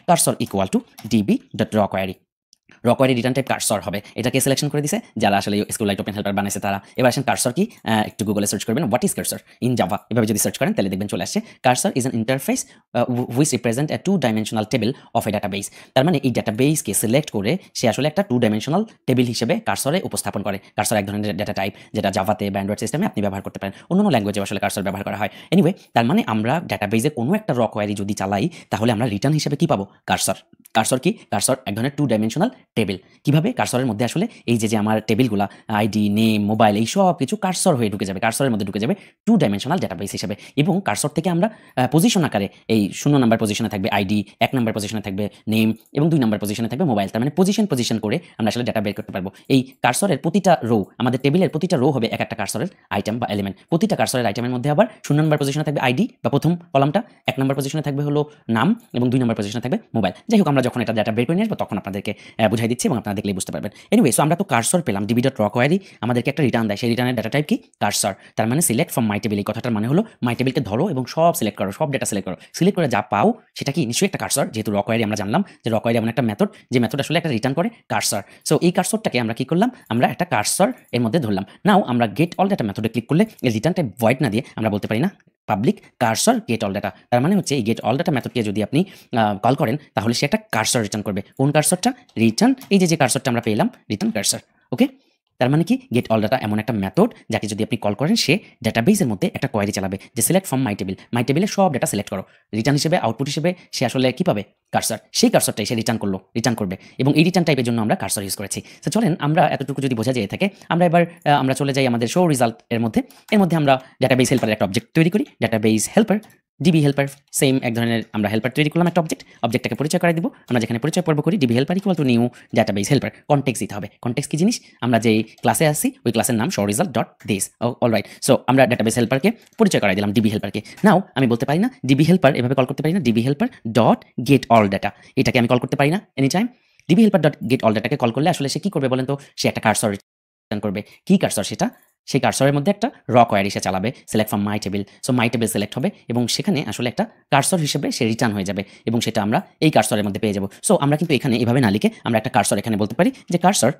cursor equal to db.rquery। র কোয়ারি রিটার্ন টাইপ কার্সর হবে। এটাকে সিলেকশন করে দিছে যারা আসলে SQLite ওপেন হেল্পার বানাইছে তারা। এবার আসেন কার্সর কি, একটু গুগলে সার্চ করবেন what is cursor in Java, এভাবে যদি সার্চ করেন তাহলে দেখবেন চলে আসছে cursor is an interface which represent a 2-dimensional table of A database. তার মানে এই ডাটাবেসকে সিলেক্ট করে সে আসলে একটা 2-dimensional টেবিল হিসেবে কার্সরে উপস্থাপন করে। কার্সর এক ধরনের ডেটা টাইপ যেটা জাভাতে বা অ্যান্ড্রয়েড সিস্টেমে আপনি ব্যবহার করতে পারেন, অন্যান্য ল্যাঙ্গুয়েজে আসলে কার্সর ব্যবহার করা হয়। এনিওয়ে, তার মানে আমরা ডাটাবেসে কোনো একটা র কোয়ারি যদি চালাই, তাহলে আমরা রিটার্ন হিসেবে কি পাবো, কার্সর। কার্সর কি, কার্সর এক ধরনের 2-dimensional টেবিল। কিভাবে, কার্সরের মধ্যে আসলে এই যে আমার টেবিলগুলা আইডি, নেম, মোবাইল এই সব কিছু কার্সর হয়ে ঢুকে যাবে, কার্সরের মধ্যে ঢুকে যাবে 2-dimensional ডাটাবেস হিসেবে। এবং কার্সর থেকে আমরা পজিশন আকারে এই 0 নাম্বার পজিশনে থাকবে আইডি, 1 নাম্বার পজিশনে থাকবে নেম এবং 2 নাম্বার পজিশনে থাকবে মোবাইল। তার মানে পজিশন করে আমরা আসলে ডাটা বের করতে পারবো। এই কার্সরের প্রতিটা রো, আমাদের টেবিলের প্রতিটা রো হবে এক একটা কার্সরের আইটেম বা এলিমেন্ট। প্রতিটা কার্সরের আইটেমের মধ্যে আবার 0 নাম্বার পজিশনে থাকবে আইডি বা প্রথম কলামটা, 1 নাম্বার পজিশনে থাকবে হলো নাম এবং 2 নাম্বার পজিশনে থাকবে মোবাইল। যাই হোক, আমরা যখন এটা ডাটা বের করে নিয়ে আসবো তখন আপনাদেরকে বুঝাই দিচ্ছি এবং আপনারা দেখলেই বুঝতে পারবেন। এনিওয়ে, সো আমরা তো কার্সর পেলাম, db.rquery আমাদেরকে একটা রিটার্ন দেয়, সেই রিটার্নের ডাটা টাইপ কি, কার্সর। তার মানে সিলেক্ট ফ্রম মাই টেবিল, এই কথাটার মানে হলো মাই টেবিলকে ধরো এবং সব সিলেক্ট করো, সব ডেটা সিলেক্ট করো। সিলেক্ট করে যা পাও সেটা কি, নিশ্চয়ই একটা কার্সর। যেহেতু rquery আমরা জানলাম যে rquery এমন একটা মেথড যে মেথড আসলে একটা রিটার্ন করে কার্সর। সো এই কার্সরটাকে আমরা কি করলাম, আমরা একটা কার্সর এর মধ্যে ধরলাম। নাও আমরা গেট অল ডাটা মেথডে ক্লিক করলে এই রিটার্ন টাইপ ভয়েড না দিয়ে আমরা বলতে পারি না public cursor gate all data. তার মানে হচ্ছে এই গেট অল ডাটা মেথডকে যদি আপনি কল করেন, তাহলে সে একটা কার্সর রিটার্ন করবে। কোন কার্সরটা, রিটার্ন এই যে কার্সরটা আমরা পেলাম, রিটার্ন কার্সর। ওকে, তার মানে কি, গেট অল ডাটা এমন একটা মেথড যাকে যদি আপনি কল করেন, সে ডাটাবেসের মধ্যে একটা কোয়ারি চালাবে যে সিলেক্ট ফ্রম মাই টেবিলে সব ডেটা সিলেক্ট করো। রিটার্ন হিসেবে, আউটপুট হিসেবে সে আসলে কি পাবে, কার্সর। সেই কার্সরটাই সে রিটার্ন করবে এবং এই রিটার্ন টাইপের জন্য আমরা কার্সর ইউজ করেছি। তো চলেন আমরা এতটুকু যদি বোঝা যায় থাকে, আমরা এবার আমরা চলে যাই আমাদের শো রিজাল্ট এর মধ্যে আমরা ডাটাবেস হেল্পারের একটা অবজেক্ট তৈরি করি, database helper DB helper. Same এক ধরনের আমরা হেল্পার তৈরি করলাম একটা অবজেক্টটাকে পরিচয় করে দিব। আমরা যেখানে পরিচয় পর্ব করি DB helper equal to new database helper. Context দিতে হবে। কনটেক্সট কি জিনিস, আমরা যেই ক্লাসে আসি ওই ক্লাসের নাম showresult.this। অলরাইট, সো আমরা ডাটাবেস হেল্পারকে পরিচয় করাই দিলাম ডিবি হেল্পারকে। নাও আমি বলতে পারি না ডিবি হেল্পার, এভাবে কল করতে পারি না DB helper dot gate all data, এটাকে আমি কল করতে পারি না any time. DB helper dot gate all ডাটাকে কল করলে আসলে সে কি করবে বলেন তো, সে একটা কার্সর রিটার্ন করবে। কি কার্সর সেটা, সেই কার্সরের মধ্যে একটা র কোয়ারি সে চালাবে, select from my table. So my table select হবে এবং সেখানে আসলে একটা কার্সর হিসেবে সে রিটার্ন হয়ে যাবে এবং সেটা আমরা এই কার্সরের মধ্যে পেয়ে যাব। সো আমরা কিন্তু এখানে এভাবে না লিখে আমরা একটা কার্সর এখানে বলতে পারি যে কার্সর,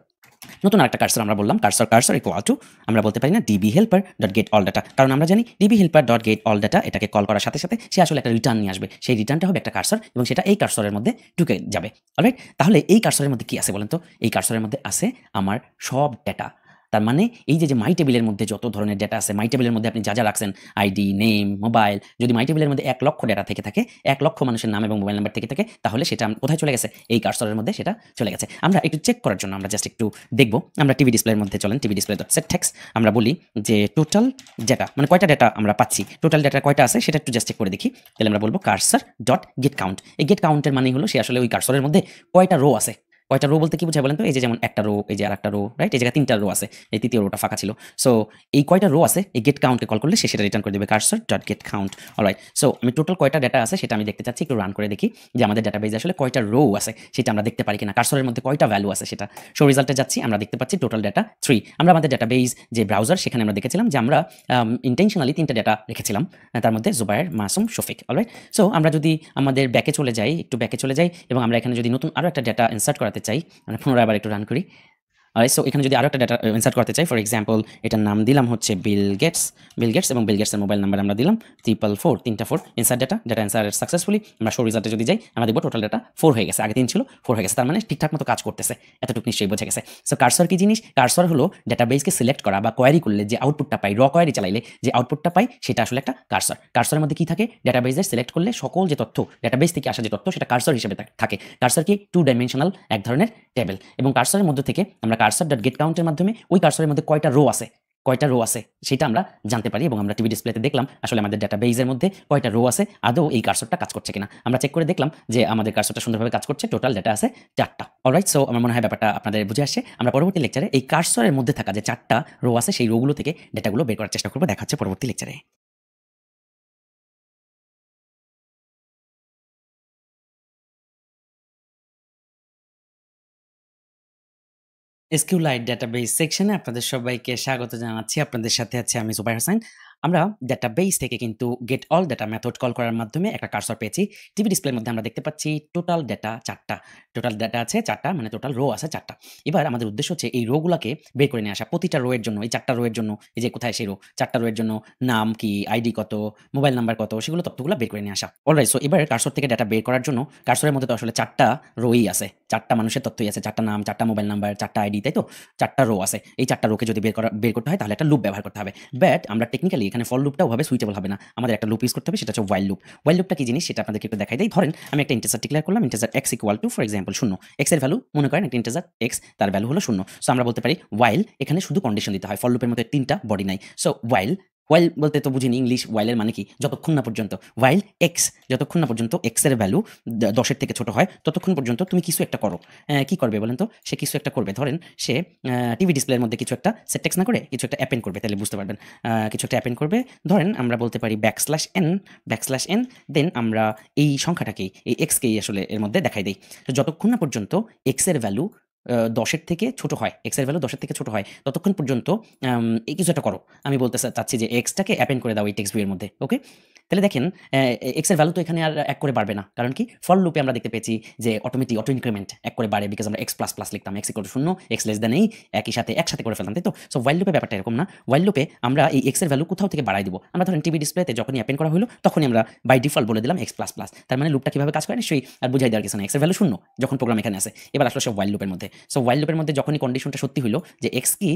নতুন একটা কার্সর আমরা বললাম কার্সর ইকুয়াল টু, আমরা বলতে পারি না DB helper dot gate all data, কারণ আমরা জানি DB helper dot gate all data এটাকে কল করার সাথে সাথে সে আসলে একটা রিটার্ন নিয়ে আসবে। সেই রিটার্নটা হবে একটা কার্সর এবং সেটা এই কার্সরের মধ্যে ঢুকে যাবে। অলরাইট, তাহলে এই কার্সরের মধ্যে কি আছে বলেন তো, এই কার্সরের মধ্যে আছে আমার সব ডেটা। তার মানে এই যে মাই টেবিলের মধ্যে যত ধরনের ডেটা আছে, মাই টেবিলের মধ্যে আপনি যা রাখছেন, আইডি, নেম, মোবাইল, যদি মাই টেবিলের মধ্যে 1,00,000 ডেটা থেকে থাকে, 1,00,000 মানুষের নাম এবং মোবাইল নাম্বার থেকে থাকে, তাহলে সেটা কোথায় চলে গেছে? এই কার্সরের মধ্যে সেটা চলে গেছে। আমরা একটু চেক করার জন্য আমরা জাস্ট একটু দেখব। আমরা টিভি ডিসপ্লের মধ্যে চলেন, TV display dot set text, আমরা বলি যে টোটাল ডেটা, মানে কয়টা ডেটা আমরা পাচ্ছি, টোটাল ডেটা কয়টা আছে সেটা একটু জাস্ট চেক করে দেখি। তাহলে আমরা বলবো কার্সর ডট গেট কাউন্ট। এই গেট কাউন্টের মানে হলো সে আসলে ওই কার্সরের মধ্যে কয়টা রো আছে। কয়টা রো বলতে কি বোঝায় বলেন তো? এই যে যেমন একটা রো, এই যে আরেকটা রো, রাইট? এই জায়গায় 3টা রো আছে, এই তৃতীয় রোটা ফাঁকা ছিল। সো এই কয়টা রো আছে, এই গেট কাউন্টে কল করলে সে সেটা রিটার্ন করে দেবে, cursor dot get count. Alright, so আমি টোটাল কয়টা ডেটা আছে সেটা আমি দেখতে চাচ্ছি, একটু রান করে দেখি যে আমাদের ডাটাবেজে আসলে কয়টা রো আছে সেটা আমরা দেখতে পারি কিনা, কার্সরের মধ্যে কয়টা ভ্যালু আছে সেটা। সো রেজাল্টে যাচ্ছি, আমরা দেখতে পাচ্ছি টোটাল ডাটা 3। আমরা আমাদের ডাটাবেজ যে ব্রাউজার, সেখানে আমরা দেখেছিলাম যে আমরা ইন্টেনশনালি 3টা ডাটা রেখেছিলাম, তার মধ্যে জুবায়ের, মাসুম, শফিক। অলরাইট, সো আমরা যদি আমাদের ব্যাকে চলে যাই, একটু ব্যাকে চলে যাই, এবং আমরা এখানে যদি নতুন আরো একটা ডাটা ইনসার্ট করাতে চাই, আমরা পুনরায় আবার একটু রান করি। অলরাইট, সো এখানে যদি আরো একটা ডাটা ইনসার্ট করতে চাই, ফর এক্সাম্পল এটার নাম দিলাম হচ্ছে বিল গেটস, এবং বিল গেটসের মোবাইল নাম্বার আমরা দিলাম 444, 3টা 4, ইনসার্ট ডাটা ইনসার্ট সাকসেসফুলি। আমরা শো রেজাল্টে যদি যাই, আমরা দেখব টোটাল ডাটা 4 হয়ে গেছে, আগে 3 ছিল 4 হয়ে গেছে, তার মানে ঠিকঠাক মতো কাজ করতেছে, এতটুকু নিশ্চয়ই বোঝা গেছে। সো কার্সর কি জিনিস? কার্সর হলো ডাটাবেসকে সিলেক্ট করা বা কোয়ারি করলে যে আউটপুটটা পাই, র কোয়ারি চালাইলে যে আউটপুটটা পাই, সেটা আসলে একটা কার্সর। কার্সরের মধ্যে কি থাকে? ডাটাবেসের সিলেক্ট করলে সকল যে তথ্য, ডাটাবেস থেকে আসা যে তথ্য, সেটা কার্সর হিসেবে থাকে। কার্সর কি 2 ডাইমেনশনাল এক ধরনের টেবিল, এবং কার্সরের মধ্যে থেকে আমরা কার্সর ডট গেট কাউন্টের মাধ্যমে ওই কার্সরের মধ্যে কয়টা রো আছে, সেটা আমরা জানতে পারি, এবং আমরা টিভি ডিসপ্লেতে দেখলাম আসলে আমাদের ডাটাবেজের মধ্যে কয়টা রো আছে, আদৌ এই কার্সরটা কাজ করছে কিনা। আমরা চেক করে দেখলাম যে আমাদের কার্সরটা সুন্দরভাবে কাজ করছে, টোটাল ডাটা আছে 4টা। অলরাইট, সো আমার মনে হয় ব্যাপারটা আপনাদের বুঝে আসছে। আমরা পরবর্তী লেকচারে এই কার্সরের মধ্যে থাকা যে 4টা রো আছে, সেই রোগুলো থেকে ডাটাগুলো বের করার চেষ্টা করবো। দেখা হচ্ছে পরবর্তী লেকচারে। SQLite ডাটাবেস সেকশনে আপনাদের সবাইকে স্বাগত জানাচ্ছি। আপনাদের সাথে আছি আমি জুবায়ের হোসেন। আমরা ডাটাবেস থেকে কিন্তু gate all data method call করার মাধ্যমে একটা কার্সর পেয়েছি। টিভি ডিসপ্লের মধ্যে আমরা দেখতে পাচ্ছি টোটাল ডাটা 4টা। টোটাল ডাটা আছে 4টা, মানে টোটাল রো আছে 4টা। এবার আমাদের উদ্দেশ্য হচ্ছে এই রো গুলাকে বের করে নিয়ে আসা। প্রতিটা রো এর জন্য, এই 4টা রো এর জন্য, এই যে কোথায় সেই রো, 4টা রো এর জন্য নাম কি, আইডি কত, মোবাইল নাম্বার কত, সেগুলো তথ্যগুলো বের করে নিয়ে আসা। অলরাইট, সো এবার কার্সর থেকে ডাটা বের করার জন্য, কার্সরের মধ্যে তো আসলে 4টা রোই আছে, 4টা মানুষের তথ্যই আছে, 4টা নাম, 4টা মোবাইল নাম্বার, 4টা আইডি, তাই তো? 4টা রো আছে। এই 4টা রোকে যদি বের করতে হয়, তাহলে একটা লুপ ব্যবহার করতে হবে। বাট আমরা টেকনিক্যালি এখানে ফর লুপটা ওভাবে সুইটেবল হবে না। আমাদের একটা লুপ ইউজ করতে হবে, সেটা হচ্ছে হোয়াইল লুপ। হোয়াইল লুপটা কি জিনিস সেটা আপনাদেরকে একটু দেখাই দেই। ধরেন আমি একটা ইন্টিজার ডিক্লেয়ার করলাম, integer x equal to for example 0। x এর ভ্যালু মনে করেন একটা ইন্টিজার x, তার ভ্যালু হলো 0। সো আমরা বলতে পারি হোয়াইল, এখানে শুধু কন্ডিশন দিতে হয়। ফর লুপের মধ্যে 3টা বডি নাই। সো হোয়াইল, হোয়াইল বলতে তো বুঝিনি ইংলিশ, হোয়াইলের মানে কি? যতক্ষণ না পর্যন্ত, হোয়াইল এক্স, যতক্ষণ না পর্যন্ত এক্স এর ভ্যালু 10-এর থেকে ছোট হয়, ততক্ষণ পর্যন্ত তুমি কিছু একটা করো। কি করবে বলেন তো? সে কিছু একটা করবে। ধরেন সে টিভি ডিসপ্লের মধ্যে কিছু একটা সেটটেক্স না করে কিছু একটা অ্যাপেন্ড করবে, তাহলে বুঝতে পারবেন। কিছু একটা অ্যাপেন্ড করবে, ধরেন আমরা বলতে পারি ব্যাকস্ল্যাশ এন, দেন আমরা এই সংখ্যাটাকেই, এই এক্সকেই আসলে এর মধ্যে দেখাই দিই। তো যতক্ষণ না পর্যন্ত এক্স এর ভ্যালু 10-এর থেকে ছোট হয়, এক্স এর ভ্যালু 10-এর থেকে ছোট হয়, ততক্ষণ পর্যন্ত এই কিছু একটা করো। আমি বলতে চাচ্ছি যে এক্সটাকে অ্যাপেন্ড করে দাও এই টেক্সট ভিউয়ের মধ্যে। ওকে, তাহলে দেখেন এক্স এর ভ্যালু তো এখানে আর 1 করে বাড়বে না, কারণ কি? ফর লুপে আমরা দেখতে পেয়েছি যে অটো ইনক্রিমেন্ট 1 করে বাড়ে, বিকজ আমরা এক্স প্লাস প্লাস লিখতাম, x equal to 0, x less than এই, একসাথে করে ফেলতাম, তাই তো? সো হোয়াইল লুপে ব্যাপারটা এরকম না। হোয়াইল লুপে আমরা এই এক্স এর ভ্যালু কোথাও থেকে বাড়াই দিব। আমরা ধরেন টিভি ডিসপ্লেতে যখনই অ্যাপেন্ড করা হলো, তখনই আমরা বাই ডিফল্ট বলে দিলাম এক্স প্লাস প্লাস। তার মানে লুপটা কিভাবে কাজ করে নিশ্চয়ই আর বুঝাই দেওয়ার কিছু না। এক্স এর ভ্যালু 0 যখন প্রোগ্রাম এখানে আছে, এবার আসলে সে হোয়াইল লুপের মধ্যে। সো হোয়াইল লুপের মধ্যে যখনই কন্ডিশনটা সত্যি হলো যে এক্স কি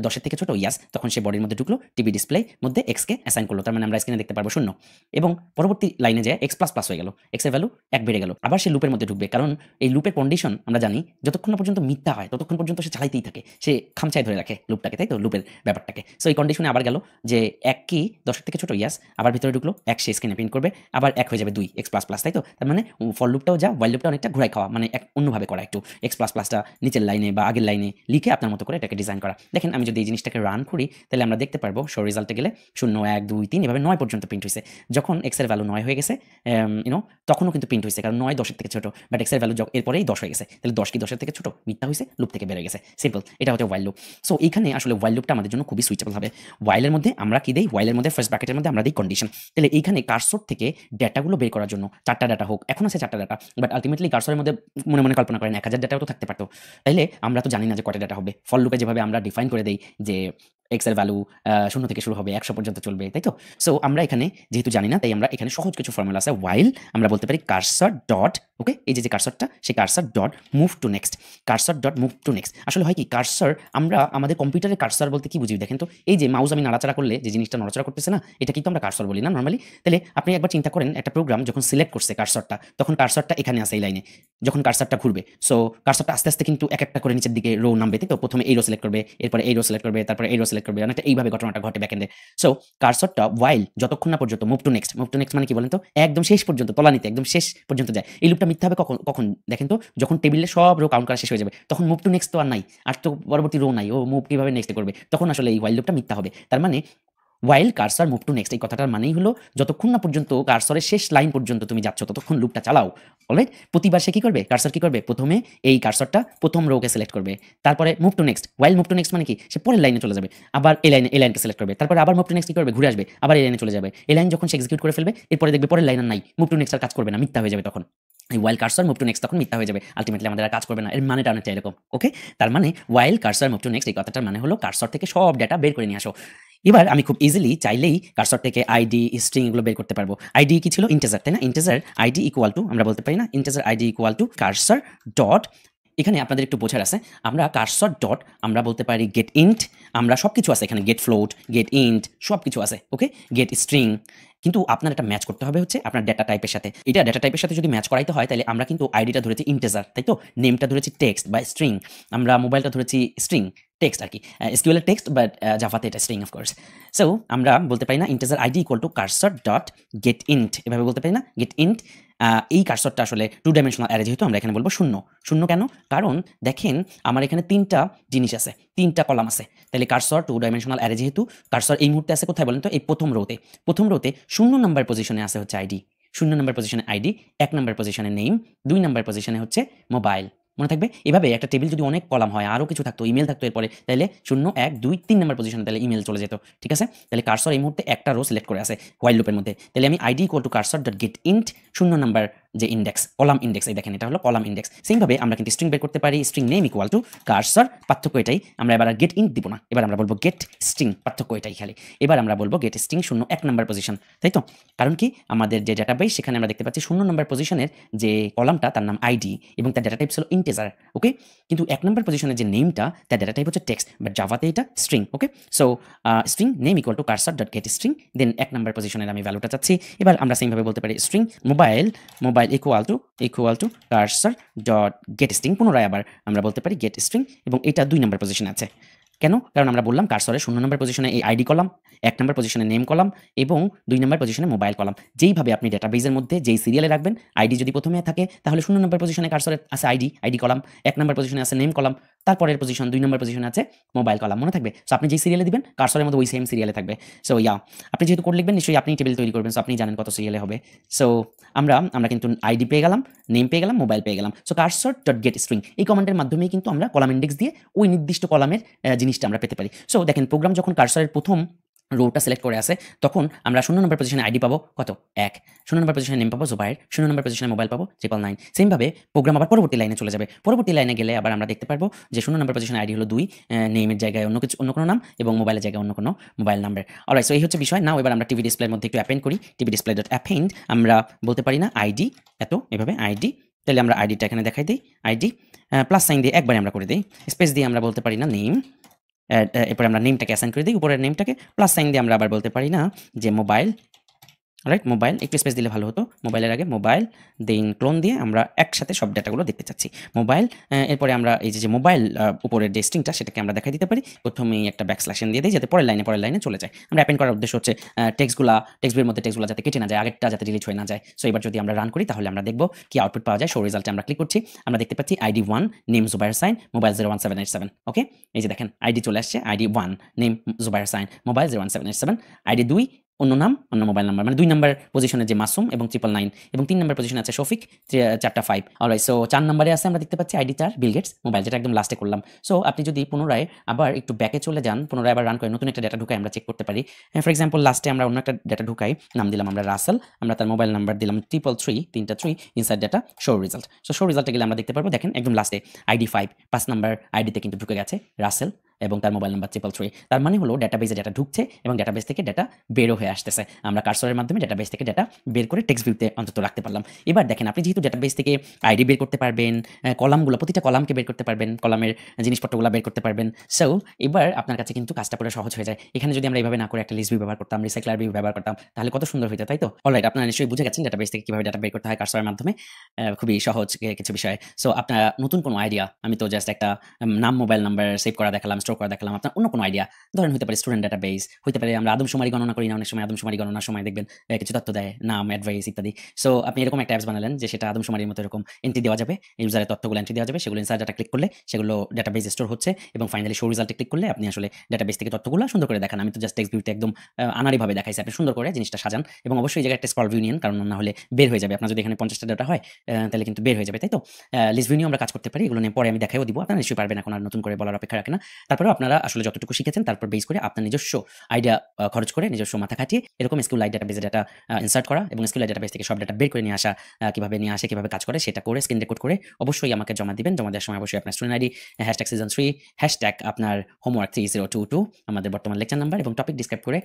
10-এর থেকে ছোট, ইয়াস, তখন সে বডির মধ্যে ঢুকলো, টিভি ডিসপ্লে মধ্যে এক্স কে অ্যাসাইন করলো, তার মানে আমরা স্ক্রিনে দেখতে পারবো 0, এবং পরবর্তী লাইনে যায় এক্স প্লাস প্লাস হয়ে গেল, এক্স এর ভ্যালু 1 বেড়ে গেল, আবার সে লুপের মধ্যে ঢুকবে, কারণ এই লুপের কন্ডিশন আমরা জানি যতক্ষণ না পর্যন্ত মিথ্যা হয় ততক্ষণ পর্যন্ত সে চালাইতেই থাকে, সে খামচায় ধরে রাখে লুপটাকে, তাই তো? লুপের ব্যাপারটাকে। সো এই কন্ডিশনে আবার গেল যে 1 কি 10-এর থেকে ছোট, ইয়াস, আবার ভিতরে ঢুকলো 1, সে স্ক্রিনে প্রিন্ট করবে, আবার 1 হয়ে যাবে 2, এক্স প্লাস প্লাস, তাই তো? তার মানে ফর লুপটাও যা, হোয়াইল লুপটা অনেকটা ঘুরাই খাওয়া, মানে অন্যভাবে করা, একটু এক্স প্লাস প্লাসটা নিচের লাইনে বা আগের লাইনে লিখে আপনার মতো করে এটাকে ডিজাইন করা। দেখেন আমি যদি এই জিনিসটাকে রান করি, তাহলে আমরা দেখতে পারবো শো রেজাল্টে গেলে 0, 1, 2, 3 এভাবে 9 পর্যন্ত প্রিন্ট হয়েছে। যখন এক্স এর ভ্যালু 9 হয়ে গেছে, তখনও কিন্তু প্রিন্ট হয়েছে, কারণ 9 10-এর থেকে ছোট, বাট এক্স এর ভ্যালু এরপরেই 10 হয়ে গেছে, তাহলে 10 কি 10-এর থেকে ছোট? মিথ্যা হয়েছে, লুপ থেকে বেড়ে গেছে, সিম্পল। এটা হচ্ছে হোয়াইল লুপ। সো এইখানে আসলে হোয়াইল লুপটা আমাদের জন্য খুবই সুইটেবল হবে। হোয়াইলের মধ্যে আমরা কি দেই? হোয়াইলের মধ্যে ফার্স্ট ব্র্যাকেটের মধ্যে আমরা দিই কন্ডিশন। তাহলে এইখানে কার্সর থেকে ডেটাগুলো বের করার জন্য 4টা ডাটা হোক, এখন আছে 4টা ডাটা, বাট আলটিমেটলি কার্সরের মধ্যে মনে মনে কল্পনা করেন 1000 ডাটাও তো থাকতে পারতো। তাইলে আমরা তো জানি না যে কয়টা ডাটা হবে। ফর লুপে যেভাবে আমরা ডিফাইন করে দেই যে এক্স এর ভ্যালু 0 থেকে শুরু হবে 100 পর্যন্ত চলবে, তাই তো? সো আমরা এখানে যেহেতু জানি না, তাই আমরা এখানে সহজ কিছু ফর্মুলা আছে। while আমরা বলতে পারি কার্সর ডট, ওকে, এই যে কার্সরটা, সেই cursor dot move to next, cursor dot move to next. আসলে হয় কি, কার্সর আমরা আমাদের কম্পিউটারে কার্সর বলতে কি বুঝি দেখেন তো, এই যে মাউস আমি নাড়াচাড়া করলে যে জিনিসটা নড়াচড়া করতেছে না, এটা কিন্তু আমরা কার্সর বলি না নরমালি। তাহলে আপনি একবার চিন্তা করেন, একটা প্রোগ্রাম যখন সিলেক্ট করছে কার্সরটা, তখন কার্সরটা এখানে আছে এই লাইনে, যখন কার্সরটা ঘুরবে, সো কার্সরটা আস্তে আস্তে কিন্তু এক একটা করে নিচের দিকে রো নামবে, তাই তো? প্রথমে এই রো সিলেক্ট করবে, এরপরে এই রো সিলেক্ট করবে, তারপরে এই রো সিলেক্ট করবে, অনেকটা এইভাবে ঘটনাটা ঘটে ব্যাকএন্ডে। সো কার্সরটা while যতক্ষণ না পর্যন্ত মুভ টু নেক্সট মানে কি বলেন তো, একদম শেষ পর্যন্ত তলানিতে একদম শেষ পর্যন্ত যায়। এই লুপটা মিথ্যা হবে কখন কখন দেখেন তো, যখন টেবিলে সব রো কাউন্ট করা শেষ হয়ে যাবে, তখন মুভ টু নেক্সট তো আর নাই, আর তো পরবর্তী রো নাই, ও মুভ কিভাবে নেক্সট করবে, তখন আসলে এই while লুপটা মিথ্যা হবে। তার মানে while cursor move to next, এই কথাটার মানেই হলো যতক্ষণ না পর্যন্ত কার্সরের শেষ লাইন পর্যন্ত তুমি যাচ্ছ ততক্ষণ লুপটা চালাও। অলরাইট, প্রতিবার সে কি করবে, কার্সর কি করবে, প্রথমে এই কার্সরটা প্রথম রোকে সিলেক্ট করবে, তারপরে move to next, while move to next মানে কি, সে পরের লাইনে চলে যাবে, আবার এই লাইনকে সিলেক্ট করবে, তারপরে আবার মুভ টু নেক্সট কি করবে, ঘুরে আসবে, আবার এই লাইনে চলে যাবে। এই লাইন যখন সে এক্সিকিউট করে ফেলবে, এরপরে দেখবে পরের লাইন আর নাই, মুভ টু নেক্সট আর কাজ করবে না, মিথ্যা হয়ে যাবে তখন। এই while cursor move to next তখন মিথ্যা হয়ে যাবে, আলটিমেটলি আমাদের আর কাজ করবে না। এর মানেটা অনেকটা এরকম, ওকে? তার মানে while cursor move to next, এই কথাটার মানে হলো কার্সর থেকে সব ডেটা বের করে নিয়ে আসো। এবার আমি খুব ইজিলি চাইলেই কার্সর থেকে আইডি, স্ট্রিং এগুলো বের করতে পারবো। আইডি কি ছিল, ইন্টিজার, তাই না? ইন্টিজার আইডি ইকুয়াল টু, আমরা বলতে পারি না, integer ID equal to cursor dot, এখানে আপনাদের একটু বোঝার আছে, আমরা কার্সর ডট আমরা বলতে পারি গেট ইন্ট, আমরা সব কিছু আছে এখানে, গেট ফ্লোট, গেট ইন্ট, সব কিছু আছে, ওকে? গেট স্ট্রিং, কিন্তু আপনার এটা ম্যাচ করতে হবে হচ্ছে আপনার ডেটা টাইপের সাথে। এটা ডেটা টাইপের সাথে যদি ম্যাচ করাইতে হয়, তাহলে আমরা কিন্তু আইডিটা ধরেছি ইন্টিজার, তাই তো? নেমটা ধরেছি টেক্সট বা স্ট্রিং, আমরা মোবাইলটা ধরেছি স্ট্রিং, টেক্সট আর কি, এসকিউএল এর টেক্সট, বাট জাভাতে এটা স্ট্রিং অফকোর্স। সো আমরা বলতে পারি না integer ID equal to cursor dot gate int, এভাবে বলতে পারি না, গেট ইন্ট। এই কার্সরটা আসলে 2 ডাইমেনশনাল অ্যারে, যেহেতু আমরা এখানে বলবো শূন্য। শূন্য কেন? কারণ দেখেন আমার এখানে 3টা জিনিস আছে, 3টা কলাম আছে, তাহলে কার্সর 2 ডাইমেনশনাল অ্যারে যেহেতু, কার্সর এই মুহূর্তে আছে কোথায় বলেন তো, এই প্রথম রোতে। প্রথম রোতে 0 নাম্বার পজিশনে আছে হচ্ছে আইডি, 0 নাম্বার পজিশনে আইডি, 1 নাম্বার পজিশনে নেম, 2 নাম্বার পজিশনে হচ্ছে মোবাইল। মনে থাকবে? এভাবে একটা টেবিল যদি অনেক কলাম হয়, আরও কিছু থাকতো, ইমেল থাকতো এরপরে, তাহলে 0 1 2 3 নাম্বার পজিশনে তাহলে ইমেল চলে যেত, ঠিক আছে? তাহলে কার্সর এই মুহূর্তে একটা রো সিলেক্ট করে আছে হোয়াইল লুপের মধ্যে, তাহলে আমি ID equal to cursor dot gate int 0 number যে ইন্ডেক্স, কলাম ইন্ডেক্স, এই দেখেন এটা হলো কলাম ইন্ডেক্স। সেমভাবে আমরা কিন্তু স্ট্রিং বের করতে পারি, string name equal to cursor, পার্থক্য এটাই, আমরা এবার আর গেট ইন্ট দিব না, এবার আমরা বলবো গেট স্ট্রিং, পার্থক্য এটাই খালি। এবার আমরা বলবো গেট স্ট্রিং 0 1 নাম্বার পজিশন, তাই তো? কারণ কি, আমাদের যে ডাটাবেস সেখানে আমরা দেখতে পাচ্ছি 0 নাম্বার পজিশনের যে কলামটা তার নাম আইডি এবং তার ডাটা টাইপ ছিল ইন্টিজার, ওকে? কিন্তু 1 নাম্বার পজিশনের যে নেমটা তার ডাটা টাইপ হচ্ছে টেক্সট, বাট জাভাতে এটা string, okay? So string name equal to cursor dot get string, then 1 number পজিশনের আমি ভ্যালুটা চাচ্ছি। এবার আমরা সেমভাবে বলতে পারি string mobile equal to cursor dot get string, পুনরায় আবার আমরা বলতে পারি গেট স্ট্রিং, এবং এটা 2 নাম্বার পজিশনে আছে। কেন? কারণ আমরা বললাম কার্সরের 0 নাম্বার পজিশনে এই আইডি কলাম, 1 নাম্বার পজিশনে নেম কলাম এবং 2 নাম্বার পজিশনে মোবাইল কলাম। যেইভাবে আপনি ডাটাবেজের মধ্যে যেই সিরিয়ালে রাখবেন, আইডি যদি প্রথমে থাকে তাহলে 0 নাম্বার পজিশনে কার্সরে আছে আইডি কলাম, 1 নাম্বার পজিশনে আছে নেম কলাম, তারপরের পজিশন 2 নাম্বার পজিশনে আছে মোবাইল কলাম, মনে থাকবে? সো আপনি যেই সিরিয়ালে দিবেন কার্সরের মধ্যে ওই সেম সিরিয়ালে থাকবে। সো আপনি যেহেতু কোড লিখবেন, নিশ্চয়ই আপনি টেবিল তৈরি করবেন, সো আপনি জানেন কত সিরিয়ালে হবে। সো আমরা কিন্তু আইডি পেয়ে গেলাম, নেম পেয়ে গেলাম, মোবাইল পেয়ে গেলাম। So cursor dot get string এই কমান্ডের মাধ্যমেই কিন্তু আমরা কলাম ইন্ডেক্স দিয়ে ওই নির্দিষ্ট কলামের জিনিসটা আমরা পেতে পারি। সো দেখেন, প্রোগ্রাম যখন কার্সরের প্রথম রোটা সিলেক্ট করে আসে, তখন আমরা 0 নম্বর পজিশনে আইডি পাবো কত, 1, 0 নম্বর পজিশনে নেম পাবো জুবাইর, 0 নম্বর পজিশনে মোবাইল পাবো 999। সেমভাবে প্রোগ্রাম আবার পরবর্তী লাইনে চলে যাবে, পরবর্তী লাইনে গেলে আবার আমরা দেখতে পারবো যে 0 নম্বর পজিশনে আইডি হলো 2, নেমের জায়গায় অন্য কোনো নাম এবং মোবাইলের জায়গায় অন্য কোনো মোবাইল নাম্বার। অলরাইট, সো এই হচ্ছে বিষয়। নাও এবার আমরা টিভি ডিসপ্লের মধ্যে একটু অ্যাপেন্ড করি, টিভি ডিসপ্লে ডট অ্যাপেন্ড, আমরা বলতে পারি না আইডি এত, এভাবে আইডি, তাহলে আমরা আইডিটা এখানে দেখাই দিই, আইডি প্লাস সাইন দিয়ে একবারে আমরা করে দিই, স্পেস দিয়ে আমরা বলতে পারি না নেম, এরপরে আমরা নেমটাকে অ্যাসাইন করে দিই, উপরের নেমটাকে প্লাস সাইন দিয়ে আমরা আবার বলতে পারি না যে মোবাইল, রাইট? মোবাইল একটু স্পেস দিলে ভালো হতো, মোবাইলের আগে মোবাইল, দেন ক্লোন দিয়ে আমরা একসাথে সব ডাটাগুলো দেখতে চাচ্ছি মোবাইল। এরপরে আমরা এই যে মোবাইল উপরের যে স্ট্রিংটা সেটাকে আমরা দেখাই দিতে পারি, প্রথমেই একটা ব্যাকস্ল্যাশ দিয়ে দিই যাতে পরের লাইনে চলে যায়। আমরা অ্যাপেন্ড করার উদ্দেশ্য হচ্ছে টেক্সটগুলোর মধ্যে টেক্সটগুলো যাতে কেটে না যায়, আগেরটা যাতে ডিলিট হয়ে না যায়। সো এবার যদি আমরা রান করি তাহলে আমরা দেখব কি আউটপুট পাওয়া যায়। শো রেজাল্টে আমরা ক্লিক করছি, আমরা দেখতে পাচ্ছি আইডি 1, নেম জুবাইর সাইন, মোবাইল 01787, ওকে? এই যে দেখেন আইডি চলে আসছে, আইডি 1 নেম জুবাইর সাইন, মোবাইল 01787, আইডি 2 অন্য নাম অন্য মোবাইল নাম্বার, মানে 2 নাম্বার পজিশনে যে মাসুম এবং 999, এবং 3 নাম্বার পজিশনে আছে শফিক 4টা 5। অলরাইট, সো 4 নম্বরে আছে আমরা দেখতে পাচ্ছি আইডি 4 বিল গেটস, মোবাইল, যেটা একদম লাস্টে করলাম। সো আপনি যদি পুনরায় আবার একটু ব্যাকে চলে যান, পুনরায় আবার রান করে নতুন একটা ডেটা ঢুকাই আমরা চেক করতে পারি। ফর এক্সাম্পল লাস্টে আমরা অন্য একটা ডেটা ঢুকাই, নাম দিলাম আমরা রাসেল, আমরা তার মোবাইল নাম্বার দিলাম 333 inside data show result. So show রেজাল্টে গেলে আমরা দেখতে পারবো, দেখেন একদম লাস্টে আইডি 5 নাম্বার আইডিতে কিন্তু ঢুকে গেছে রাসেল, এবং তার মোবাইল নাম্বার 333। তার মানে হলো ডেটাবেজে ডেটা ঢুকছে এবং ডেটাবেস থেকে ডেটা বেরও হয়ে আসতেছে। আমরা কার্সরের মাধ্যমে ডেটাবেস থেকে ডেটা বের করে টেক্সট ভিউতে অন্তত রাখতে পারলাম। এবার দেখেন আপনি যেহেতু ডেটাবেস থেকে আইডি বের করতে পারবেন, কলামগুলো প্রতিটা কলামকে বের করতে পারবেন, কলামের জিনিসপত্রগুলো বের করতে পারবেন। সো এবার আপনার কাছে কিন্তু কাজটা পুরো সহজ হয়ে যায়। এখানে যদি আমরা এভাবে না করে একটা লিস্ট ভিউ ব্যবহার করতাম, রিসাইক্লার ভিউ ব্যবহার করতাম, তাহলে কত সুন্দর হইতো, তাই তো? অলরাইট, আপনারা নিশ্চয়ই বুঝে গেছেন ডেটাবেস থেকে কিভাবে ডেটা বের করতে হয় কার্সরের মাধ্যমে। খুবই সহজ কিছু বিষয়। সো আপনার নতুন কোনো আইডিয়া, আমি তো জাস্ট একটা নাম, মোবাইল নাম্বার সেভ করা দেখালাম, স্টোর করা দেখালাম। আপনার অন্য কোনো আইডিয়া, ধরেন হতে পারে স্টুডেন্ট ডেটাবেস, হইতে পারে আমরা আদমশুমারি গণনা করি না অনেক সময়, আদমশুমারি গণনার সময় দেখবেন কিছু তথ্য দেয়, নাম, অ্যাডভাইস ইত্যাদি। সো আপনি এরকম একটা অ্যাপস বানালেন যে সেটা আদমশুমারির মতো এরকম এন্ট্রি দেওয়া যাবে, ইউজারের তথ্যগুলো এন্ট্রি দেওয়া যাবে, সেগুলো ইনসার্ট ডাটা ক্লিক করলে সেগুলো ডেটাবেস স্টোর হচ্ছে এবং ফাইনালি শো রেজাল্টে ক্লিক করলে আপনি আসলে ডেটাবেস থেকে তথ্যগুলো সুন্দর করে দেখান। আমি তো জাস্ট টেক্সট ভিউতে একদম আনাড়িভাবে দেখাইছি, আপনি সুন্দর করে জিনিসটা সাজান এবং অবশ্যই এই জায়গায় একটা স্ক্রল ভিউ নিন, কারণ না হলে বের হয়ে যাবে। আপনার যদি এখানে 50টা ডাটা হয় তাহলে কিন্তু বের হয়ে যাবে, তাই তো? লিস্ট ভিউ নিয়ে আমরা কাজ করতে পারি, এগুলো নিয়ে পরে আমি দেখাইও দিব, আপনারা নিশ্চয়ই পারবেন, এখন আর নতুন করে বলার অপেক্ষা রাখে না। তারপরেও আপনারা আসলে যতটুকু শিখেছেন তারপর বেস করে আপনার নিজস্ব আইডিয়া খরচ করে, নিজস্ব মাথা খাটিয়ে এরকম SQLite ডেটাবেসে ডাটা ইনসার্ট করা এবং SQLite ডেটাবেস থেকে সব ডাটা বের করে নিয়ে আসা, কিভাবে নিয়ে আসে, কিভাবে কাজ করে সেটা করে স্ক্রিন রেকর্ড করে অবশ্যই আমাকে জমা দিবেন। জমা দেওয়ার সময় অবশ্যই আপনার স্টুডেন্ট আইডি, #season3, আপনার হোমওয়ার্ক 3022, আমাদের বর্তমান লেকচার নাম্বার এবং টপিক ডিসক্রাইব করে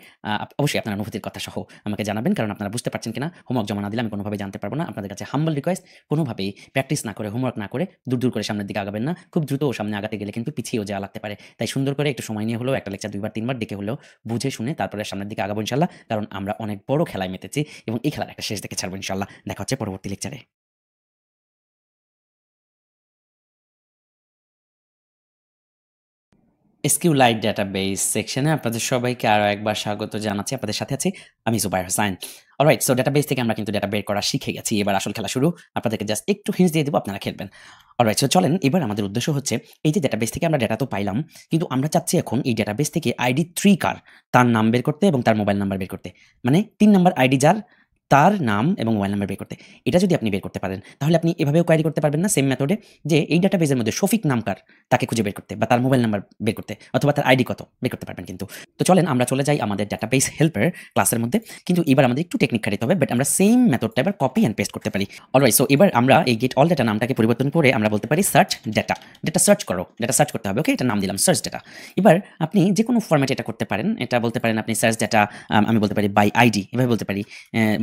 অবশ্যই আপনার অনুভূতির কথা সহ আমাকে জানাবেন, কারণ আপনারা বুঝতে পারছেন কিনা হোমওয়ার্ক জমা না দিলে আমি কোনোভাবে জানতে পারবো না। আপনাদের কাছে হাম্বল রিকোয়েস্ট, কোনোভাবেই প্র্যাকটিস না করে, হোমওয়ার্ক না করে দূর দূর করে সামনের দিকে আগাবেন না। খুব দ্রুত সামনে আগাতে গেলে কিন্তু পিছিয়েও যাওয়া লাগতে পারে। তাই সুন্দর করে একটু সময় নিয়ে হলেও একটা লেকচার 2 বার 3 বার দেখে হলেও বুঝে শুনে তারপরে সামনের দিকে আগাবো ইনশাআল্লাহ, কারণ আমরা অনেক বড় খেলায় মেতেছি এবং এই খেলার একটা শেষ দেখে ছাড়বো ইনশাআল্লাহ। দেখা হচ্ছে পরবর্তী লেকচারে। SQLite ডাটাবেস সেকশনে আপনাদের সবাইকে আরো একবার স্বাগত জানাচ্ছি। আপনাদের সাথে আছি আমি Zubair Hossain. Alright, so database থেকে আমরা কিন্তু ডেটা বের করা শিখে গেছি। এবার আসল খেলা শুরু। আপনাদেরকে জাস্ট একটু হিন্টস দিয়ে দিব, আপনারা খেলবেন। অলরাইট, সো চলেন এবার আমাদের উদ্দেশ্য হচ্ছে এই যে ডাটাবেস থেকে আমরা ডেটা তো পাইলাম, কিন্তু আমরা চাচ্ছি এখন এই ডাটাবেস থেকে আইডি 3 কার, তার নাম বের করতে এবং তার মোবাইল নাম্বার বের করতে। মানে 3 নাম্বার আইডি যার, তার নাম এবং মোবাইল নাম্বার বের করতে। এটা যদি আপনি বের করতে পারেন তাহলে আপনি এভাবেও কোয়েরি করতে পারবেন না সেম মেথডে, যে এই ডাটাবেসের মধ্যে শফিক নাম কার তাকে খুঁজে বের করতে বা তার মোবাইল নাম্বার বের করতে অথবা তার আইডি কত বের করতে পারবেন কিন্তু। তো চলেন আমরা চলে যাই আমাদের ডাটাবেস হেল্পার ক্লাসের মধ্যে, কিন্তু এবার আমাদের একটু টেকনিক খাটিতে হবে, বাট আমরা সেম মেথডটা এবার কপি অ্যান্ড পেস্ট করতে পারি। অলরাইট, সো এবার আমরা এই গেট অল ডাটা নামটাকে পরিবর্তন করে আমরা বলতে পারি সার্চ ডাটা। ডাটা সার্চ করো, ডাটা সার্চ করতে হবে, ওকে? এটা নাম দিলাম সার্চ ডাটা। এবার আপনি যে কোনো ফরম্যাটে এটা করতে পারেন, এটা বলতে পারেন আপনি সার্চ ডাটা, আমি বলতে পারি বাই আইডি, এভাবে বলতে পারি,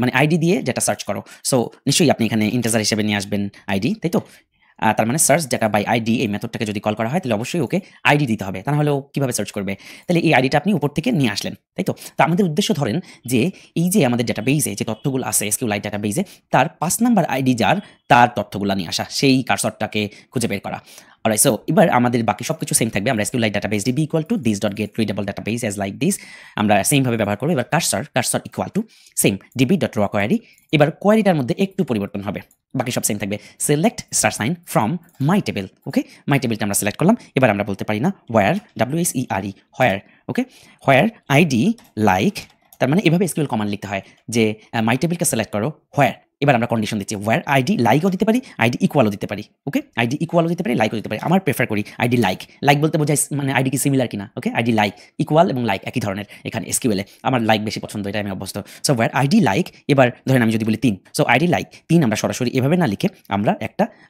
মানে আইডি দিয়ে ডাটা সার্চ করো। সো নিশ্চয়ই আপনি এখানে ইন্টিজার হিসেবে নিয়ে আসবেন আইডি, তাই তো? তার মানে সার্চ ডাটা বাই আইডি এই মেথডটাকে যদি কল করা হয় তাহলে অবশ্যই ওকে আইডি দিতে হবে, তা নাহলে ও কিভাবে সার্চ করবে? তাহলে এই আইডিটা আপনি উপর থেকে নিয়ে আসলেন, তাই তো? তো আমাদের উদ্দেশ্য ধরেন যে এই যে আমাদের ডাটাবেসে যে তথ্যগুলো আছে SQLite ডাটাবেসে, তার 5 নাম্বার আইডি যার, তার তথ্যগুলো নিয়ে আসা, সেই কার্সরটাকে খুঁজে বের করা। অলরাইট, সো এবার আমাদের বাকি সবকিছু সেম থাকবে। আমরা SQLite database DB equal to this.get readable database as like this আমরা সেম ভাবে ব্যবহার করব। এবার cursor equal to same db.raw query। এবার কোয়েরিটার মধ্যে একটু পরিবর্তন হবে, বাকি সব সেম থাকবে। Select star sign from my table, okay? My টেবিলটা আমরা সিলেক্ট করলাম। এবার আমরা বলতে পারি না where, WSERE, where, okay? Where ID like, তার মানে এভাবে SQL কমান্ড লিখতে হয় যে মাই টেবিলকে সিলেক্ট করো হোয়ার। এবার আমরা কন্ডিশন দিচ্ছি ওয়্যার আইডি লাইকও দিতে পারি, আইডি ইকুয়ালও দিতে পারি, ওকে? আইডি ইকুয়ালও দিতে পারি, লাইকও দিতে পারি। আমার প্রেফার করি আইডি লাইক। লাইক বলতে বোঝায় মানে আইডি কি সিমিলার কিনা, ওকে? আইডি লাইক, ইকুয়াল এবং লাইক একই ধরনের এখানে SQL এ। আমার লাইক বেশি পছন্দ, এটা আমি অভ্যস্ত। সো ওয়্যার আইডি লাইক, এবার ধরেন আমি যদি বলি 3, সো আইডি লাইক 3 আমরা সরাসরি এভাবে না লিখে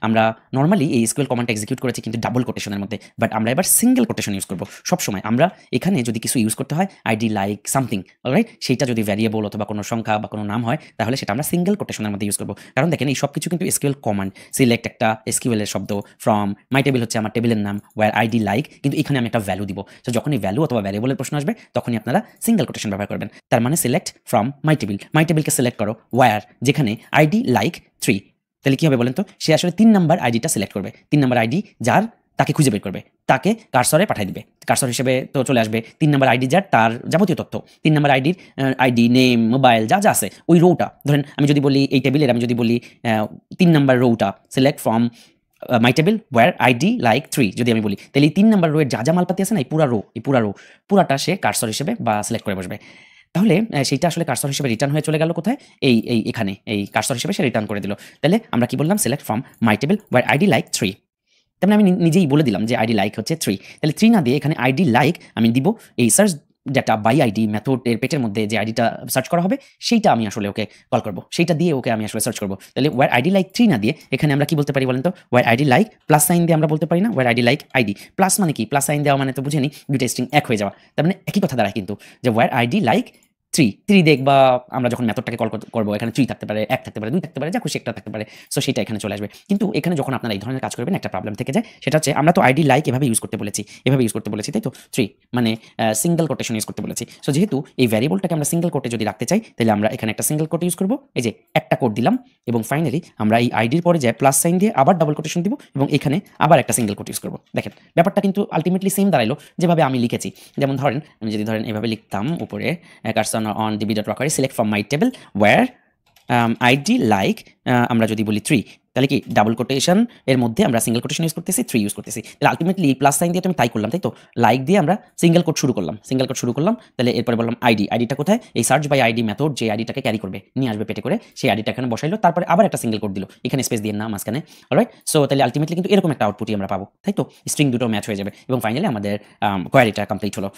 আমরা নরমালি এই SQL কমান্ডটা এক্সিকিউট করেছি কিন্তু ডাবল কোটেশনের মধ্যে, বাট আমরা এবার সিঙ্গেল কোটেশন ইউজ করব সবসময়। আমরা এখানে যদি কিছু ইউজ করতে হয় আইডি লাইক সামথিং, অলরাইট, সেইটা যদি ভ্যারিয়েবল অথবা কোনো সংখ্যা বা কোনো নাম হয় তাহলে সেটা আমরা সিঙ্গেল কোটেশনের মধ্যে ইউজ করব। কারণ দেখেন এই সবকিছু কিন্তু SQL কমান্ড। সিলেক্ট একটা SQL এর শব্দ, ফ্রম মাই টেবিল হচ্ছে আমার টেবিলের নাম, ওয়্যার আইডি লাইক, কিন্তু এখানে আমি একটা ভ্যালু দিব। সো যখন এই ভ্যালু অথবা ভ্যারিয়েবলের প্রশ্ন আসবে তখনই আপনারা সিঙ্গেল কোটেশন ব্যবহার করবেন। তার মানে select from my table, my টেবিলকে সিলেক্ট করো ওয়্যার, যেখানে আইডি লাইক 3। তাহলে কি হবে বলেন তো? সে আসলে 3 নাম্বার আইডিটা সিলেক্ট করবে, 3 নাম্বার আইডি যার, তাকে খুঁজে বের করবে, তাকে কার্সরে পাঠিয়ে দিবে। কার্সর হিসেবে তো চলে আসবে 3 নাম্বার আইডি যার, তার যাবতীয় তথ্য, 3 নাম্বার আইডির আইডি, নেম, মোবাইল যা যা আছে ওই রোটা। ধরেন আমি যদি বলি এই টেবিলের, আমি যদি বলি 3 নাম্বার রোটা select from my table where ID like 3 যদি আমি বলি, তাহলে এই 3 নাম্বার রো এর যা যা মালপাতি আছে না, এই পুরা রো পুরাটা সে কার্সর হিসেবে বা সিলেক্ট করে বসবে। তাহলে সেইটা আসলে কার্সর হিসেবে রিটার্ন হয়ে চলে গেল কোথায়? এখানে এই কার্সর হিসেবে সে রিটার্ন করে দিল। তাহলে আমরা কি বললাম? Select from my table where ID like 3। তার মানে আমি নিজেই বলে দিলাম যে আইডি লাইক হচ্ছে 3। তাহলে 3 না দিয়ে এখানে আইডি লাইক আমি দিব এই সার্চ ডেটা বাই আইডি মেথডের পেটের মধ্যে যে আইডিটা সার্চ করা হবে সেইটা আমি আসলে ওকে কল করব, সেইটা দিয়ে ওকে আমি আসলে সার্চ করব। তাহলে ওয়ার আইডি লাইক 3 না দিয়ে এখানে আমরা কি বলতে পারি বলেন তো, where ID like plus sign দিয়ে আমরা বলতে পারি না, where ID like ID plus মানে কি, প্লাস সাইন দেওয়া মানে তো বুঝেনি দুইটা স্ট্রিং এক হয়ে যাওয়া, তার মানে একই কথা দাঁড়ায় কিন্তু, যে ওয়ার আইডি লাইক 3 দেখবা আমরা যখন মেথডটাকে কল করবো এখানে 3 থাকতে পারে, 1 থাকতে পারে, 2 থাকতে পারে, যা খুশি একটা থাকতে পারে, সো সেটা এখানে চলে আসবে। কিন্তু এখানে যখন আপনারা এই ধরনের কাজ করবেন একটা প্রবলেম থেকে যায়, সেটা হচ্ছে আমরা তো আইডি লাইক এভাবে ইউজ করতে বলেছি, তাই তো 3 মানে সিঙ্গেল কোটেশন ইউজ করতে বলেছি। সো যেহেতু এই ভ্যারিয়েবলটাকে আমরা সিঙ্গেল কোটে যদি রাখতে চাই, তাহলে আমরা এখানে একটা সিঙ্গেল কোট ইউজ করবো, এই যে একটা কোট দিলাম, এবং ফাইনালি আমরা এই আইডির পরে যায় প্লাস সাইন দিয়ে আবার ডাবল কোটেশন দিব, এবং এখানে আবার একটা সিঙ্গেল কোট ইউজ করবো। দেখেন ব্যাপারটা কিন্তু আলটিমেটলি সেম দাঁড়াইলো যেভাবে আমি লিখেছি। যেমন ধরেন আমি যদি এভাবে লিখতাম উপরে cursor on db.walker select from my table where ID like আমরা যদি বলি 3, তাহলে কি ডাবল কোটেশন এর মধ্যে আমরা সিঙ্গেল কোটেশন ইউজ করতেছি, 3 ইউজ করতেছি। তাহলে আলটিমেটলি প্লাস সাইন দিয়ে আমি তাই করলাম, তাই তো লাইক দিয়ে আমরা সিঙ্গেল কোট শুরু করলাম, তাহলে এরপরে বললাম আইডিটা কোথায়, এই সার্চ বাই আইডি মেথড যে আইডিটাকে ক্যারি করবে নিয়ে আসবে পেটে করে, সেই আইডিটা এখানে বসাইলো, তারপরে আবার একটা সিঙ্গেল কোট দিল, এখানে স্পেস দিয়ে না মাঝখানে, অলরাইট। সো তাহলে আলটিমেটলি কিন্তু এরকম একটা আউটপুটই আমরা পাবো, তাই তো স্ট্রিং দুটো ম্যাচ হয়ে যাবে, এবং ফাইনালি আমাদের কোয়ারিটা কমপ্লিট হলো।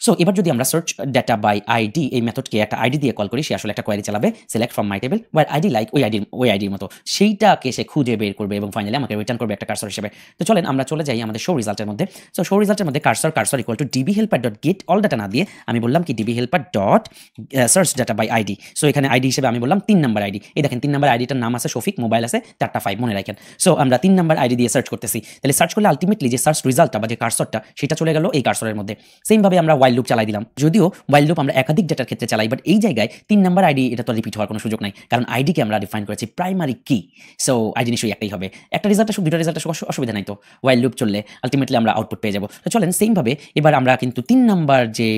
সো এবার যদি আমরা সার্চ ডেটা বাই আইডি এই মেথডকে একটা আইডি দিয়ে কল করি, সে আসলে একটা কোয়ারি চালাবে, select from my table where ID like ওই আইডির মতো, সেইটাকে সে খুঁজে বের করবে এবং ফাইনালি আমাকে রিটার্ন করবে একটা কার্সর হিসেবে। তো চলেন আমরা চলে যাই আমাদের শো রিজাল্টের মধ্যে। সো শো রিজাল্টের মধ্যে cursor equal to dbhelper.get all data না দিয়ে আমি বললাম কি dbhelper.search data by id। So এখানে আইডি হিসেবে আমি বললাম 3 নাম্বার আইডি, এই দেখেন 3 নাম্বার আইডিটার নাম আছে শফিক, মোবাইল আছে 4টা 5 মনে রাখেন। সো আমরা 3 নাম্বার আইডি দিয়ে সার্চ করতেছি, তাহলে সার্চ করলে আলটিমেটলি যে সার্চ রিজাল্টটা বা যে কার্সরটা সেটা চলে গেল এই কার্সরের মধ্যে। সেম ভাবে আমরা ওয়াইল লুপ চালাই দিলাম, যদিও ওয়াইল লুপ আমরা একাধিক ডেটার ক্ষেত্রে চালাই, বাট এই জায়গায় 3 নাম্বার আইডি এটা তো রিপিট হওয়ার কোনো সুযোগ নাই, কারণ আইডিকে আমরা ডিফাইন করেছি প্রাইমারি কি। সো আইডি নিশ্চয়ই একটাই হবে, একটা রেজাল্ট আসুক দুটো রেজাল্ট আসুক অসুবিধা নাই, তো ওয়াইল লুপ চললে আলটিমেটলি আমরা আউটপুট পেয়ে যাবো। তো চলেন সেম ভাবে এবার আমরা কিন্তু 3 নাম্বার যে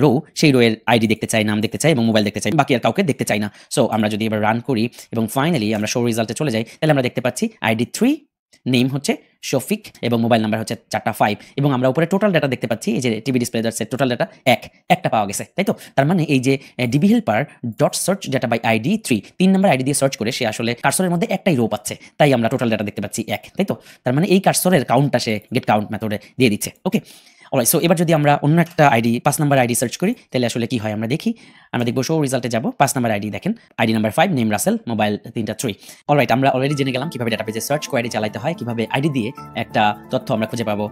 রো সেই রো এর আইডি দেখতে চাই, নাম দেখতে চাই এবং মোবাইল দেখতে চাই, বাকি আর কাউকে দেখতে চাই না। সো আমরা যদি এবার রান করি এবং ফাইনালি আমরা শো রেজাল্টে চলে যাই, তাহলে আমরা দেখতে পাচ্ছি আইডি 3, নেম হচ্ছে শফিক এবং মোবাইল নাম্বার হচ্ছে 4টা 5, এবং আমরা উপরে টোটাল ডাটা দেখতে পাচ্ছি, এই যে টিভি ডিসপ্লে যাচ্ছে টোটাল ডাটা একটা পাওয়া গেছে, তাই তো। তার মানে এই যে dbhelper.search data by id 3 number ID দিয়ে সার্চ করে সে আসলে কার্সরের মধ্যে একটাই রো পাচ্ছে, তাই আমরা টোটাল ডাটা দেখতে পাচ্ছি 1, তাই তো। তার মানে এই কার্সরের কাউন্টটা সে গেট কাউন্ট মেথডে দিয়ে দিচ্ছে, ওকে। অলরাইট, সো এবার যদি আমরা অন্য একটা আইডি 5 নাম্বার আইডি সার্চ করি, তাহলে আসলে কি হয় আমরা দেখি। আমরা দেখবো শো রিজাল্টে যাব, 5 নাম্বার আইডি দেখেন, ID number 5, name Russell, mobile 3টা 3। অলরাইট, আমরা অলরেডি জেনে গেলাম কিভাবে ডাটাবেজে সার্চ কোয়েরি চালাতে হয়, কিভাবে আইডি দিয়ে একটা তথ্য আমরা খুঁজে পাবো,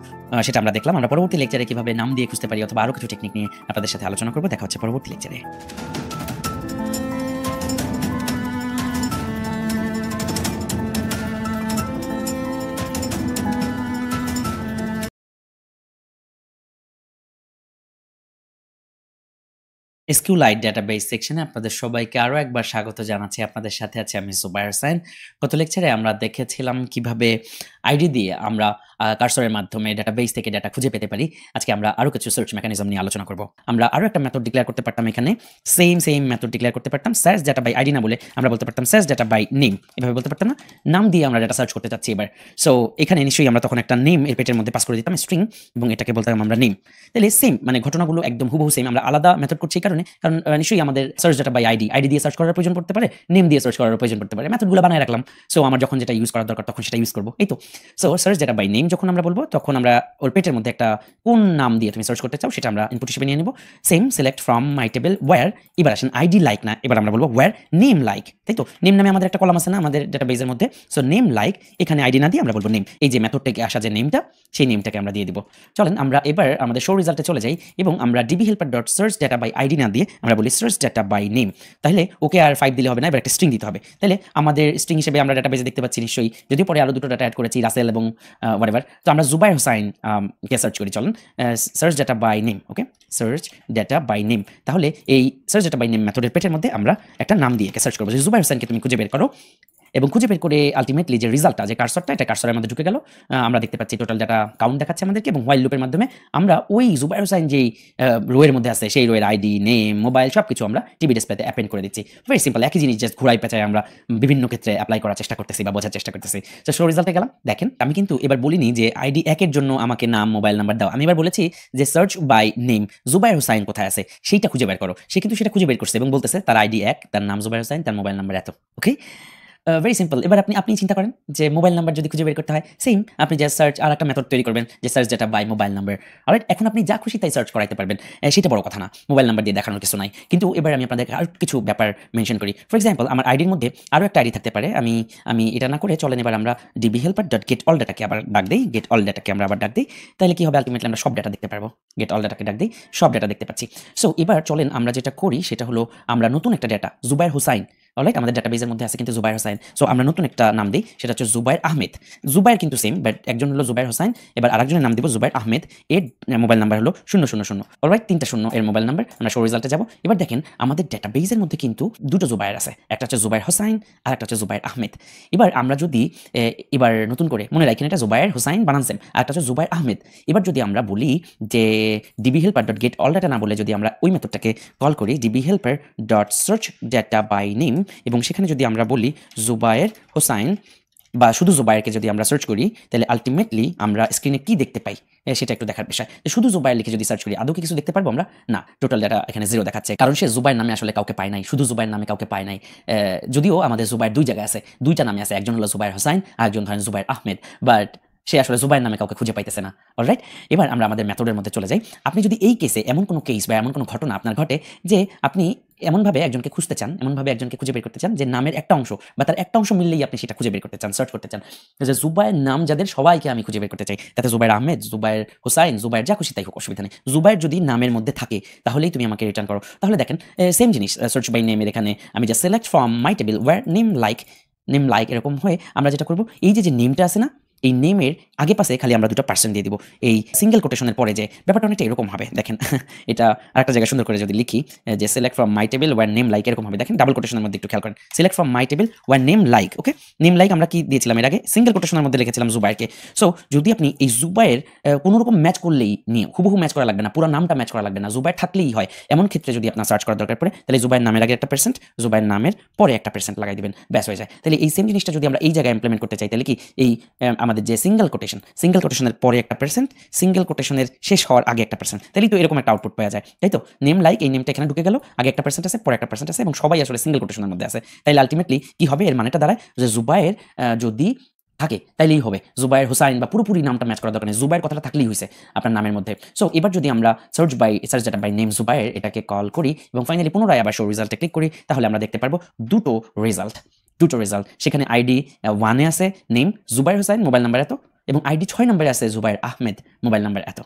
সেটা আমরা দেখলাম। আমরা পরবর্তী লেকচারে কিভাবে নাম দিয়ে খুঁজতে পারি অথবা আরো কিছু টেকনিক নিয়ে আপনাদের সাথে আলোচনা করবো। দেখা হচ্ছে পরবর্তী লেকচারে। SQLite ডাটাবেস সেকশনে আপনাদের সবাইকে আরো একবার স্বাগত জানাচ্ছি। আপনাদের সাথে আছি আমি জুবায়ের হোসেন। গত লেকচারে আমরা দেখেছিলাম কিভাবে আইডি দিয়ে আমরা কার্সরের মাধ্যমে ডাটাবেস থেকে ডাটা খুঁজে পেতে পারি। আজকে আমরা আরো কিছু সার্চ মেকানিজম নিয়ে আলোচনা করব। আমরা আরো একটা মেথড ডিক্লেয়ার করতে পারতাম, এখানে সেম মেথড ডিক্লেয়ার করতে পারতাম। সার্চ ডাটা বাই আইডি না বলে আমরা বলতে পারতাম সার্চ ডাটা বাই নেম, এভাবে বলতে পারতাম না, নাম দিয়ে আমরা ডাটা সার্চ করতে চাচ্ছি এবার। সো এখানে নিশ্চয়ই আমরা তখন একটা নেম এর পেটের মধ্যে পাস করে দিতাম স্ট্রিং, এবং এটাকে বলতাম আমরা নেম। তাহলে সেম মানে ঘটনাগুলো একদম হুবহু সেম, আমরা আলাদা মেথড করছি কারণ নিশ্চয়ই আমাদের সার্চ ডাটা বাই আইডি দিয়ে সার্চ করার প্রয়োজন পড়তে পারে, নেম দিয়ে সার্চ করার প্রয়োজন পড়তে পারে। মেথডগুলো বানায় রাখলাম, সো আমার যখন যেটা ইউজ করার দরকার তখন সেটা ইউজ করবো, এই তো। So search data by name যখন আমরা বলবো, তখন আমরা ওর পেটের মধ্যে একটা কোন নাম দিয়ে তুমি সার্চ করতে চাও সেটা আমরা ইনপুট হিসেবে নিয়ে নেব। Same select from my table where, এবার আসেন আইডি লাইক না, এবার আমরা বলবো ওয়্যার নেম লাইক, তাই তো। নেম নামে আমাদের একটা কলাম আছে না আমাদের ডাটাবেজের মধ্যে, সো নেম লাইক, এখানে আইডি না দিয়ে আমরা বলবো নেম। এই যে মেথড থেকে আসা যে নেমটা, সেই নেমটাকে আমরা দিয়ে দিব। চলেন আমরা এবার আমাদের শো রেজাল্টে চলে যাই এবং আমরা dbhelper.search data by id না দিয়ে আমরা বলি search data by name। তাহলে ওকে আর 5 দিলে হবে না, এবার একটা স্ট্রিং দিতে হবে। তাহলে আমাদের স্ট্রিং হিসেবে আমরা ডাটাবেজে দেখতে পাচ্ছি নিশ্চয়ই, যদিও পরে আরো দুটো ডাটা অ্যাড করেছি, রাসেল এবং হোয়াটএভার। তো আমরা জুবায়ের হোসাইন কে সার্চ করি, চলেন search data by name, okay, search data by name. তাহলে এই সার্চ ডাটা বাই নেম মেথডের পেটের মধ্যে আমরা একটা নাম দিয়ে সার্চ করবো, যে জুবায়ের হোসাইনকে তুমি খুঁজে বের করো, এবং খুঁজে বের করে আলটিমেটলি যে রিজাল্টটা, যে কার্সরটা, এটা কার্সরের মধ্যে ঢুকে গেল। আমরা দেখতে পাচ্ছি টোটাল ডাটা কাউন্ট দেখাচ্ছে আমাদেরকে, এবং হোয়াইল লুপের মাধ্যমে আমরা ওই জুবায়ের হোসাইন যেই রোয়ের মধ্যে আছে সেই রোয়ের আইডি, নেম, মোবাইল সব কিছু আমরা টিভি ডিসপ্লেতে অ্যাপেন্ড করে দিচ্ছি। ভেরি সিম্পল, একই জিনিস জাস্ট ঘুরাই পেঁচায় আমরা বিভিন্ন ক্ষেত্রে অ্যাপ্লাই করার চেষ্টা করতেছি বা বোঝার চেষ্টা করতেছি। তো শো রেজাল্টে গেলাম, দেখেন আমি কিন্তু এবার বলিনি যে আইডি 1-এর জন্য আমাকে নাম, মোবাইল নাম্বার দাও, আমি এবার বলেছি যে search by name Zubair Hossain কোথায় আছে সেইটা খুঁজে বের করো। সে কিন্তু সেটা খুঁজে বের করছে এবং বলতেছে তার আইডি 1, তার নাম জুবায়ের হোসাইন, তার মোবাইল নাম্বার এত, ওকে। Very simple. এবার আপনি চিন্তা করেন যে মোবাইল নাম্বার যদি খুঁজে বের করতে হয়, সেম আপনি যে সার্চ আর একটা মেথড তৈরি করবেন যে search data by mobile number. Alright, এখন আপনি যা খুশি তাই সার্চ করাইতে পারবেন, সেটা বড় কথা না, মোবাইল নাম্বার দিয়ে দেখানোর কিছু নাই। কিন্তু এবার আমি আপনাদেরকে আরো কিছু ব্যাপার মেনশন করি। ফর এক্সাম্পল, আমার আইডির মধ্যে আরো একটা আইডি থাকতে পারে। আমি এটা না করে চলেন এবার আমরা dbhelper.getAllDataকে আবার ডাক দেই, গেট অল ডাটাকে আমরা আবার ডাক দিই। তাহলে কি হবে, আলটিমেটলি আমরা সব ডাটা দেখতে পারবো। গেট অল ডাটাকে ডাক দিই, সব ডাটা দেখতে পাচ্ছি। সো এবার চলেন আমরা যেটা করি সেটা হলো আমরা নতুন একটা ডাটা জুবায়ের হোসাইন, অলরাইট, আমাদের ডাটাবেজের মধ্যে আছে কিন্তু জুবায়ের হোসাইন। সো আমরা নতুন একটা নাম দিই, সেটা হচ্ছে জুবায়ের আহমেদ। জুবায়ের কিন্তু সেম, বাট একজন হলো জুবায়ের হোসাইন, এবার আরেকজনের নাম দিব জুবায়ের আহমেদ। এর মোবাইল নাম্বার হলো 000, অলরাইট, 3টা শূন্য এর মোবাইল নাম্বার। আমরা শো রেজাল্টে যাব। এবার দেখেন আমাদের ডাটাবেজের মধ্যে কিন্তু দুটো জুবায়ের আছে, একটা হচ্ছে জুবায়ের হোসাইন আর একটা হচ্ছে জুবায়ের আহমেদ। এবার আমরা যদি এবার নতুন করে মনে রাখেন এটা জুবায়ের হোসাইন বানান সেম, আর একটা হচ্ছে জুবায়ের আহমেদ। এবার যদি আমরা বলি যে dbhelper.getAllData না বলে যদি আমরা ওই মেথডটাকে কল করি dbhelper.searchData by name, এবং সেখানে যদি আমরা বলি জুবায়ের হোসাইন বা শুধু জুবায়েরকে যদি আমরা সার্চ করি, তাহলে আলটিমেটলি আমরা স্ক্রিনে কি দেখতে পাই সেটা একটু দেখার বিষয়। শুধু জুবায়ের লিখে যদি সার্চ করি আদৌ কি কিছু দেখতে পারবো আমরা? না, টোটাল ডাটা এখানে 0 দেখাচ্ছে, কারণ সে জুবায়ের নামে আসলে কাউকে পায় নাই, শুধু জুবায়ের নামে কাউকে পায় নাই। যদিও আমাদের জুবায়ের দুই জায়গায় আছে, দুইটা নামে আছে, একজন হলো জুবায়ের হোসাইন আর একজন ধরেন জুবায়ের আহমেদ, বাট সে আসলে জুবায়ের নামে কাউকে খুঁজে পাইতেছে না। অলরাইট, এবার আমরা আমাদের মেথডের মধ্যে চলে যাই। আপনি যদি এই কেসে এমন কোনো কেস বা এমন কোনো ঘটনা আপনার ঘটে যে আপনি এমনভাবে একজনকে খুঁজতে চান, এমনভাবে একজনকে খুঁজে বের করতে চান যে নামের একটা অংশ বা তার একটা অংশ মিললেই আপনি সেটা খুঁজে বের করতে চান, সার্চ করতে চান, যে জুবায়ের নাম যাদের সবাইকে আমি খুঁজে বের করতে চাই, তাতে জুবায়ের আহমেদ, জুবায়ের হোসাইন, জুবায়ের যা খুশি তাই হোক, অসুবিধা নেই। জুবায়ের যদি নামের মধ্যে থাকে তাহলেই তুমি আমাকে রিটার্ন করো। তাহলে দেখেন সেম জিনিস, সার্চ বাই নেমের এখানে আমি যা select from my table where name like এরকম হয়ে আমরা যেটা করব, এই যে নেমটা আছে না, এই নেমের আগে পাশে খালি আমরা 2% দিয়ে দিব, এই সিঙ্গেল কোটেশনের পরে, যে ব্যাপারটা অনেকটা এরকম হবে। দেখেন এটা আরেকটা জায়গায় সুন্দর করে যদি লিখি যে select from my table where name like এরকম হবে। দেখেন ডাবল কোটেশনের মধ্যে একটু খেয়াল করেন, select from my table where name like. Okay, name like আমরা কি দিয়েছিলাম এর আগে? সিঙ্গেল কোটেশনের মধ্যে লিখেছিলাম জুবায়েরকে। সো যদি আপনি এই জুবায়ের কোনো রকম ম্যাচ করলেই নিয়ে হুবহু ম্যাচ করা লাগবে না, পুরো নামটা ম্যাচ করা লাগবে না, জুবায়ের থাকলেই হয়, এমন ক্ষেত্রে যদি আপনার সার্চ করার দরকার পড়ে, তাহলে জুবায়ের নামের আগে 1%, জুবায়ের নামের পরে 1% লাগাই দিবেন, ব্যাস হয়ে যায়। তাহলে এই সেম জিনিসটা যদি আমরা এই জায়গায় ইমপ্লিমেন্ট করতে চাই, তাহলে কি এই আমাদের যে সিঙ্গেল কোটেশনের পরে 1%, সিঙ্গেল কোটেশনের শেষ হওয়ার আগে 1%, তাহলেই তো এরকম একটা আউটপুট পাওয়া যায়, তাই তো? নেম লাইক, এই নেমটা এখানে ঢুকে গেল, আগে 1% আছে, পরে 1% আছে, এবং সবাই আসলে সিঙ্গেল কোটেশনের মধ্যে আছে। তাইলে আলটিমেটলি কি হবে, এর মানেটা দাঁড়ায় যে জুবায়ের যদি থাকে তাইলেই হবে, জুবায়ের হোসাইন বা পুরোপুরি নামটা ম্যাচ করার দরকার নেই, জুবায়ের কথাটা থাকলেই হয়েছে আপনার নামের মধ্যে। সো এবার যদি আমরা search data by name Zubair এটাকে কল করি এবং ফাইনালি পুনরায় আবার শো রেজাল্টে ক্লিক করি, তাহলে আমরা দেখতে পারবো দুটো রেজাল্ট। সেখানে আইডি 1 এ আছে name Zubair Hossain, mobile number এত, এবং আইডি 6 নম্বরে আছে জুবায়ের আহমেদ, মোবাইল নাম্বার এত।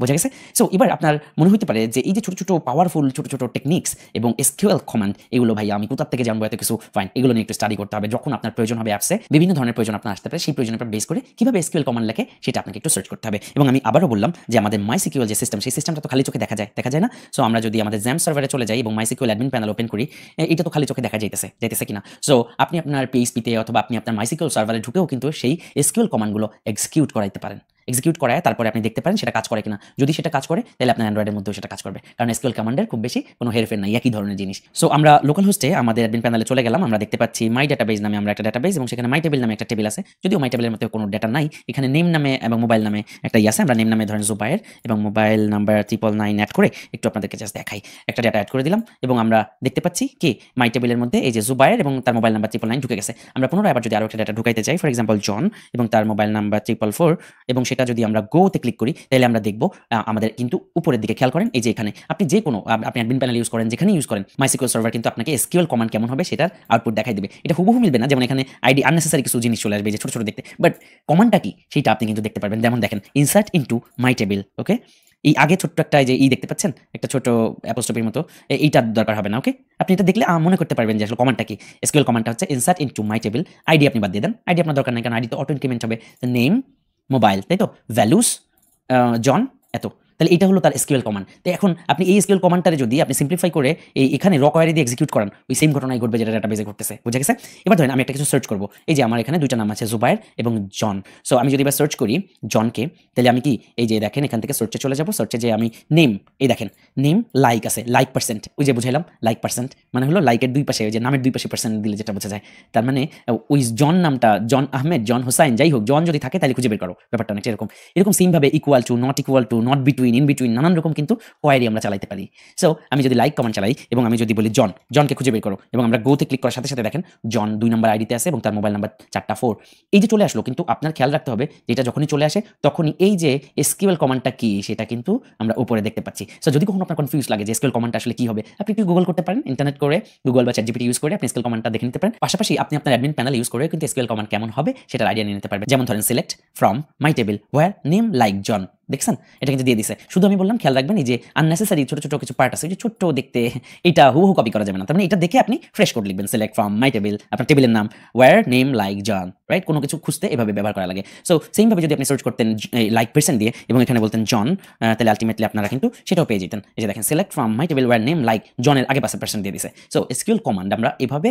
বোঝা গেছে? সো এবার আপনার মনে হতে পারে যে এই যে ছোট ছোট পাওয়ারফুল ছোট ছোট টেকনিক্স এবং এসকিউএল কমান্ড, এগুলো ভাই আমি কোথা থেকে জানবো এত কিছু? ফাইন, এগুলো নিয়ে একটু স্টাডি করতে হবে। যখন আপনার প্রয়োজন হবে অ্যাপসে, বিভিন্ন ধরনের প্রয়োজন আপনার আসতে পারে, সেই প্রয়োজনের উপর বেস করে কিভাবে এসকিউএল কমান্ড লেখে সেটা আপনাকে একটু সার্চ করতে হবে। এবং আমি আবারও বললাম যে আমাদের মাইসিকিউএল যে সিস্টেম, সেই সিস্টেমটা তো খালি চোখে দেখা যায় না। সো আমরা যদি আমাদের জ্যাম সার্ভারে চলে যাই এবং মাইসিকিউএল অ্যাডমিন প্যানেল ওপেন করি, এটা তো খালি চোখে দেখা যাইতেছে কিনা? সো আপনি আপনার পিএইচপিতে অথবা আপনি আপনার মাইসিকিউএল সার্ভারে ঢুকেও কিন্তু সেই এসকিউএল কমান্ডগুলো এক্সিকিউট করাইতে পারেন। এক্সিকিউট করায় তারপরে আপনি দেখতে পারেন সেটা কাজ করে কিনা। যদি সেটা কাজ করে তাহলে আপনার অ্যান্ড্রয়েডের মধ্যেও সেটা কাজ করবে, কারণ এসকিউএল কমান্ডের খুব বেশি কোনো হেরফের নাই, একই ধরনের জিনিস। সো আমরা লোকাল হোস্টে আমাদের অ্যাডমিন প্যানেলে চলে গেলাম, আমরা দেখতে পাচ্ছি মাই ডাটাবেজ নামে আমরা একটা ডাটাবেজ, এবং সেখানে মাই টেবিল নামে একটা টেবিল আছে। যদিও মাই টেবিলের মধ্যে কোনো ডাটা নাই, এখানে নেম নামে এবং মোবাইল নামে একটা আছে। আমরা নেম নামে ধরেন জুবায়ের এবং মোবাইল নাম্বার 999 অ্যাড করে একটু আপনাদেরকে জাস্ট দেখাই, একটা ডাটা অ্যাড করে দিলাম এবং আমরা দেখতে পাচ্ছি কি মাই টেবিলের মধ্যে এই যে জুবায়ের এবং তার মোবাইল নাম্বার 999 ঢুকে গেছে। আমরা পুনরায় আবার যদি আরো একটা ডাটা ঢুকাইতে চাই, ফর এক্সাম্পল জন এবং তার মোবাইল নাম্বার 444, এবং সেটা যদি আমরা গো ক্লিক করি, তাহলে আমরা দেখব আমাদের কিন্তু উপরের দিকে খেয়াল করেন, এই যে এখানে আপনি যে কোনো আপনি অ্যাডমিন প্যানেল ইউজ করেন, যেখানে ইউজ করেন মাইসিকিউএল সার্ভার কিন্তু আপনাকে এসকিউএল কমান্ড কেমন হবে সেটার আউটপুট দেখাই দিবে। এটা হুবহু মিলবে না, যেমন এখানে আইডি আননেসেসারি কিছু জিনিস চলে আসবে যে ছোট ছোট দেখতে, বাট কমান্ডটা কি সেটা আপনি কিন্তু দেখতে পারবেন। যেমন দেখেন ইনসার্ট ইনটু মাই টেবিল, ওকে, এই আগে ছোট্ট একটা যে দেখতে পাচ্ছেন একটা ছোট অ্যাপোস্ট্রফির মতো, এইটার দরকার হবে না। ওকে, আপনি এটা দেখলে মনে করতে পারবেন যে আসলে কমান্ডটা কি। এসকিউএল কমান্ডটা হচ্ছে ইনসার্ট ইনটু মাই টেবিল। আইডি আপনি বাদ দিয়ে দেন, আইডি আপনার দরকার নাই, কারণ আইডি তো অটো ইনক্রিমেন্ট হবে। নেম মোবাইল, তাই তো, ভ্যালুস জন এত, তাহলে এটা হলো তার এসকিউএল কমান্ড। তো এখন আপনি এই এসকিউএল কমান্ডটারে যদি আপনি সিম্পলিফাই করে এখানে র কোয়ারি দিয়ে এক্সিকিউট করান, ওই সেম ঘটনাই ঘটবে যেটা ডাটাবেজে ঘটতেছে। বুঝা গেছে? এবার ধরেন আমি একটা কিছু সার্চ করব, এই যে আমার এখানে দুইটা নাম আছে জুবায়ের এবং জন। সো আমি যদি এবার সার্চ করি জনকে, তাহলে আমি কি এই যে দেখেন এখান থেকে সার্চে চলে যাব, সার্চে যে আমি নেম, এই দেখেন নেম লাইক আছে, লাইক পার্সেন্ট, ওই যে বুঝাইলাম লাইক পার্সেন্ট মানে হলো লাইকের দুই পাশে, ওই যে নামের দুই পাশে পার্সেন্ট দিলে যেটা বোঝা যায়, তার মানে ওই জন নামটা জন আহমেদ, জন হোসাইন, যাই হোক, জন যদি থাকে তাহলে খুঁজে বের করো। ব্যাপারটা অনেকটা এরকম সেম ভাবে equal to, not between, in between নানান রকম কিন্তু কোয়ারি আমরা চালাইতে পারি। সো আমি যদি লাইক কমান্ড চালাই এবং আমি যদি বলি জনকে খুঁজে বের করো এবং আমরা গোতে ক্লিক করার সাথে সাথে দেখেন জন 2 নম্বর আইডিতে আছে এবং তার মোবাইল নাম্বার 4টা 4। এই যে চলে আসলো, কিন্তু আপনার খেয়াল রাখতে হবে যে এটা যখনই চলে আসে তখনই এই যে এসকিউএল কমান্ডটা কি সেটা কিন্তু আমরা উপরে দেখতে পাচ্ছি। সো যদি কখনো আপনার কনফিউজ লাগে যে এসকিউএল কমান্ডটা আসলে কি হবে, আপনি একটু গুগল করতে পারেন, ইন্টারনেট করে গুগল বা চ্যাটজিপিটি ইউজ করে আপনি এসকিউএল কমান্ডটা দেখে নিতে পারেন। পাশাপাশি আপনি আপনার অ্যাডমিন প্যানেল ইউজ করে কিন্তু এসকিউএল কমান্ড কেমন হবে সেটার আইডিয়া নিয়ে নিতে পারবেন। যেমন ধরেন select from my table where name like John, দেখছেন এটা কিন্তু দিয়ে দিছে। শুধু আমি বললাম খেয়াল রাখবেন এই যে আননেসেসারি ছোট ছোট কিছু পার্ট আছে যে ছোট্ট দেখতে, এটা হুবহু কপি করা যাবে না। তার মানে এটা দেখে আপনি ফ্রেশ কোড লিখবেন, সিলেক্ট ফ্রম মাই টেবিল, আপনার টেবিলের নাম ওয়্যার নেম লাইক জন, রাইট? কোনো কিছু খুঁজতে এভাবে ব্যবহার করা লাগে। সো সেম ভাবে যদি আপনি সার্চ করতেন লাইক পার্সন দিয়ে এবং এখানে বলতেন জন, তাহলে আলটিমেটলি আপনারা কিন্তু সেটাও পেয়ে যেতেন। এই যে দেখেন select from my table where name like জনের আগে পাশে পার্সন দিয়ে দিছে। সো এসকিউএল কমান্ড আমরা এভাবে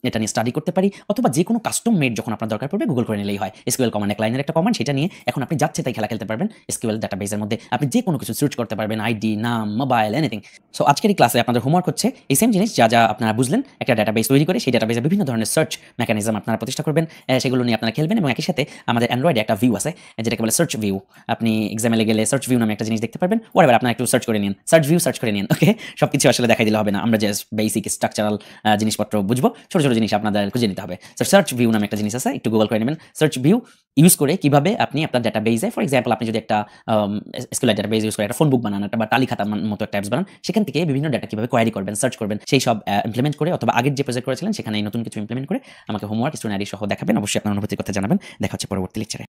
এটা নিয়ে স্টাডি করতে পারি, অথবা যে কোনো কাস্টম মেড যখন আপনার দরকার পড়বে গুগল করে নিলেই হয়। এসকিউএল কমান্ড এক লাইনের একটা কমান্ড, সেটা নিয়ে এখন আপনি যাচ্ছে তাই খেলা খেলতে পারবেন। এসকিউএল ডাটাবেসের মধ্যে আপনি যে কোনো কিছু সার্চ করতে পারবেন, আইডি, নাম, মোবাইল, এনিথিং। সো আজকের এই ক্লাসে আপনাদের হোমওয়ার্ক হচ্ছে এই সেম জিনিস যা যা আপনারা বুঝলেন, একটা ডাটাবেস তৈরি করে সেই ডাটাবেসে বিভিন্ন ধরনের সার্চ মেকানিজম আপনারা প্রতিষ্ঠা করবেন, সেগুলো নিয়ে আপনারা খেলবেন। এবং একই সাথে আমাদের অ্যান্ড্রয়েডে একটা ভিউ আছে যেটাকে বলে সার্চ ভিউ। আপনি এক্সামে গেলে সার্চ ভিউ নামে একটা জিনিস দেখতে পারবেন। ওয়ারেভার আপনারা একটু সার্চ করে নিন, সার্চ ভিউ সার্চ করে নিন, ওকে? সবকিছু আসলে দেখাই দিলে হবে না, আমরা জাস্ট বেসিক স্ট্রাকচারাল জিনিসপত্র বুঝবো, ছোট ছোট জিনিস আপনাদের খুঁজে নিতে হবে। সো সার্চ ভিউ নামে একটা জিনিস আছে, একটু গুগল করে নেবেন। সার্চ ভিউ ইউজ করে কিভাবে আপনি আপনার ডাটাবেসে, ফর এক্সাম্পল আপনি যদি একটা এসকিউএল ডাটাবেস ইউজ করে একটা ফোন বুক বানান, একটা বা তালিকাটার মতো একটা অ্যাপস বানান, সেখান থেকে বিভিন্ন ডাটা কিভাবে কোয়ারি করবেন, সার্চ করবেন, সেই সব ইমপ্লিমেন্ট করে, অথবা আগের যে প্রজেক্ট করেছিলেন সেখানে নতুন কিছু ইমপ্লিমেন্ট করে আমাকে হোমওয়ার্ক স্টুডেন্ট আইডি সহ দেখাবেন। অবশ্যই আপনার অনুভূতির কথা জানাবেন। দেখা হচ্ছে পরবর্তী লেকচারে।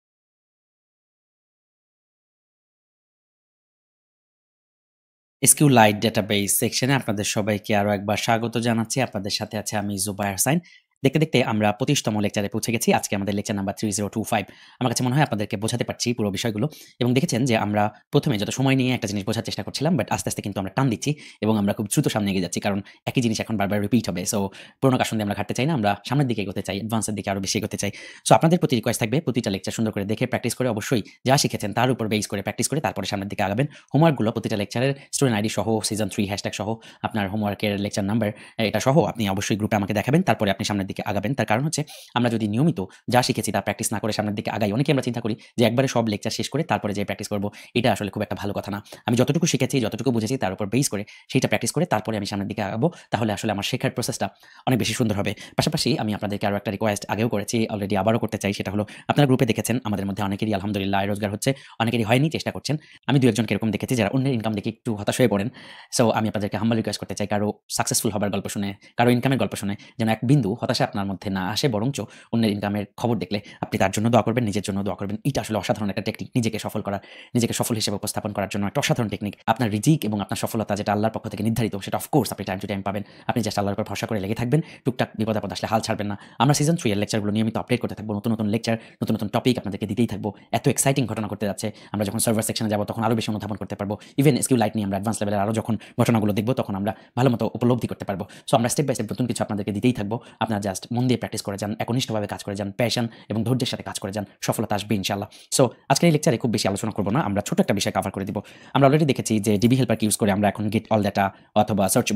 SQLite ডাটাবেস সেকশনে আপনাদের সবাইকে আরো একবার স্বাগত জানাচ্ছি। আপনাদের সাথে আছে আমি জুবায়ের হোসাইন। দেখতে দেখতে আমরা 25তম লেকচারে পৌঁছে গেছি। আজকে আমাদের লেকচার নাম্বার 3025। আমার কাছে মনে হয় আপনাদেরকে বোঝাতে পারছি পুরো বিষয়গুলো। এবং দেখেছেন যে আমরা প্রথমে যত সময় নিয়ে একটা জিনিস বোঝার চেষ্টা করছিলাম, বাট আস্তে আস্তে কিন্তু আমরা টান দিচ্ছি এবং আমরা খুব দ্রুত সামনে এগিয়ে যাচ্ছি, কারণ একই জিনিস এখন বারবার রিপিট হবে। সো পুরোনো কাজ শুনতে আমরা ঘাটতে চাই না, আমরা সামনের দিকে এগোতে চাই, অ্যাডভান্সের দিকে আরো বেশি এগোতে চাই। সো আপনাদের প্রতি রিকোয়েস্ট থাকবে প্রতিটা লেকচার সুন্দর করে দেখে প্র্যাকটিস করে, অবশ্যই যা শিখেছেন তার উপর বেস করে প্র্যাকটিস করে তারপরে সামনের দিকে আগাবেন। হোমওয়ার্কগুলো প্রতিটা লেকচারের স্টুডেন্ট আইডি সহ, সিজন 3 হ্যাশট্যাগ সহ, আপনার হোমওয়ার্কের লেকচার নাম্বার এটা সহ আপনি অবশ্যই গ্রুপে আমাকে দেখাবেন, তারপরে আপনি সামনের দিকে আগাবেন। তার কারণ হচ্ছে আমরা যদি নিয়মিত যা শিখেছি তা প্র্যাকটিস না করে সামনের দিকে আগাই, অনেকে আমরা চিন্তা করি যে একবারে সব লেকচার শেষ করে তারপরে যে প্র্যাকটিস করব, এটা আসলে খুব একটা ভালো কথা না। আমি যতটুকু শিখেছি, যতটুকু বুঝেছি তার উপর বেস করে সেইটা প্র্যাকটিস করে তারপরে আমি সামনের দিকে আগাবো, তাহলে আসলে আমার শেখার প্রসেসটা অনেক বেশি সুন্দর হবে। পাশাপাশি আমি আপনাদেরকে আরো একটা রিকোয়েস্ট আগেও করেছি, অলরেডি আবারও করতে চাই, সেটা হলো আপনারা গ্রুপে দেখেছেন আমাদের মধ্যে অনেকেরই আলহামদুলিল্লাহ আয় রোজগার হচ্ছে, অনেকেরই হয়নি, চেষ্টা করছেন। আমি দু একজনকে এরকম দেখেছি যারা অন্যের ইনকাম দেখে একটু হতাশ হয়ে পড়েন। সো আমি আপনাদেরকে হাম্বল রিকোয়েস্ট করতে চাই, কারো সাকসেসফুল হবার গল্প শুনে, কারো ইনকামের গল্প শুনে যেন এক বিন্দু হতাশা আপনার মধ্যে না আসে, বরঞ্চ অন্যের ইনকামের খবর দেখলে আপনি তার জন্য দোয়া করবেন, নিজের জন্য দোয়া করবেন। এটা আসলে অসাধারণ একটা টেকনিক, নিজেকে সফল করার, নিজেকে সফল হিসেবে উপস্থাপন করার জন্য একটা অসাধারণ টেকনিক। আপনার রিজিক এবং আপনার সফলতা যেটা আল্লাহর পক্ষ থেকে নির্ধারিত, সেটা অফকোর্স আপনি টাইম টু টাইম পাবেন। আপনি জাস্ট আল্লাহর উপর ভরসা করে লেগে থাকবেন, টুকটাক বিপদ আপদ আসলে হাল ছাড়বেন না। আমরা সিজন 3 এর লেকচারগুলো নিয়মিত আপডেট করতে থাকবো, নতুন নতুন লেকচার, নতুন নতুন টপিক আপনাদেরকে দিতেই থাকবো। এত এক্সাইটিং ঘটনা করতে যাচ্ছে, আমরা যখন সার্ভার সেকশনে যাবো তখন আরো বেশি অনুধাবন করতে পারবো। ইভেন SQLite নিয়ে আমরা অ্যাডভান্স লেভেলের আরো যখন ঘটনাগুলো দেখবো তখন আমরা ভালো মতো উপলব্ধি করতে পারবো। সো আমরা স্টেপ বাই স্টেপ নতুন কিছু আপনাদেরকে দিতেই থাকবো। আপনারা জাস্ট মন দিয়ে প্র্যাকটিস করে যান, একনিষ্ঠভাবে কাজ করে যান, প্যাশন এবং ধৈর্যের সাথে কাজ করে যান, সফলতা আসবে ইনশাআল্লাহ। সো আজকের এই লেকচারে খুব বেশি আলোচনা করবো না, আমরা ছোট একটা বিষয় কভার করে দিব। আমরা অলরেডি দেখেছি যে ডিবি হেল্পার ইউজ করে আমরা এখন গেট অল ডাটা অথবা search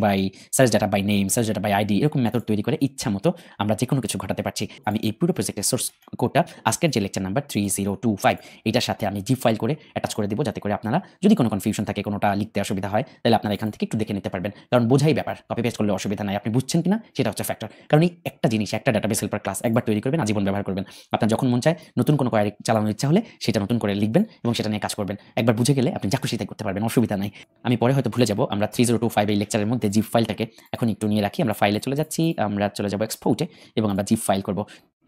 data by name, search data by ID, এরকম মেথড তৈরি করে ইচ্ছা মতো আমরা যে কোনো কিছু ঘটাতে পারছি। আমি এই পুরো প্রজেক্টের সোর্স কোডটা আজকের যে লেকচার নাম্বার 3025 এটার সাথে আমি জিপ ফাইল করে অ্যাটাচ করে দিব, যাতে করে আপনারা যদি কোনো কনফিউশন থাকে, কোনোটা লিখতে অসুবিধা হয়, তাহলে আপনারা এখান থেকে একটু দেখে নিতে পারবেন। কারণ বোঝাই ব্যাপার, কপি পেস্ট করলে অসুবিধা নাই, আপনি বুঝছেন কিনা সেটা হচ্ছে ফ্যাক্টর। কারণ এই একটা জিনিস, একটা ডাটাবেস হেল্পার ক্লাস একবার তৈরি করবেন, আজীবন ব্যবহার করবেন। আপনার যখন মন চায় নতুন কোনো কোয়ারি চালানোর ইচ্ছা হলে সেটা নতুন করে লিখবেন এবং সেটা নিয়ে কাজ করবেন। একবার বুঝে গেলে আপনি যা খুশি তাই করতে পারবেন, অসুবিধা নাই। আমি পরে হয়তো ভুলে যাব। আমরা 3025 এই লেকচারের মধ্যে জিপ ফাইলটাকে এখন একটু নিয়ে রাখি। আমরা ফাইলে চলে যাচ্ছি, আমরা চলে যাব এক্সপোর্টে এবং আমরা জিপ ফাইল করব।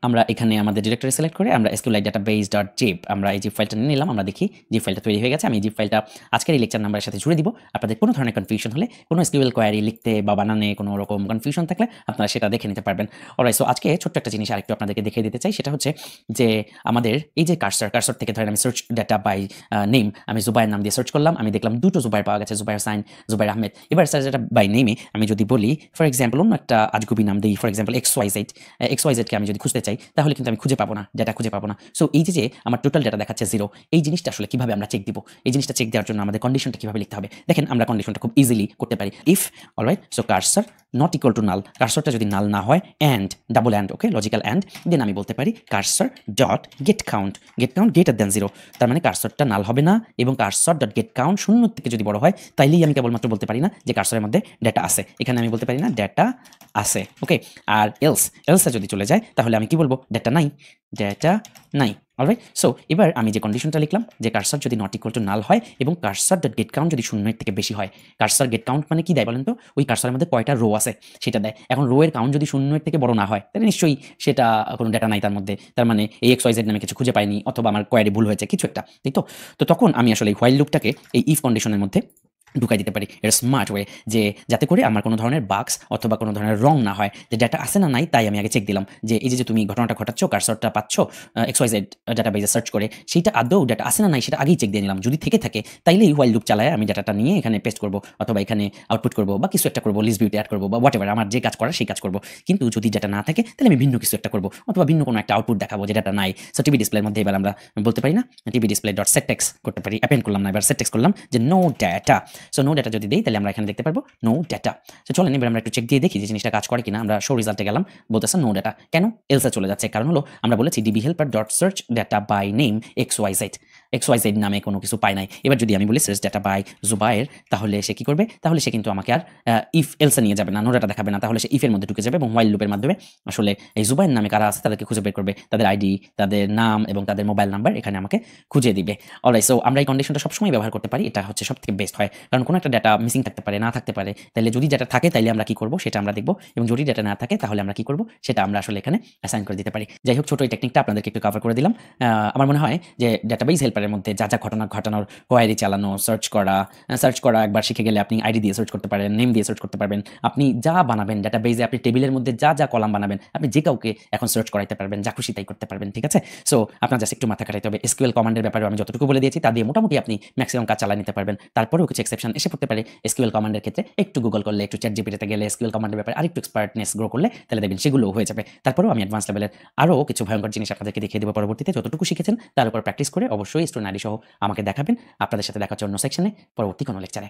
আমরা এখানে আমাদের ডিরেক্টরি সিলেক্ট করে আমরা SQLite database.zip আমরা এই জিপ ফাইলটা নিয়ে নিলাম। আমরা দেখি জিপ ফাইলটা তৈরি হয়ে গেছে। আমি এই জিপ ফাইলটা আজকের এই লেকচার নাম্বারের সাথে জুড়ে দিব। আপনাদের কোনো ধরনের কনফিউশন হলে, কোনো SQL কোয়ারি লিখতে বা বানানে কোনো রকম কনফিউশন থাকলে আপনারা সেটা দেখে নিতে পারবেন। অলরাইট, সো আজকে ছোট্ট একটা জিনিস আরেকটু আপনাদেরকে দেখিয়ে দিতে চাই, সেটা হচ্ছে যে আমাদের এই যে কার্সর থেকে ধরেন আমি সার্চ ডাটা বাই নেম, আমি জুবায়ের নাম দিয়ে সার্চ করলাম, আমি দেখলাম দুটো জুবায়ের পাওয়া গেছে, জুবায়ের হোসাইন, জুবায়ের আহমেদ। এবার সার্চ ডাটা বাই নেমে আমি যদি বলি ফর এক্সাম্পল অন্য একটা আজগুবি নাম দিই, ফর এক্সাম্পল XYZ কে আমি যদি খুঁজতে চাই চাই তাহলে কিন্তু আমি খুঁজে পাবো না, ডেটা খুঁজে পাবো না। সো এই যে আমার টোটাল ডেটা দেখাচ্ছে 0, এই জিনিসটা আসলে কিভাবে আমরা চেক দিব, এই জিনিসটা চেক দেওয়ার জন্য আমাদের কন্ডিশনটা কিভাবে লিখতে হবে দেখেন। আমরা কন্ডিশনটা খুব ইজিলি করতে পারি। If alright, so cursor not equal to null, কার্সরটা যদি নাল না হয় and double and, okay, logical and, then আমি বলতে পারি cursor dot get count greater than 0। তার মানে কার্সরটা নাল হবে না এবং কার্সর ডট গেট কাউন্ট 0 থেকে যদি বড় হয় তাইলেই আমি কেবলমাত্র বলতে পারি না যে কার্সরের মধ্যে ডেটা আছে। এখানে আমি বলতে পারি না ডেটা আছে, ওকে। আর এলসে যদি চলে যায় তাহলে আমি কি বলবো, ডেটা নাই, ডেটা নাই। অলরাইট, সো এবার আমি যে কন্ডিশনটা লিখলাম যে কার্সর যদি নট ইকুয়াল টু নাল হয় এবং কার্সর ডট গেট কাউন্ট যদি 0 থেকে বেশি হয়। কার্সর গেট কাউন্ট মানে কি দেয় বলেন তো, ওই কার্সরের মধ্যে কয়টা রো আছে সেটা দেয়। এখন রো এর কাউন্ট যদি 0 থেকে বড় না হয় তাহলে নিশ্চয়ই সেটা কোনো ডেটা নাই তার মধ্যে। তার মানে এই XYZ নামে কিছু খুঁজে পাইনি, অথবা আমার কোয়ারি ভুল হয়েছে কিছু একটা, তাই তো। তো তখন আমি আসলে এই হোয়াইল লুপটাকে এই ইফ কন্ডিশনের মধ্যে ঢুকাই দিতে পারি। এটা স্মার্ট ওয়ে, যে যাতে করে আমার কোনো ধরনের বাক্স অথবা কোনো ধরনের রং না হয়, যে ডাটা আছে না নাই তাই আমি আগে চেক দিলাম যে এই যে তুমি ঘটনাটা ঘটাচ্ছ, কার্সরটা পাচ্ছ XYZ ডাটাবেজে সার্চ করে, সেইটা আদৌ ডাটা আছে না নাই সেটা আগেই চেক দিয়ে নিলাম। যদি থেকে থাকে তাইলেই হোয়াইল লুপ চালায় আমি ডাটাটা নিয়ে এখানে পেস্ট করবো অথবা এখানে আউটপুট করবো বা কিছু একটা করবো, লিস্ট ভিউতে অ্যাড করবো বা হোয়াটএভার আমার যে কাজ করার সেই কাজ করবো। কিন্তু যদি ডাটা না থাকে তাহলে আমি ভিন্ন কিছু একটা করবো অথবা ভিন্ন কোনো একটা আউটপুট দেখাবো যে ডাটা নাই। সো টিভি ডিসপ্লের মধ্যে এবার আমরা বলতে পারি না TV display dot set text করতে পারি, অ্যাপেন্ড করলাম না, এবার সেট টেক্সট করলাম যে no data. So no data যদি দেই তাহলে আমরা এখানে দেখতে পারবো নো ডাটা। তো চলেন এবার আমরা একটু চেক দিয়ে দেখি যে জিনিসটা কাজ করে কিনা। আমরা শো রেজাল্টে গেলাম, বলতেছে নো ডাটা। কেন? এলসে চলে যাচ্ছে, কারণ হলো আমরা বলেছি DB helper dot search data by name XYZ নামে কোনো কিছু পাই নাই। এবার যদি আমি বলি সার্চ ডাটা বাই জুবায়ের, তাহলে সে কি করবে? তাহলে সে কিন্তু আমাকে আর ইফ এলসে নিয়ে যাবে না, নো ডাটা দেখাবে না, তাহলে সে ইফের মধ্যে ঢুকে যাবে এবং হোয়াইল লুপের মাধ্যমে আসলে এই জুবায়ের নামে কারা আছে তাদেরকে খুঁজে বের করবে, তাদের আইডি, তাদের নাম এবং তাদের মোবাইল নাম্বার এখানে আমাকে খুঁজে দিবে। অলরাইট, সো আমরা এই কন্ডিশনটা সবসময় ব্যবহার করতে পারি, এটা হচ্ছে সবথেকে বেস্ট হয়। কারণ কোনো একটা ডাটা মিসিং থাকতে পারে, না থাকতে পারে, তাহলে যদি ডাটা থাকে তাহলে আমরা কি করব সেটা আমরা দেখব, এবং যদি ডাটা না থাকে তাহলে আমরা কি করব সেটা আমরা আসলে এখানে অ্যাসাইন করে দিতে পারি। যাই হোক, ছোট এই টেকনিকটা আপনাদেরকে একটু কভার করে দিলাম। আমার মনে হয় যে ডাটাবেজ হেল্পারের মধ্যে যা যা ঘটনা ঘটানোর, কোয়ারি চালানো, সার্চ করা একবার শিখে গেলে আপনি আইডি দিয়ে সার্চ করতে পারেন, নেম দিয়ে সার্চ করতে পারবেন, আপনি যা বানাবেন ডাটাবেজে, আপনি টেবিলের মধ্যে যা যা কলাম বানাবেন আপনি যে কাউকে এখন সার্চ করাইতে পারবেন, যা খুশি তাই করতে পারবেন, ঠিক আছে। সো আপনার জাস্ট একটু মাথা খাটাইতে হবে। এসকিউএল কমান্ডের ব্যাপারে আমি যতটুকু বলে দিয়েছি তা দিয়ে মোটামুটি আপনি ম্যাক্সিমাম কাজ চালিয়ে নিতে পারবেন। তারপরেও কিছু এক্সেপশন এসে পড়তে পারে এসকিউএল কমান্ডের ক্ষেত্রে, একটু গুগল করলে, একটু চ্যাট জিপিটিতে গেলে এসকিউএল কমান্ডের ব্যাপারে আরেকটু এক্সপার্টনেস গ্রো করলে তাহলে দেখবেন সেগুলোও হয়ে যাবে। তারপরেও আমি অ্যাডভান্স লেভেলের আরও কিছু ভয়ঙ্কর জিনিস আপনাদেরকে দেখিয়ে দেবো পরবর্তীতে। যতটুকু শিখেছেন তার উপর প্র্যাকটিস করে অবশ্যই স্টুডেন্ট আইডি সহ আমাকে দেখাবেন। আপনাদের সাথে দেখা হচ্ছে অন্য সেকশনে পরবর্তী কোনো লেকচারে।